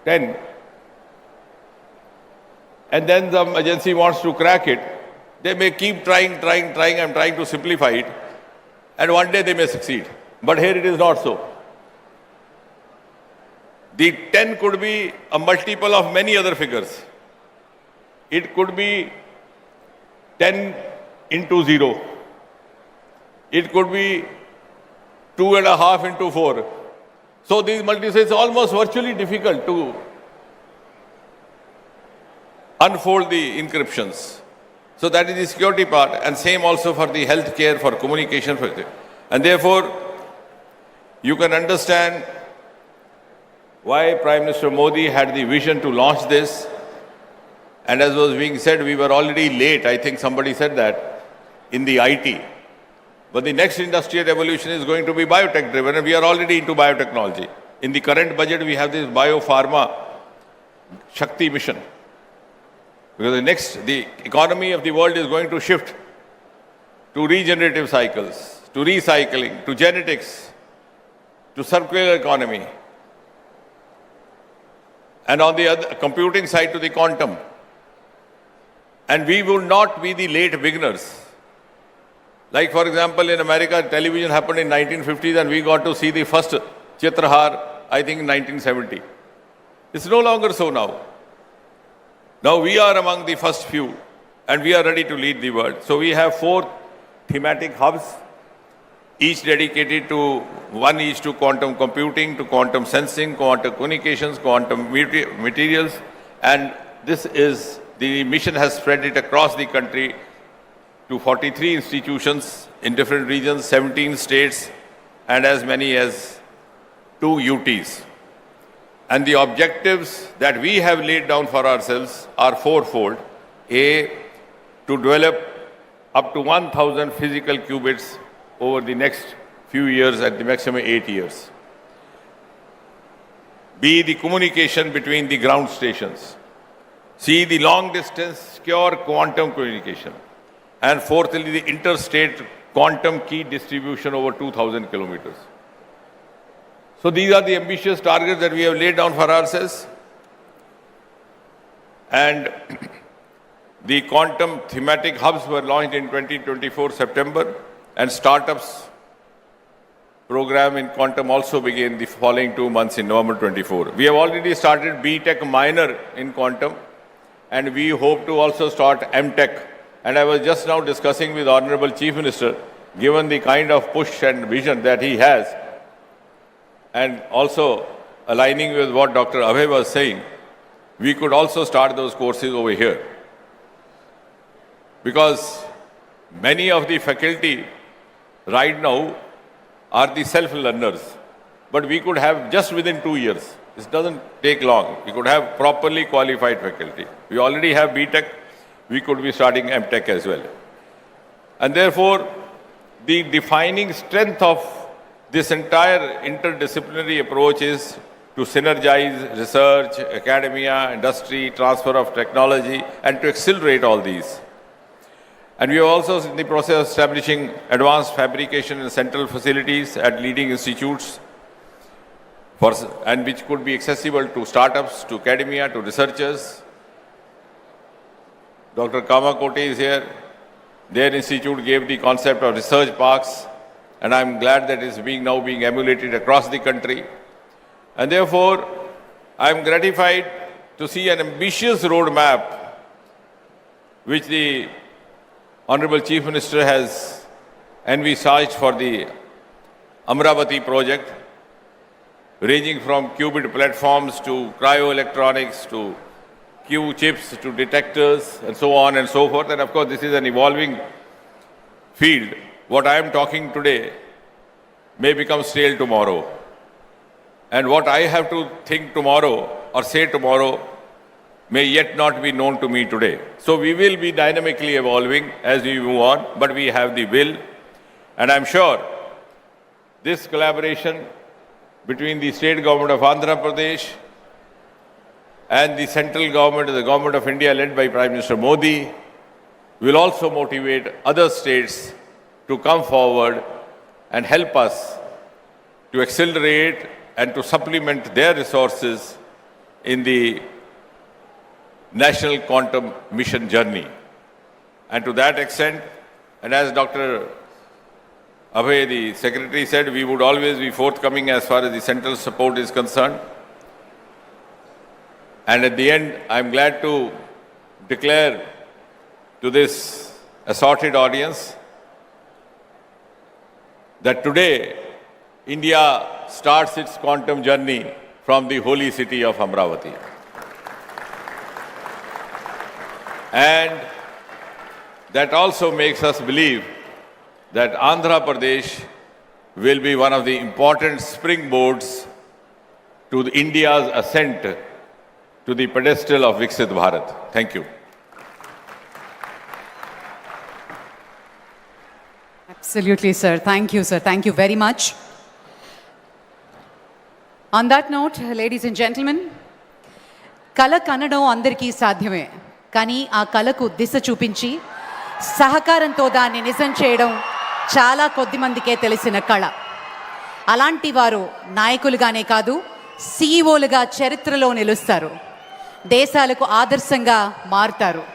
10. And then the agency wants to crack it. They may keep trying, I'm trying to simplify it. And one day they may succeed. But here it is not so. The 10 could be a multiple of many other figures. It could be 10 into 0. It could be 2.5 into 4. So these multiples, it's almost virtually difficult to unfold the encryptions. So that is the security part, and same also for the healthcare, for communication. And therefore, you can understand why Prime Minister Modi had the vision to launch this. And as was being said, we were already late. I think somebody said that in the IT. But the next industrial revolution is going to be biotech driven, and we are already into biotechnology. In the current budget, we have this biopharma Shakti mission. Because the economy of the world is going to shift to regenerative cycles, to recycling, to genetics, to circular economy. And on the other computing side, to the quantum. And we will not be the late beginners. Like, for example, in America, television happened in 1950s, and we got to see the first Chitrahar, I think, in 1970. It's no longer so now. Now we are among the first few, and we are ready to lead the world. So we have 4 thematic hubs, each dedicated to, one each to quantum computing, to quantum sensing, quantum communications, quantum materials, and the mission has spread it across the country to 43 institutions in different regions, 17 states, and as many as 2 UTs. And the objectives that we have laid down for ourselves are 4-fold. A, to develop up to 1,000 physical qubits over the next few years, at the maximum 8 years. B, the communication between the ground stations. C, the long distance secure quantum communication. And fourthly, the interstate quantum key distribution over 2,000 kilometers. So these are the ambitious targets that we have laid down for ourselves. And the quantum thematic hubs were launched in 2024 September, and startups program in quantum also began the following 2 months in November 24. We have already started B.Tech minor in quantum, and we hope to also start M.Tech. And I was just now discussing with Honorable Chief Minister, given the kind of push and vision that he has, and also aligning with what Dr. Abhay was saying, we could also start those courses over here. Because many of the faculty right now are the self-learners, but we could have just within 2 years. This doesn't take long. We could have properly qualified faculty. We already have B.Tech. We could be starting M.Tech as well. And therefore, the defining strength of this entire interdisciplinary approach is to synergize research, academia, industry, transfer of technology, and to accelerate all these. And we are also in the process of establishing advanced fabrication and central facilities at leading institutes, and which could be accessible to startups, to academia, to researchers. Dr. Kamakoti is here. Their institute gave the concept of research parks, and I'm glad that it's now being emulated across the country. And therefore, I'm gratified to see an ambitious roadmap which the Honorable Chief Minister has envisaged for the Amravati project, ranging from qubit platforms to cryoelectronics to Q chips to detectors and so on and so forth. And of course, this is an evolving field. What I am talking today may become stale tomorrow. And what I have to think tomorrow or say tomorrow may yet not be known to me today. So we will be dynamically evolving as we move on, but we have the will. And I'm sure this collaboration between the state government of Andhra Pradesh and the central government, the government of India led by Prime Minister Modi, will also motivate other states to come forward and help us to accelerate and to supplement their resources in the national quantum mission journey. And to that extent, and as Dr. Abhay, the Secretary, said, we would always be forthcoming as far as the central support is concerned. And at the end, I'm glad to declare to this assorted audience that today, India starts its quantum journey from the holy city of Amravati. And that also makes us believe that Andhra Pradesh will be one of the important springboards to India's ascent to the pedestal of Viksit Bharat. Thank you. Absolutely, sir. Thank you, sir. Thank you very much. On that note, ladies and gentlemen, కళ కనడం అందరికీ సాధ్యమే, కానీ ఆ కళకు దిశ చూపించి సహకారంతో దాన్ని నిజం చేయడం చాలా కొద్ది మందికే తెలిసిన కళ. అలాంటి వారు నాయకులుగానే కాదు, సీఈఓలుగా చరిత్రలో నిలుస్తారు, దేశాలకు ఆదర్శంగా మారుతారు,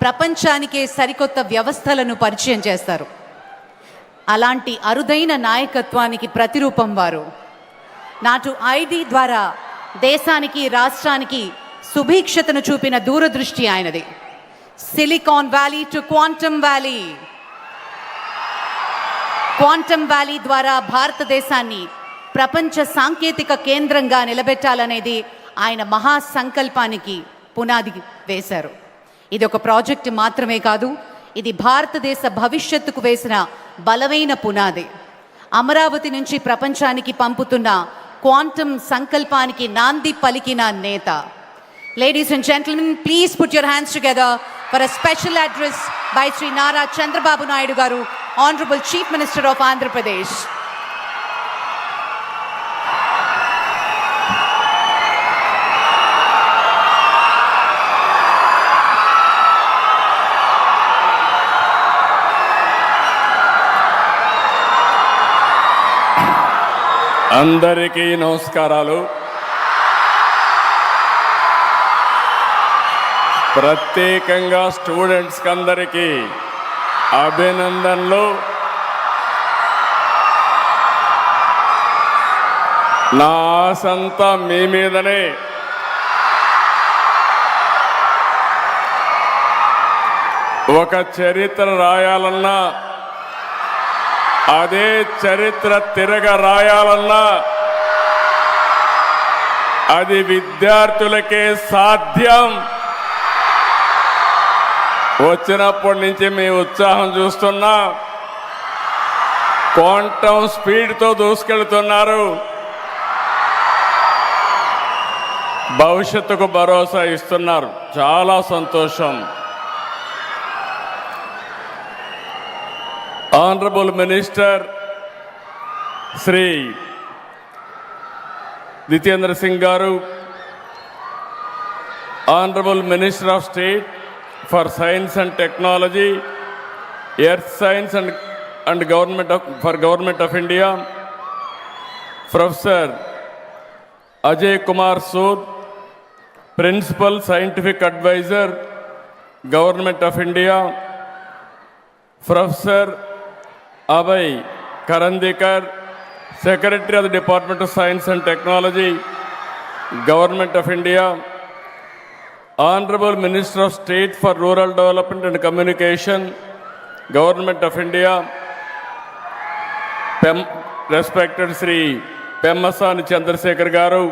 ప్రపంచానికే సరికొత్త వ్యవస్థలను పరిచయం చేస్తారు. అలాంటి అరుదైన నాయకత్వానికి ప్రతిరూపం వారు. నాటు ఐటీ ద్వారా దేశానికి రాష్ట్రానికి సుభిక్షతను చూపిన దూరదృష్టి ఆయనది. Silicon valley to quantum valley. Quantum valley ద్వారా భారతదేశాన్ని ప్రపంచ సాంకేతిక కేంద్రంగా నిలబెట్టాలనేది ఆయన మహాసంకల్పానికి పునాది వేశారు. ఇది ఒక ప్రాజెక్ట్ మాత్రమే కాదు, ఇది భారతదేశ భవిష్యత్తుకు వేసిన బలమైన పునాది. అమరావతి నుంచి ప్రపంచానికి పంపుతున్న క్వాంటమ్ సంకల్పానికి నాంది పలికిన నేత. Ladies and gentlemen, please put your hands together for a special address by Sri Nara Chandrababu Naidu garu, Honorable Chief Minister of Andhra Pradesh. అందరికీ నమస్కారాలు. ప్రత్యేకంగా స్టూడెంట్స్కి అందరికీ అభినందనలు. నా ఆశంతా మీ మీదనే. ఒక చరిత్ర రాయాలన్నా, అదే చరిత్ర తిరగ రాయాలన్నా అది విద్యార్థులకే సాధ్యం. వచ్చినప్పటి నుంచి మీ ఉత్సాహం చూస్తున్నా, క్వాంటమ్ స్పీడ్తో దూసుకెళ్తున్నారు. భవిష్యత్తుకు భరోసా ఇస్తున్నారు. చాలా సంతోషం. Honorable Minister Sri Jitendra Singh Garu, Honorable Minister of State for Science and Technology, Earth Science and Government of India, Professor Ajay Kumar Sood, Principal Scientific Advisor, Government of India, Professor Abhay Karandikar, Secretary of the Department of Science and Technology, Government of India, Honorable Minister of State for Rural Development and Communication, Government of India, respected Sri Pemmasani Chandrasekhar Garu,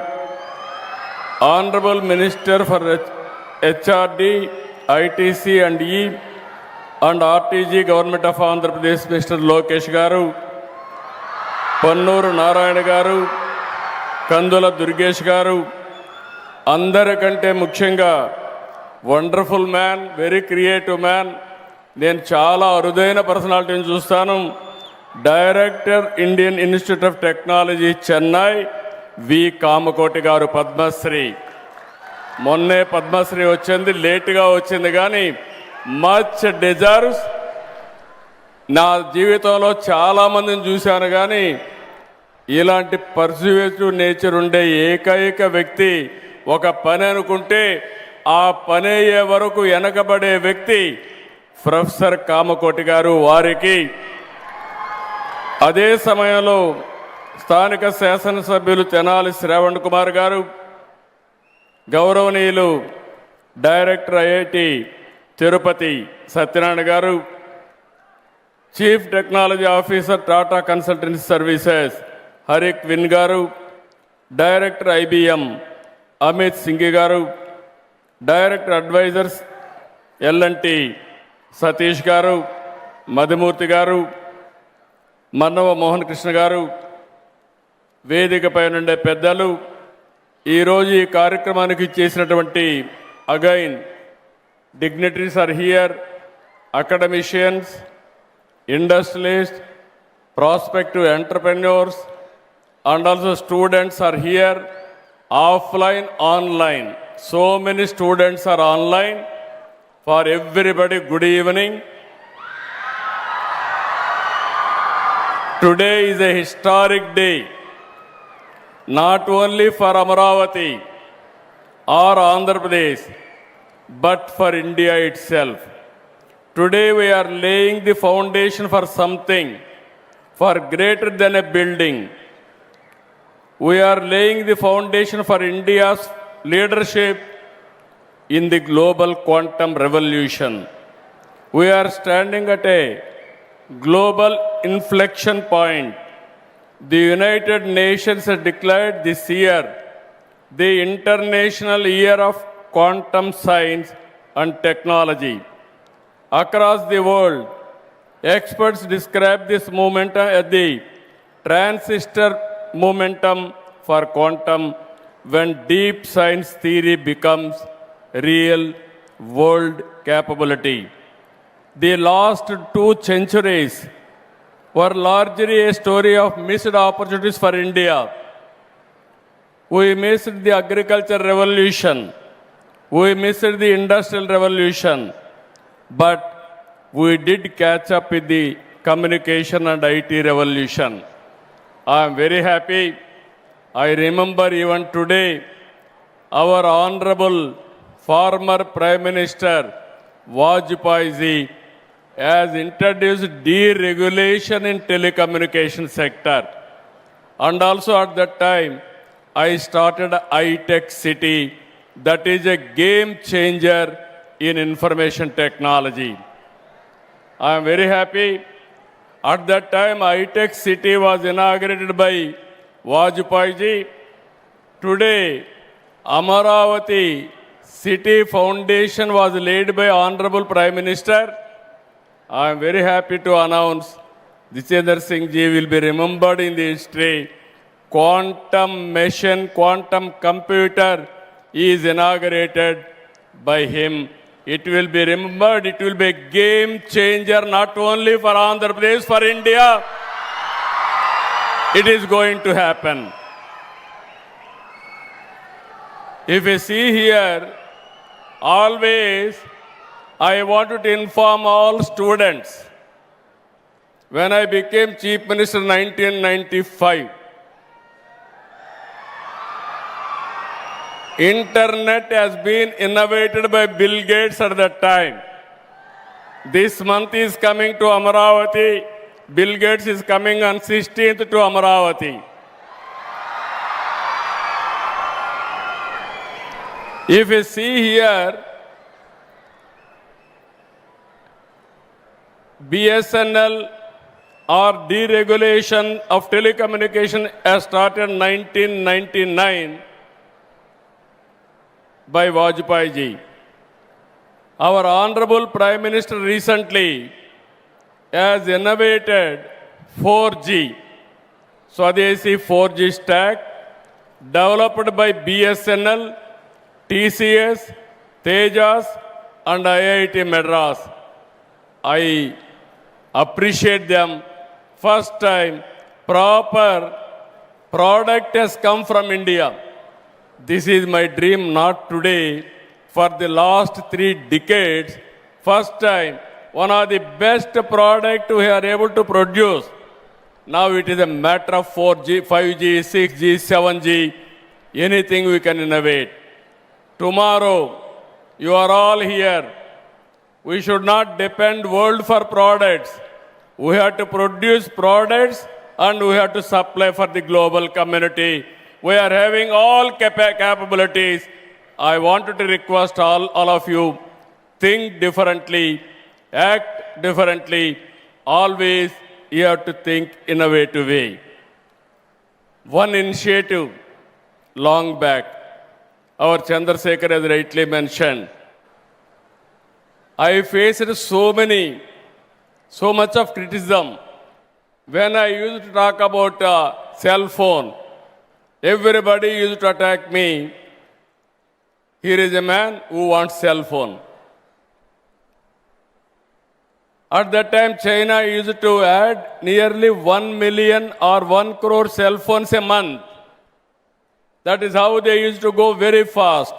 Honorable Minister for HRD, ITC and E and RTG, Government of Andhra Pradesh, Mr. Lokesh Garu, Pannuru Narayana Garu, Kandula Durgesh Garu, అందరికంటే ముఖ్యంగా wonderful man, very creative man. నేను చాలా అరుదైన పర్సనాలిటీని చూస్తాను. Director Indian Institute of Technology Chennai V Kamakoti garu, Padmashri. మొన్నే పద్మశ్రీ వచ్చింది, లేటుగా వచ్చింది, కానీ మచ్ డిజర్వ్స్. నా జీవితంలో చాలామందిని చూశాను, కానీ ఇలాంటి పర్స్యూటివ్ నేచర్ ఉండే ఏకైక వ్యక్తి, ఒక పని అనుకుంటే ఆ పని అయ్యే వరకు వెనకబడే వ్యక్తి ప్రొఫెసర్ కామకోటి గారు. వారికి అదే సమయంలో స్థానిక శాసనసభ్యులు తెనాలి శ్రావణ్ కుమార్ గారు, గౌరవనీయులు director IIT Tirupati Satyanarayana garu, chief technology officer Tata consultancy services హరిక్ విన్ garu, director IBM Amit Singh garu, director advisors L&T Satish గారు, మధుమూర్తి గారు, మన్నవ మోహన్ కృష్ణ గారు, వేదికపై నుండే పెద్దలు, ఈరోజు ఈ కార్యక్రమానికి చేసినటువంటి again dignitaries are here, academicians, industrialist, prospective entrepreneurs, and also students are here, offline, online. So many students are online. For everybody, good evening. Today is a historic day, not only for Amaravati or Andhra Pradesh, but for India itself. Today we are laying the foundation for something for greater than a building. We are laying the foundation for India's leadership in the global quantum revolution. We are standing at a global inflection point. The United Nations has declared this year the International Year of Quantum Science and Technology. Across the world, experts describe this momentum as the transistor momentum for quantum, when deep science theory becomes real world capability. The last 2 centuries were largely a story of missed opportunities for India. We missed the agriculture revolution. We missed the industrial revolution. But we did catch up with the communication and IT revolution. I am very happy. I remember even today, our honorable former Prime Minister Vajpayee ji has introduced deregulation in telecommunication sector. And also at that time, I started iTech City, that is a game changer in information technology. I am very happy. At that time, iTech City was inaugurated by Vajpayee ji. Today, Amaravati City Foundation was laid by Honorable Prime Minister. I am very happy to announce Jitendra Singh ji will be remembered in the history. Quantum machine, quantum computer is inaugurated by him. It will be remembered, it will be a game changer not only for Andhra Pradesh, for India. It is going to happen. If you see here, always I wanted to inform all students. When I became Chief Minister in 1995, Internet has been innovated by Bill Gates at that time. This month is coming to Amaravati. Bill Gates is coming on 16th to Amaravati. If you see here, BSNL or deregulation of telecommunication has started in 1999 by Vajpayee ji. Our Honorable Prime Minister recently has innovated 4G, Swadeshi 4G stack, developed by BSNL, TCS, Tejas, and IIT Madras. I appreciate them. First time, proper product has come from India. This is my dream, not today. For the last 3 decades, first time, one of the best product we are able to produce. Now it is a matter of 4G, 5G, 6G, 7G, anything we can innovate. Tomorrow, you are all here. We should not depend world for products. We have to produce products and we have to supply for the global community. We are having all capabilities. I wanted to request all of you, think differently, act differently. Always you have to think innovative way. One initiative long back, our Chandrasekhar has rightly mentioned. I faced so much of criticism. When I used to talk about cell phone, everybody used to attack me. Here is a man who wants cell phone. At that time, China used to add nearly 1 million or 1 crore cell phones a month. That is how they used to go very fast.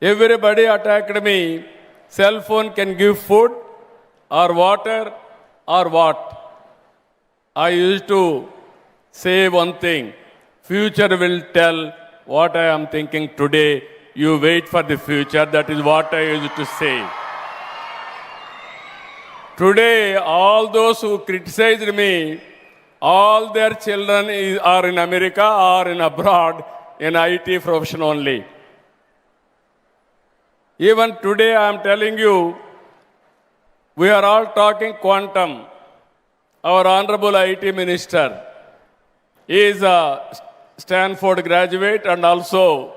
Everybody attacked me. Cell phone can give food or water or what? I used to say one thing. Future will tell what I am thinking today. You wait for the future. That is what I used to say. Today, all those who criticized me, all their children are in America or in abroad in IT profession only. Even today, I am telling you, we are all talking quantum. Our Honorable IT Minister is a Stanford graduate and also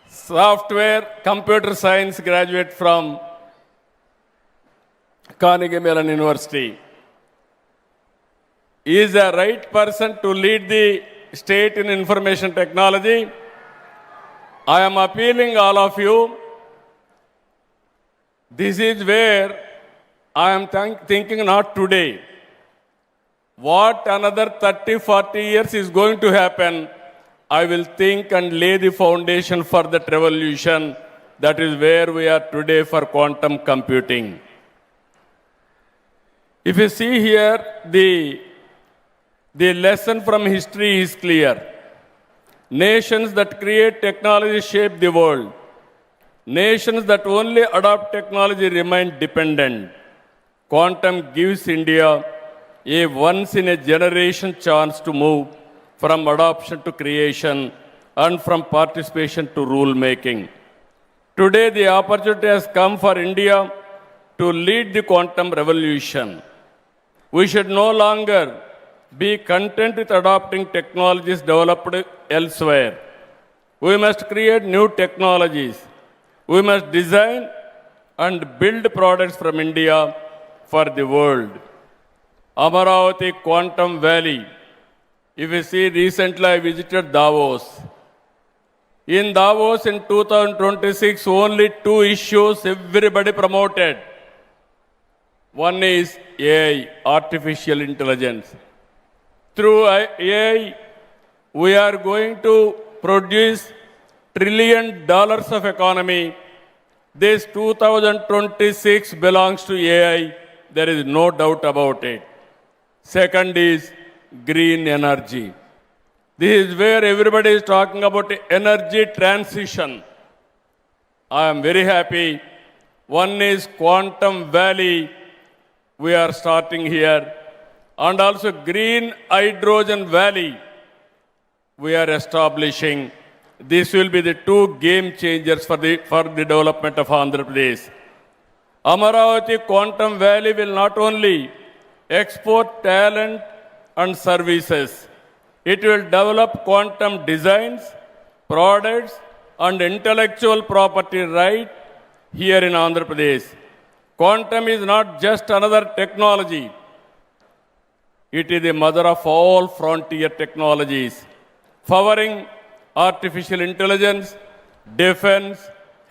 software computer science graduate from Carnegie Mellon University. He is the right person to lead the state in information technology. I am appealing all of you. This is where I am thinking not today. What another 30, 40 years is going to happen, I will think and lay the foundation for that revolution. That is where we are today for quantum computing. If you see here, the lesson from history is clear. Nations that create technology shape the world. Nations that only adopt technology remain dependent. Quantum gives India a once-in-a-generation chance to move from adoption to creation and from participation to rule-making. Today, the opportunity has come for India to lead the quantum revolution. We should no longer be content with adopting technologies developed elsewhere. We must create new technologies. We must design and build products from India for the world. Amaravati Quantum Valley. If you see, recently I visited Davos. In Davos in 2026, only 2 issues everybody promoted. One is AI, artificial intelligence. Through AI, we are going to produce $1 trillion of economy. This 2026 belongs to AI. There is no doubt about it. Second is green energy. This is where everybody is talking about energy transition. I am very happy. One is Quantum Valley. We are starting here. And also Green Hydrogen Valley. We are establishing. This will be the 2 game changers for the development of Andhra Pradesh. Amaravati Quantum Valley will not only export talent and services, it will develop quantum designs, products, and intellectual property right here in Andhra Pradesh. Quantum is not just another technology. It is the mother of all frontier technologies, powering artificial intelligence, defense,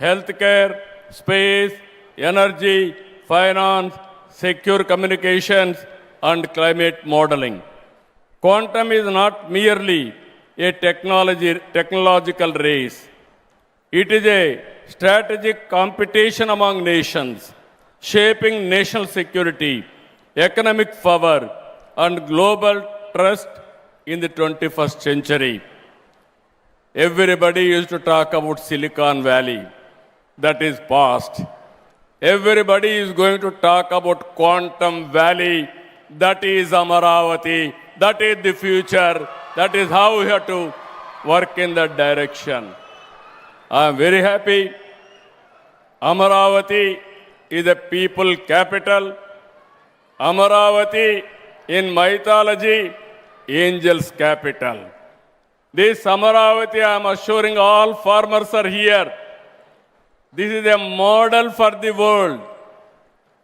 healthcare, space, energy, finance, secure communications, and climate modeling. Quantum is not merely a technological race. It is a strategic competition among nations, shaping national security, economic power, and global trust in the 21st century. Everybody used to talk about Silicon Valley. That is past. Everybody is going to talk about Quantum Valley. That is Amaravati. That is the future. That is how we have to work in that direction. I am very happy. Amaravati is a people capital. Amaravati in mythology, angels capital. This Amaravati, I am assuring all farmers are here. This is a model for the world.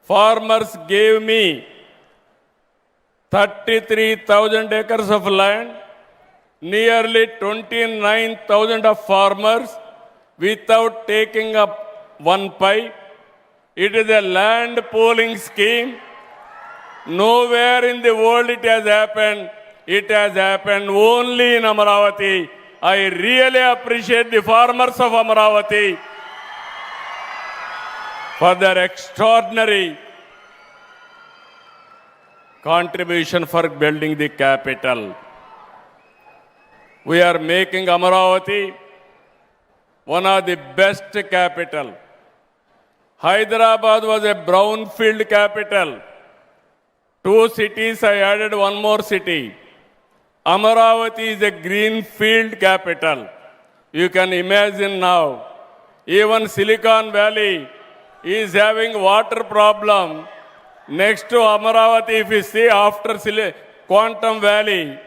Farmers gave me 33,000 acres of land, nearly 29,000 of farmers without taking up one pipe. It is a land pooling scheme. Nowhere in the world it has happened. It has happened only in Amaravati. I really appreciate the farmers of Amaravati for their extraordinary contribution for building the capital. We are making Amaravati one of the best capital. Hyderabad was a brownfield capital. 2 cities, I added one more city. Amaravati is a greenfield capital. You can imagine now, even Silicon Valley is having water problem. Next to Amaravati, if you see after Quantum Valley,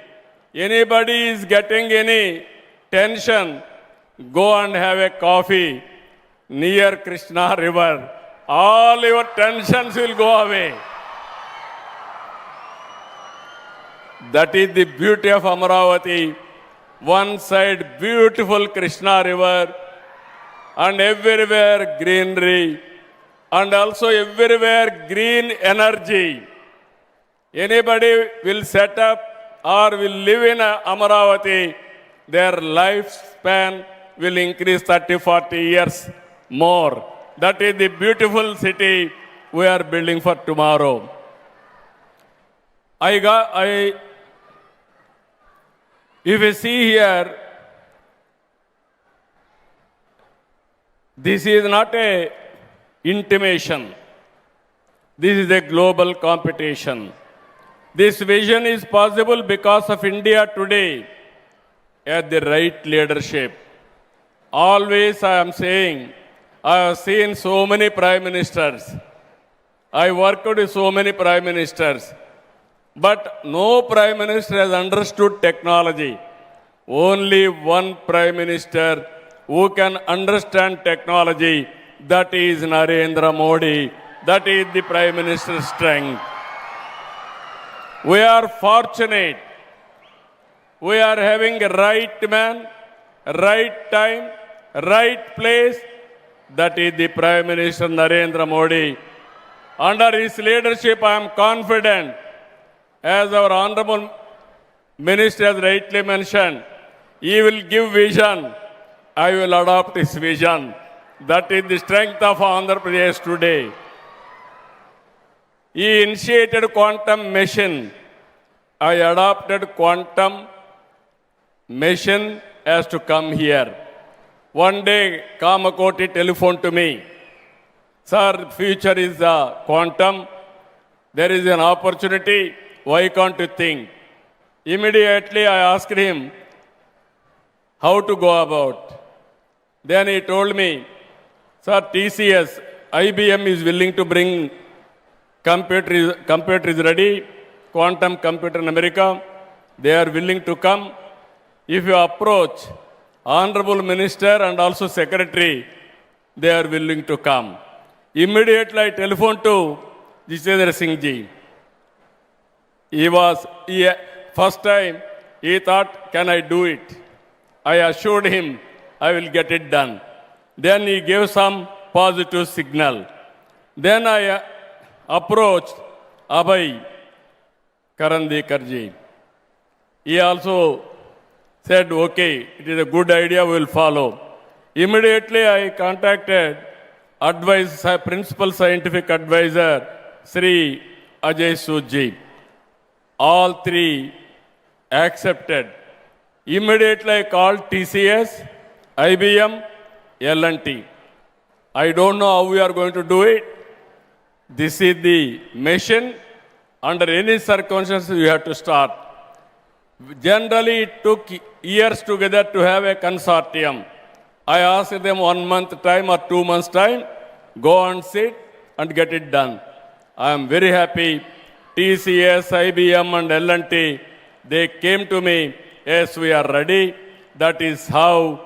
anybody is getting any tension, go and have a coffee near Krishna River. All your tensions will go away. That is the beauty of Amaravati. One side beautiful Krishna River and everywhere greenery and also everywhere green energy. Anybody will set up or will live in Amaravati, their lifespan will increase 30-40 years more. That is the beautiful city we are building for tomorrow. If you see here, this is not a intimation. This is a global competition. This vision is possible because of India today at the right leadership. Always I am saying, I have seen so many prime ministers. I worked with so many prime ministers. But no prime minister has understood technology. Only one prime minister who can understand technology, that is Narendra Modi. That is the prime minister's strength. We are fortunate. We are having a right man, right time, right place. That is the Prime Minister Narendra Modi. Under his leadership, I am confident, as our Honorable Minister has rightly mentioned, he will give vision. I will adopt his vision. That is the strength of Andhra Pradesh today. He initiated quantum mission. I adopted quantum mission as to come here. One day, Kamakoti telephoned to me. Sir, future is quantum. There is an opportunity. Why can't you think? Immediately I asked him how to go about. Then he told me, sir, TCS, IBM is willing to bring computer is ready, quantum computer in America. They are willing to come. If you approach Honorable Minister and also Secretary, they are willing to come. Immediately I telephoned to Jitendra Singh ji. First time, he thought, can I do it? I assured him, I will get it done. Then he gave some positive signal. Then I approached Abhay Karandikarji. He also said, okay, it is a good idea, we will follow. Immediately I contacted Principal Scientific Advisor, Sri Ajay Soodji. All three accepted. Immediately I called TCS, IBM, L&T. I don't know how we are going to do it. This is the mission. Under any circumstances, you have to start. Generally, it took years together to have a consortium. I asked them 1 month time or 2 months time, go and sit and get it done. I am very happy. TCS, IBM and L&T, they came to me, yes, we are ready. That is how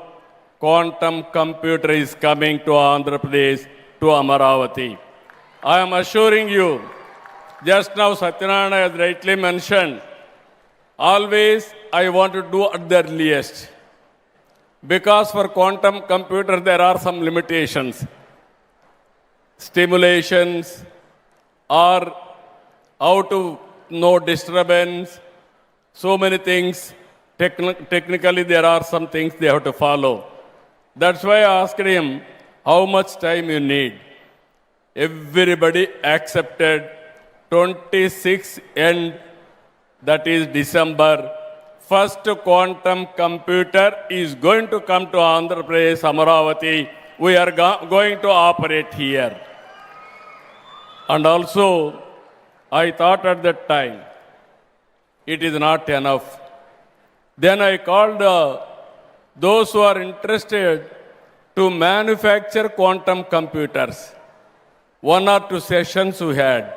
quantum computer is coming to Andhra Pradesh, to Amaravati. I am assuring you, just now Satyanarayana has rightly mentioned, always I want to do at the earliest. Because for quantum computer there are some limitations. stimulations, or how to no disturbance, so many things. Technically, there are some things they have to follow. That's why I asked him, how much time you need? Everybody accepted 26 end, that is December. First quantum computer is going to come to Andhra Pradesh, Amaravati. We are going to operate here. And also, I thought at that time, it is not enough. Then I called those who are interested to manufacture quantum computers. 1 or 2 sessions we had.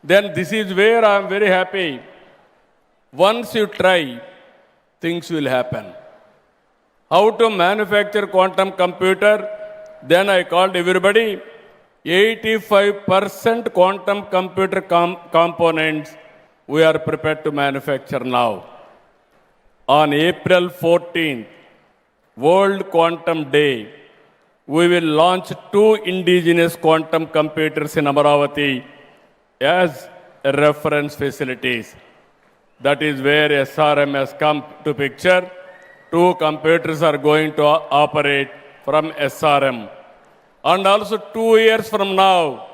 Then this is where I am very happy. Once you try, things will happen. How to manufacture quantum computer? Then I called everybody. 85% quantum computer components we are prepared to manufacture now. On April 14th, World Quantum Day, we will launch 2 indigenous quantum computers in Amaravati as reference facilities. That is where SRM has come to picture. 2 computers are going to operate from SRM. And also 2 years from now,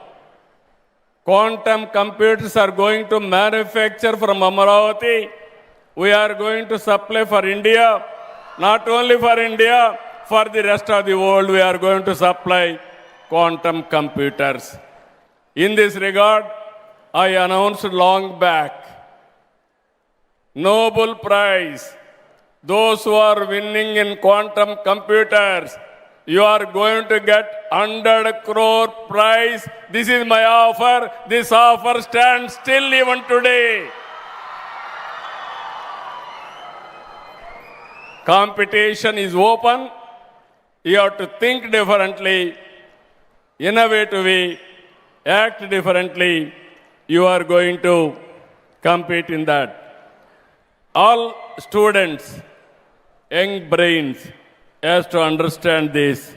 quantum computers are going to manufacture from Amaravati. We are going to supply for India. Not only for India, for the rest of the world, we are going to supply quantum computers. In this regard, I announced long back, Nobel Prize. Those who are winning in quantum computers, you are going to get 100 crore prize. This is my offer. This offer stands still even today. Competition is open. You have to think differently, innovatively, act differently. You are going to compete in that. All students, young brains, has to understand this.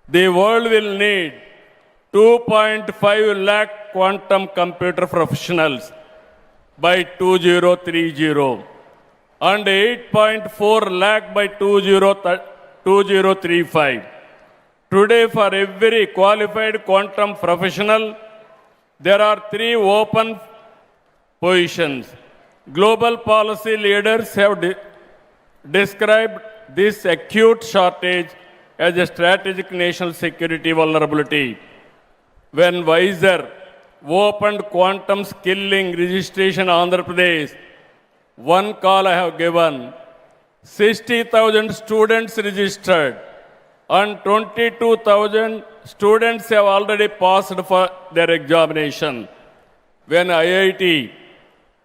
The world will need 2.5 lakh quantum computer professionals by 2030 and 8.4 lakh by 2035. Today, for every qualified quantum professional, there are 3 open positions. Global policy leaders have described this acute shortage as a strategic national security vulnerability. When Wiser opened quantum skilling registration in Andhra Pradesh, one call I have given, 60,000 students registered and 22,000 students have already passed for their examination. When IIT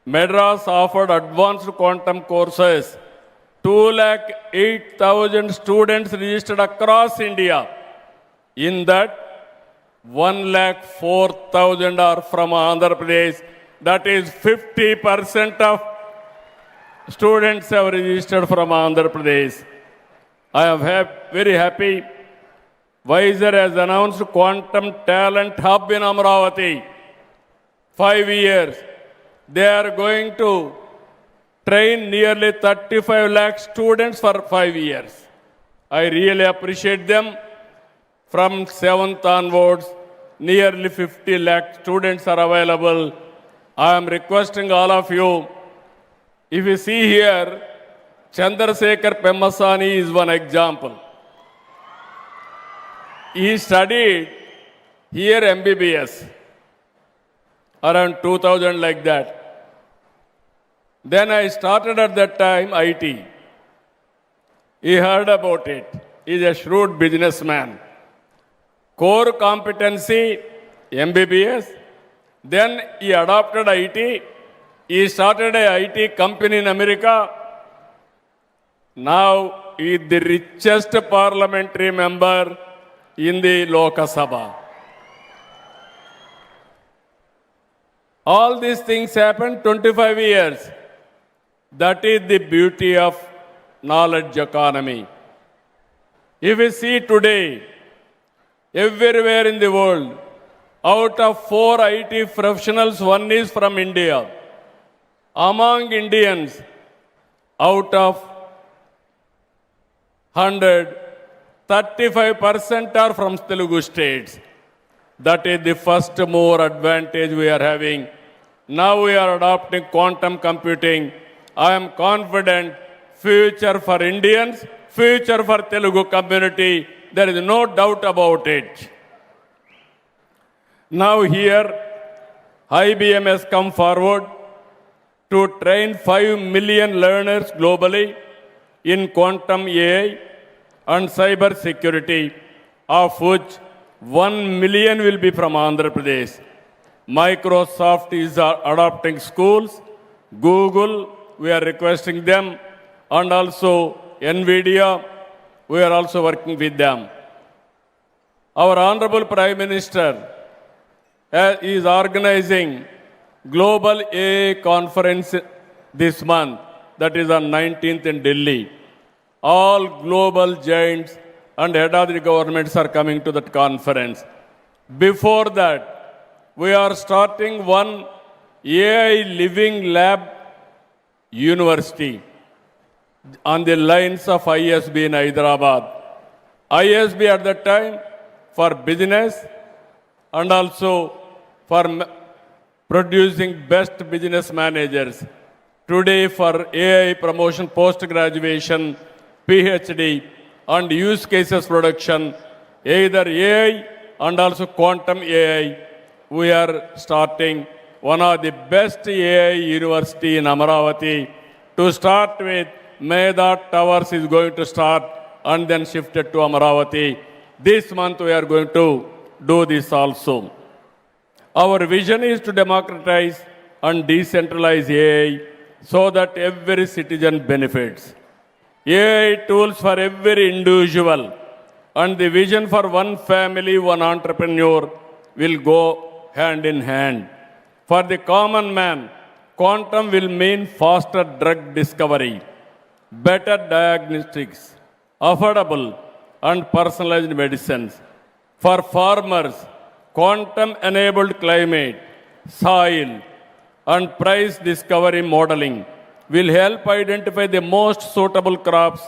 Madras offered advanced quantum courses, 208,000 students registered across India. In that, 104,000 are from Andhra Pradesh. That is 50% of students have registered from Andhra Pradesh. I am very happy. Wiser has announced Quantum Talent Hub in Amaravati. 5 years. They are going to train nearly 35 lakh students for 5 years. I really appreciate them. From 7th onwards, nearly 50 lakh students are available. I am requesting all of you, if you see here, Chandrasekhar Pemmasani is one example. He studied here MBBS, around 2000 like that. Then I started at that time IT. He heard about it. He is a shrewd businessman. Core competency, MBBS. Then he adopted IT. He started a IT company in America. Now he is the richest parliamentary member in the Lok Sabha. All these things happened 25 years. That is the beauty of knowledge economy. If we see today, everywhere in the world. Out of 4 IT professionals, 1 is from India. Among Indians, out of 100, 35% are from Telugu states. That is the first more advantage we are having. Now we are adopting quantum computing. I am confident future for Indians, future for Telugu community. There is no doubt about it. Now here, IBM has come forward to train 5 million learners globally in quantum AI and cyber security, of which 1 million will be from Andhra Pradesh. Microsoft is adopting schools. Google, we are requesting them. And also NVIDIA, we are also working with them. Our Honorable Prime Minister is organizing Global AI Conference this month, that is on 19th in Delhi. All global giants and head of the governments are coming to that conference. Before that, we are starting one AI Living Lab University on the lines of ISB in Hyderabad. ISB at that time for business and also for producing best business managers. Today for AI promotion, post-graduation, PhD and use cases production, either AI and also quantum AI, we are starting one of the best AI university in Amaravati. To start with, Meda Towers is going to start and then shifted to Amaravati. This month we are going to do this also. Our vision is to democratize and decentralize AI so that every citizen benefits. AI tools for every individual and the vision for one family, one entrepreneur will go hand in hand. For the common man, quantum will mean faster drug discovery, better diagnostics, affordable and personalized medicines. For farmers, quantum-enabled climate, soil and price discovery modeling will help identify the most suitable crops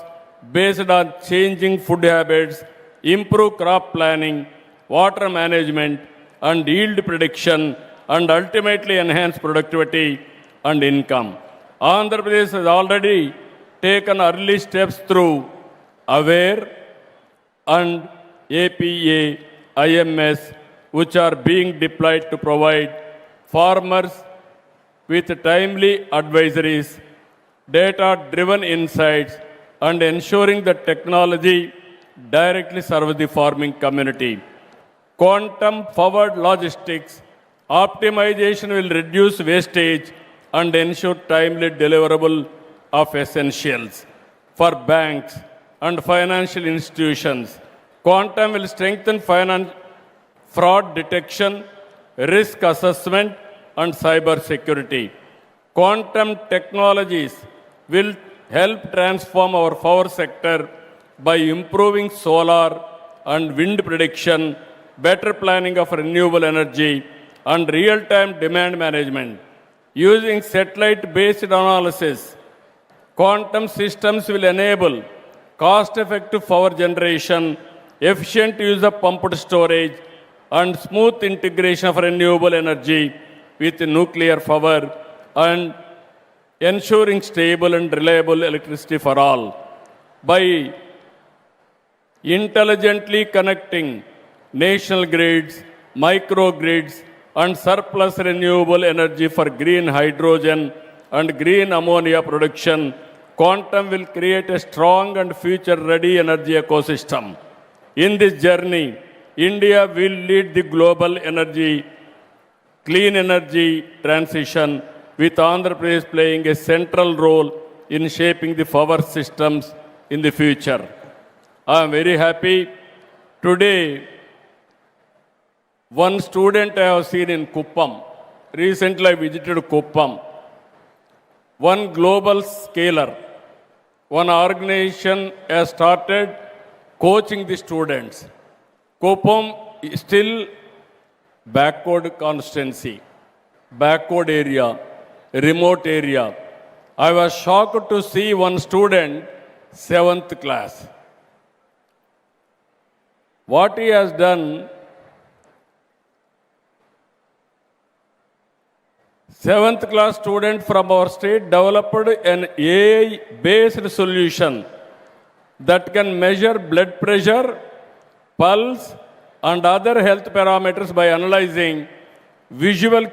based on changing food habits, improve crop planning, water management and yield prediction, and ultimately enhance productivity and income. Andhra Pradesh has already taken early steps through AWARE and APA, IMS, which are being deployed to provide farmers with timely advisories, data-driven insights, and ensuring that technology directly serves the farming community. Quantum-powered logistics optimization will reduce wastage and ensure timely deliverable of essentials. For banks and financial institutions, quantum will strengthen fraud detection, risk assessment, and cyber security. Quantum technologies will help transform our power sector by improving solar and wind prediction, better planning of renewable energy, and real-time demand management. Using satellite-based analysis, quantum systems will enable cost-effective power generation, efficient use of pumped storage, and smooth integration of renewable energy with nuclear power and ensuring stable and reliable electricity for all. By intelligently connecting national grids, microgrids, and surplus renewable energy for green hydrogen and green ammonia production, quantum will create a strong and future-ready energy ecosystem. In this journey, India will lead the global clean energy transition, with Andhra Pradesh playing a central role in shaping the power systems in the future. I am very happy. Today, one student I have seen in Kuppam. Recently, I visited Kuppam. One global scaler, one organization has started coaching the students. Kopam is still backward constituency, backward area, remote area. I was shocked to see one student, 7th class. What he has done, 7th class student from our state developed an AI-based solution that can measure blood pressure, pulse, and other health parameters by analyzing visual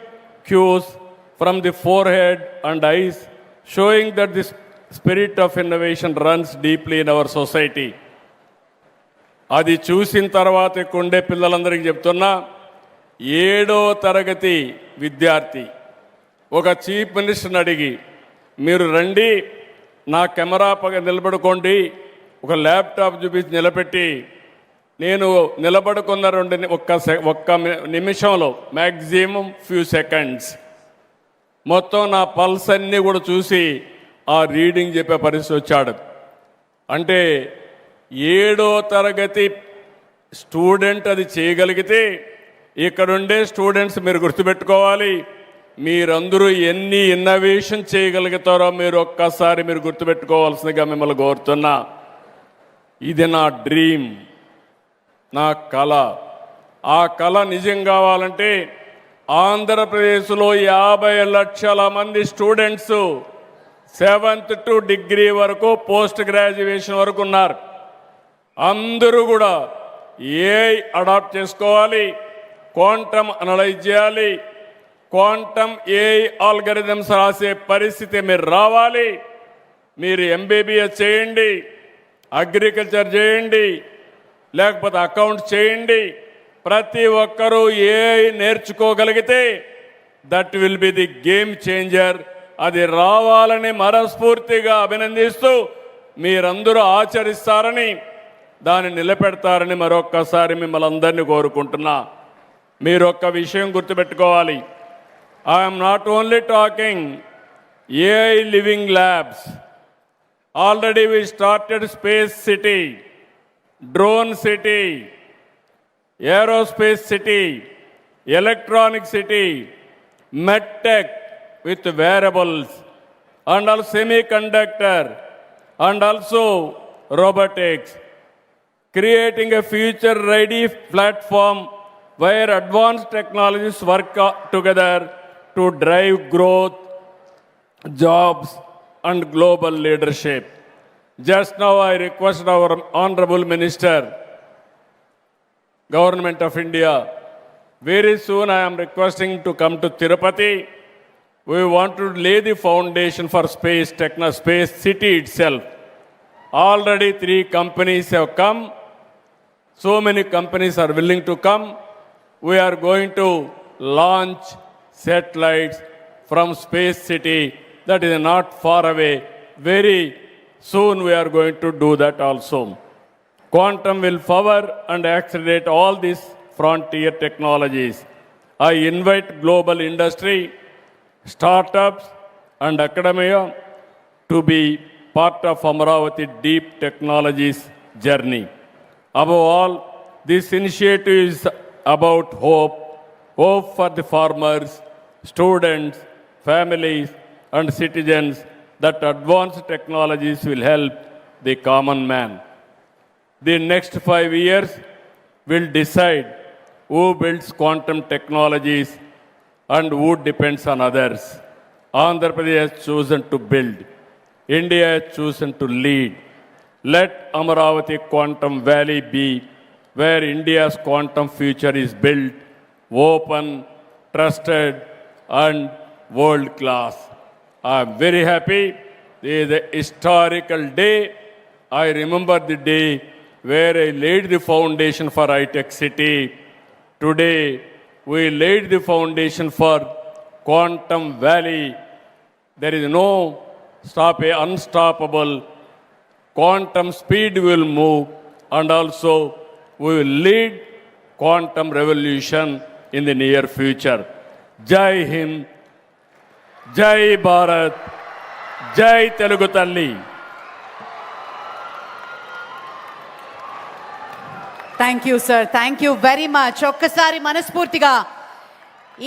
cues from the forehead and eyes, showing that the spirit of innovation runs deeply in our society. అది చూసిన తర్వాత కొండే పిల్లలందరికీ చెప్తున్నా, 7వ తరగతి విద్యార్థి ఒక chief మినిస్టర్ని అడిగి, మీరు రండి నా కెమెరా పక్క నిలబడుకోండి, ఒక ల్యాప్టాప్ చూపించి నిలబెట్టి, నేను నిలబడుకున్న ఒక్క నిమిషంలో మ్యాక్సిమం ఫ్యూ సెకండ్స్ మొత్తం నా పల్స్ అన్నీ కూడా చూసి ఆ రీడింగ్ చెప్పే పరిస్థితి వచ్చాడు. అంటే 7వ తరగతి స్టూడెంట్ అది చేయగలిగితే, ఇక్కడుండే స్టూడెంట్స్ మీరు గుర్తుపెట్టుకోవాలి, మీరందరూ ఎన్ని ఇన్నోవేషన్ చేయగలుగుతారో మీరు ఒక్కసారి మీరు గుర్తుపెట్టుకోవాల్సిందిగా మిమ్మల్ని కోరుతున్నా. ఇది నా డ్రీమ్, నా కళ. ఆ కళ నిజం కావాలంటే ఆంధ్రప్రదేశ్లో 50 లక్షల మంది స్టూడెంట్స్ 7th to డిగ్రీ వరకు పోస్ట్ గ్రాడ్యుయేషన్ వరకు ఉన్నారు. అందరూ కూడా ఏఐ అడాప్ట్ చేసుకోవాలి, క్వాంటమ్ అనలైజ్ చేయాలి, క్వాంటమ్ ఏఐ ఆల్గరిథమ్స్ రాసే పరిస్థితి మీరు రావాలి. మీరు ఎంబీబీఎస్ చేయండి, అగ్రికల్చర్ చేయండి, లేకపోతే అకౌంట్స్ చేయండి. ప్రతి ఒక్కరూ ఏఐ నేర్చుకోగలిగితే that will be the game changer. అది రావాలని మనస్ఫూర్తిగా అభినందిస్తూ మీరందరూ ఆచరిస్తారని, దాన్ని నిలబెడతారని మరొక్కసారి మిమ్మల్ని అందరినీ కోరుకుంటున్నా. మీరు ఒక్క విషయం గుర్తుపెట్టుకోవాలి, I'm not only talking AI living labs. Already we started space city, drone city, aerospace city, electronic city, medtech with wearables, and also semiconductor, and also robotics, creating a future-ready platform where advanced technologies work together to drive growth, jobs, and global leadership. Just now I request our Honorable Minister, Government of India, very soon I am requesting to come to Tirupati. We want to lay the foundation for space city itself. Already 3 companies have come. So many companies are willing to come. We are going to launch satellites from space city. That is not far away. Very soon we are going to do that also. Quantum will power and accelerate all these frontier technologies. I invite global industry, startups, and academia to be part of Amravati deep technologies journey. Above all, this initiative is about hope for the farmers, students, families, and citizens, that advanced technologies will help the common man. The next 5 years will decide who builds quantum technologies and who depends on others. Andhra Pradesh has chosen to build. India has chosen to lead. Let Amravati Quantum Valley be where India's quantum future is built, open, trusted, and world-class. I am very happy. It is a historical day. I remember the day where I laid the foundation for high-tech city. Today, we laid the foundation for Quantum Valley. There is no unstoppable. Quantum speed will move, and also we will lead quantum revolution in the near future. Jai Hind, Jai Bharat, Jai Telugu Talli. Thank you sir, thank you very much. ఒక్కసారి మనస్ఫూర్తిగా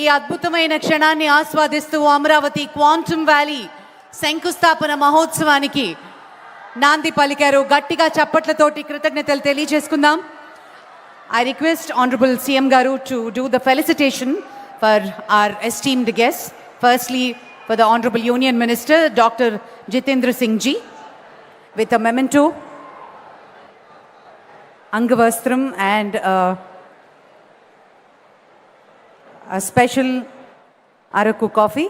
ఈ అద్భుతమైన క్షణాన్ని ఆస్వాదిస్తూ Amaravati quantum valley శంకుస్థాపన మహోత్సవానికి నాంది పలికారు. గట్టిగా చప్పట్లతోటి కృతజ్ఞతలు తెలియజేసుకుందాం. I request Honorable CM Garu to do the felicitation for our esteemed guests. Firstly, for the Honorable Union Minister, Dr. Jitendra Singh Ji, with a memento, Angavastram, and a special Araku coffee.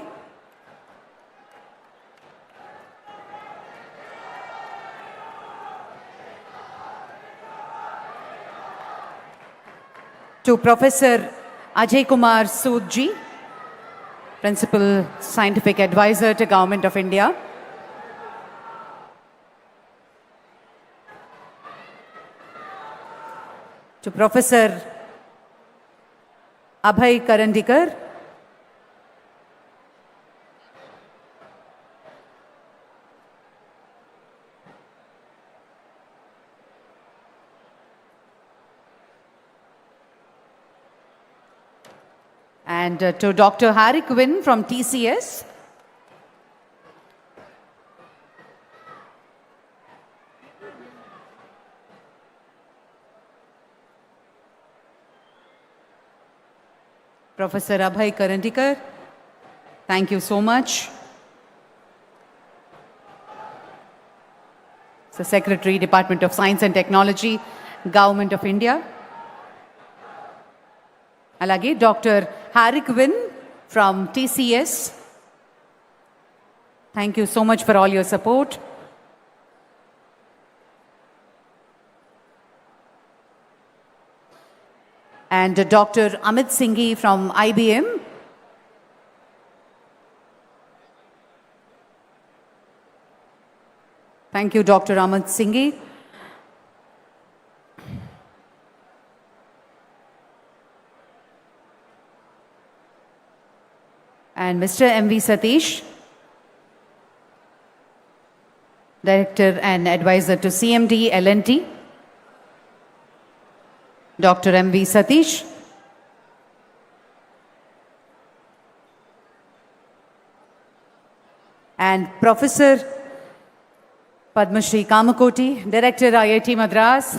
To Professor Ajay Kumar Sood Ji, Principal Scientific Advisor to Government of India. To Professor Abhay Karandikar, and to Dr. Harry Quinn from TCS. Professor Abhay Karandikar, thank you so much. So Secretary, Department of Science and Technology, Government of India. Alage Dr. Harry Quinn from TCS. Thank you so much for all your support. And Dr. Amit Singhi from IBM. Thank you, Dr. Amit Singhi. And Mr. M.V. Satish, Director and Advisor to CMD L&T. Dr. M.V. Satish. And Professor Padma Shri Kamakoti, Director IIT Madras.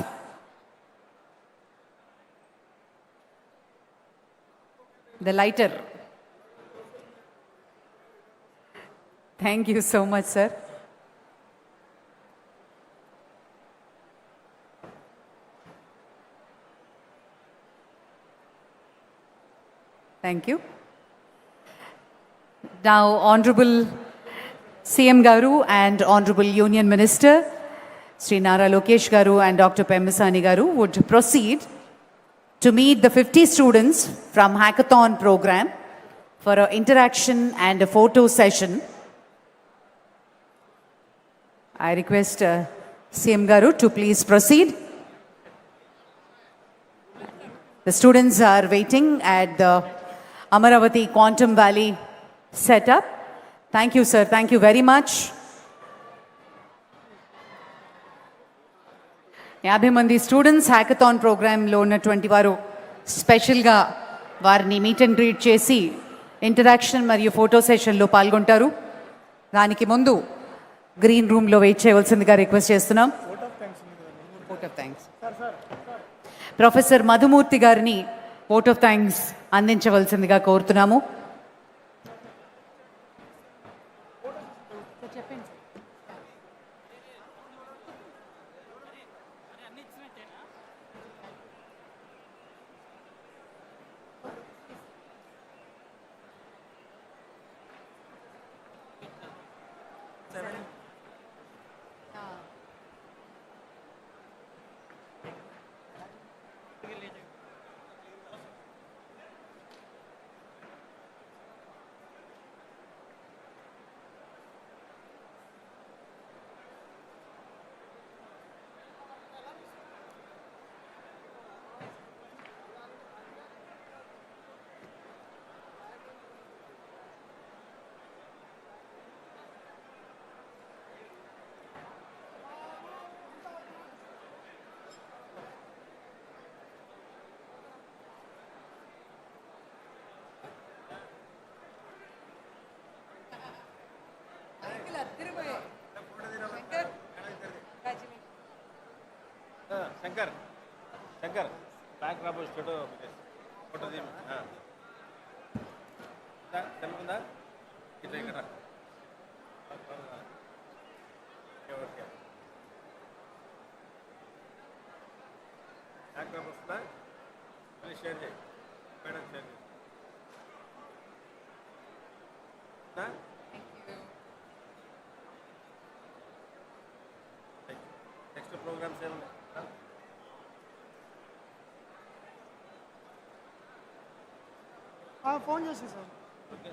The lighter. Thank you so much, sir. Thank you. Now, Honorable CM Garu and Honorable Union Minister, Sri Nara Lokesh Garu and Dr. Pemmasani Garu would proceed to meet the 50 students from Hackathon program for an interaction and a photo session. I request CM Garu to please proceed. The students are waiting at the Amaravati Quantum Valley setup. Thank you, sir. Thank you very much. 50 మంది students hackathon ప్రోగ్రాంలో ఉన్నటువంటి వారు స్పెషల్గా వారిని meet and greet చేసి interaction మరియు photo సెషన్లో పాల్గొంటారు. దానికి ముందు గ్రీన్ రూమ్లో వెయిట్ చేయవలసిందిగా రిక్వెస్ట్ చేస్తున్నాం. Vote of thanks professor Madhumurthy గారిని ఓట్ ఆఫ్ థ్యాంక్స్ అందించవలసిందిగా కోరుతున్నాము. శంకర్ శంకర్ బ్యాక్ రాబోయే ఫోటో ఫోటో తెలుగుందా ఇట్లా ఇక్కడ ఓకే బ్యాక్ రాబోయే వస్తుందా మళ్ళీ షేర్ చేయి మేడం షేర్ చేయి నెక్స్ట్ ప్రోగ్రామ్స్ ఏమన్నా ఫోన్ చేసి sir okay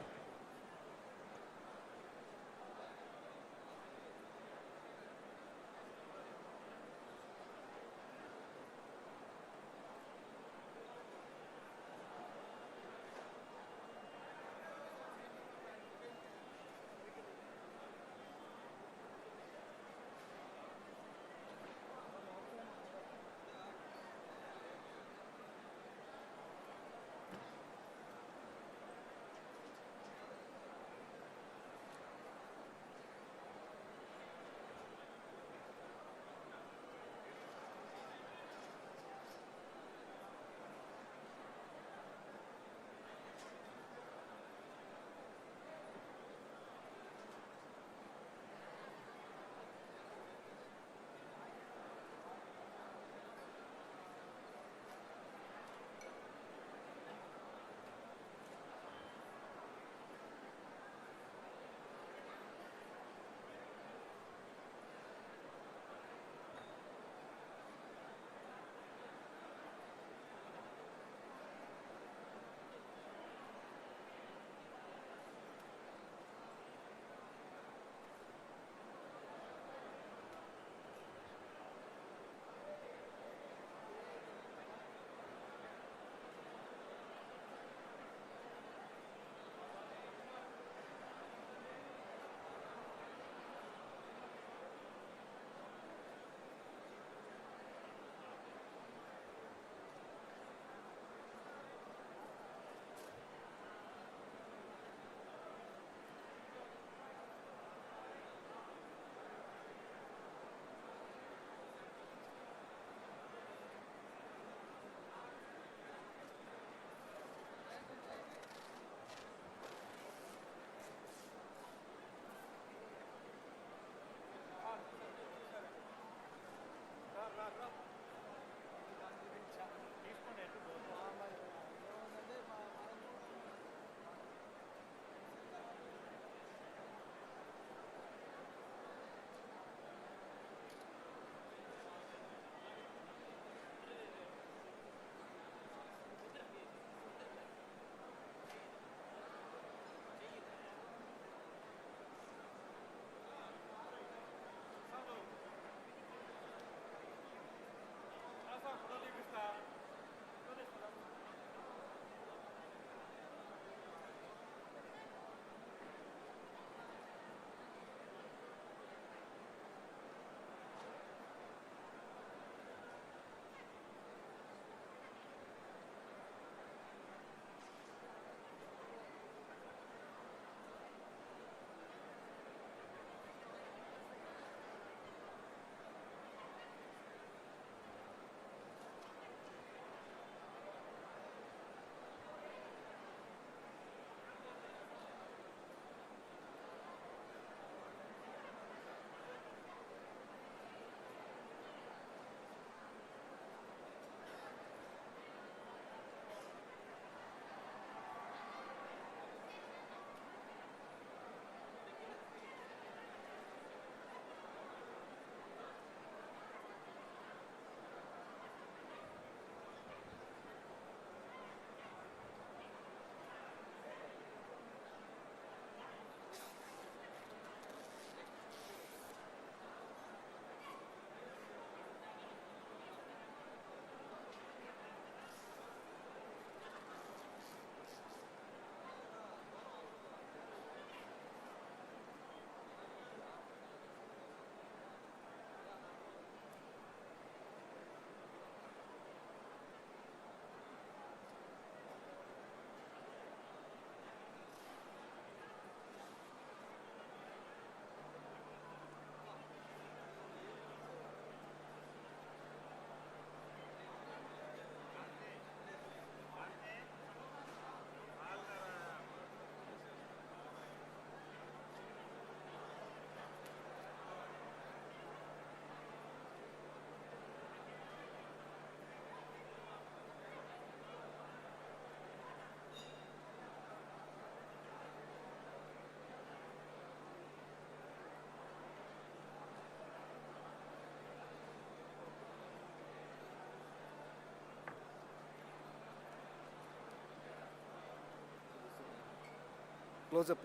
closeup.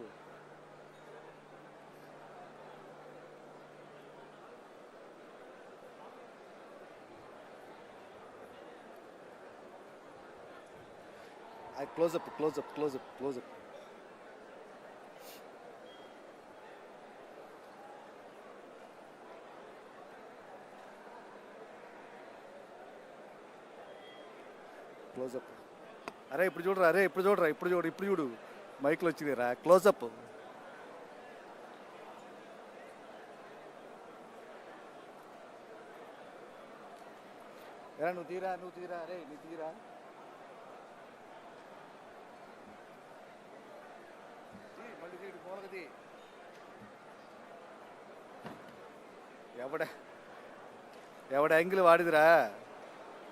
Closeup closeup closeup closeup. Closeup. అరే ఇప్పుడు చూడరా, అరే ఇప్పుడు చూడరా, ఇప్పుడు చూడు మైక్లో వచ్చింది రా. క్లోజప్. నువ్వు తీరా అరే నువ్వు తీరా. మళ్ళీ తీడు మూలకది. ఎవడ యాంగిల్ వాడిదిరా.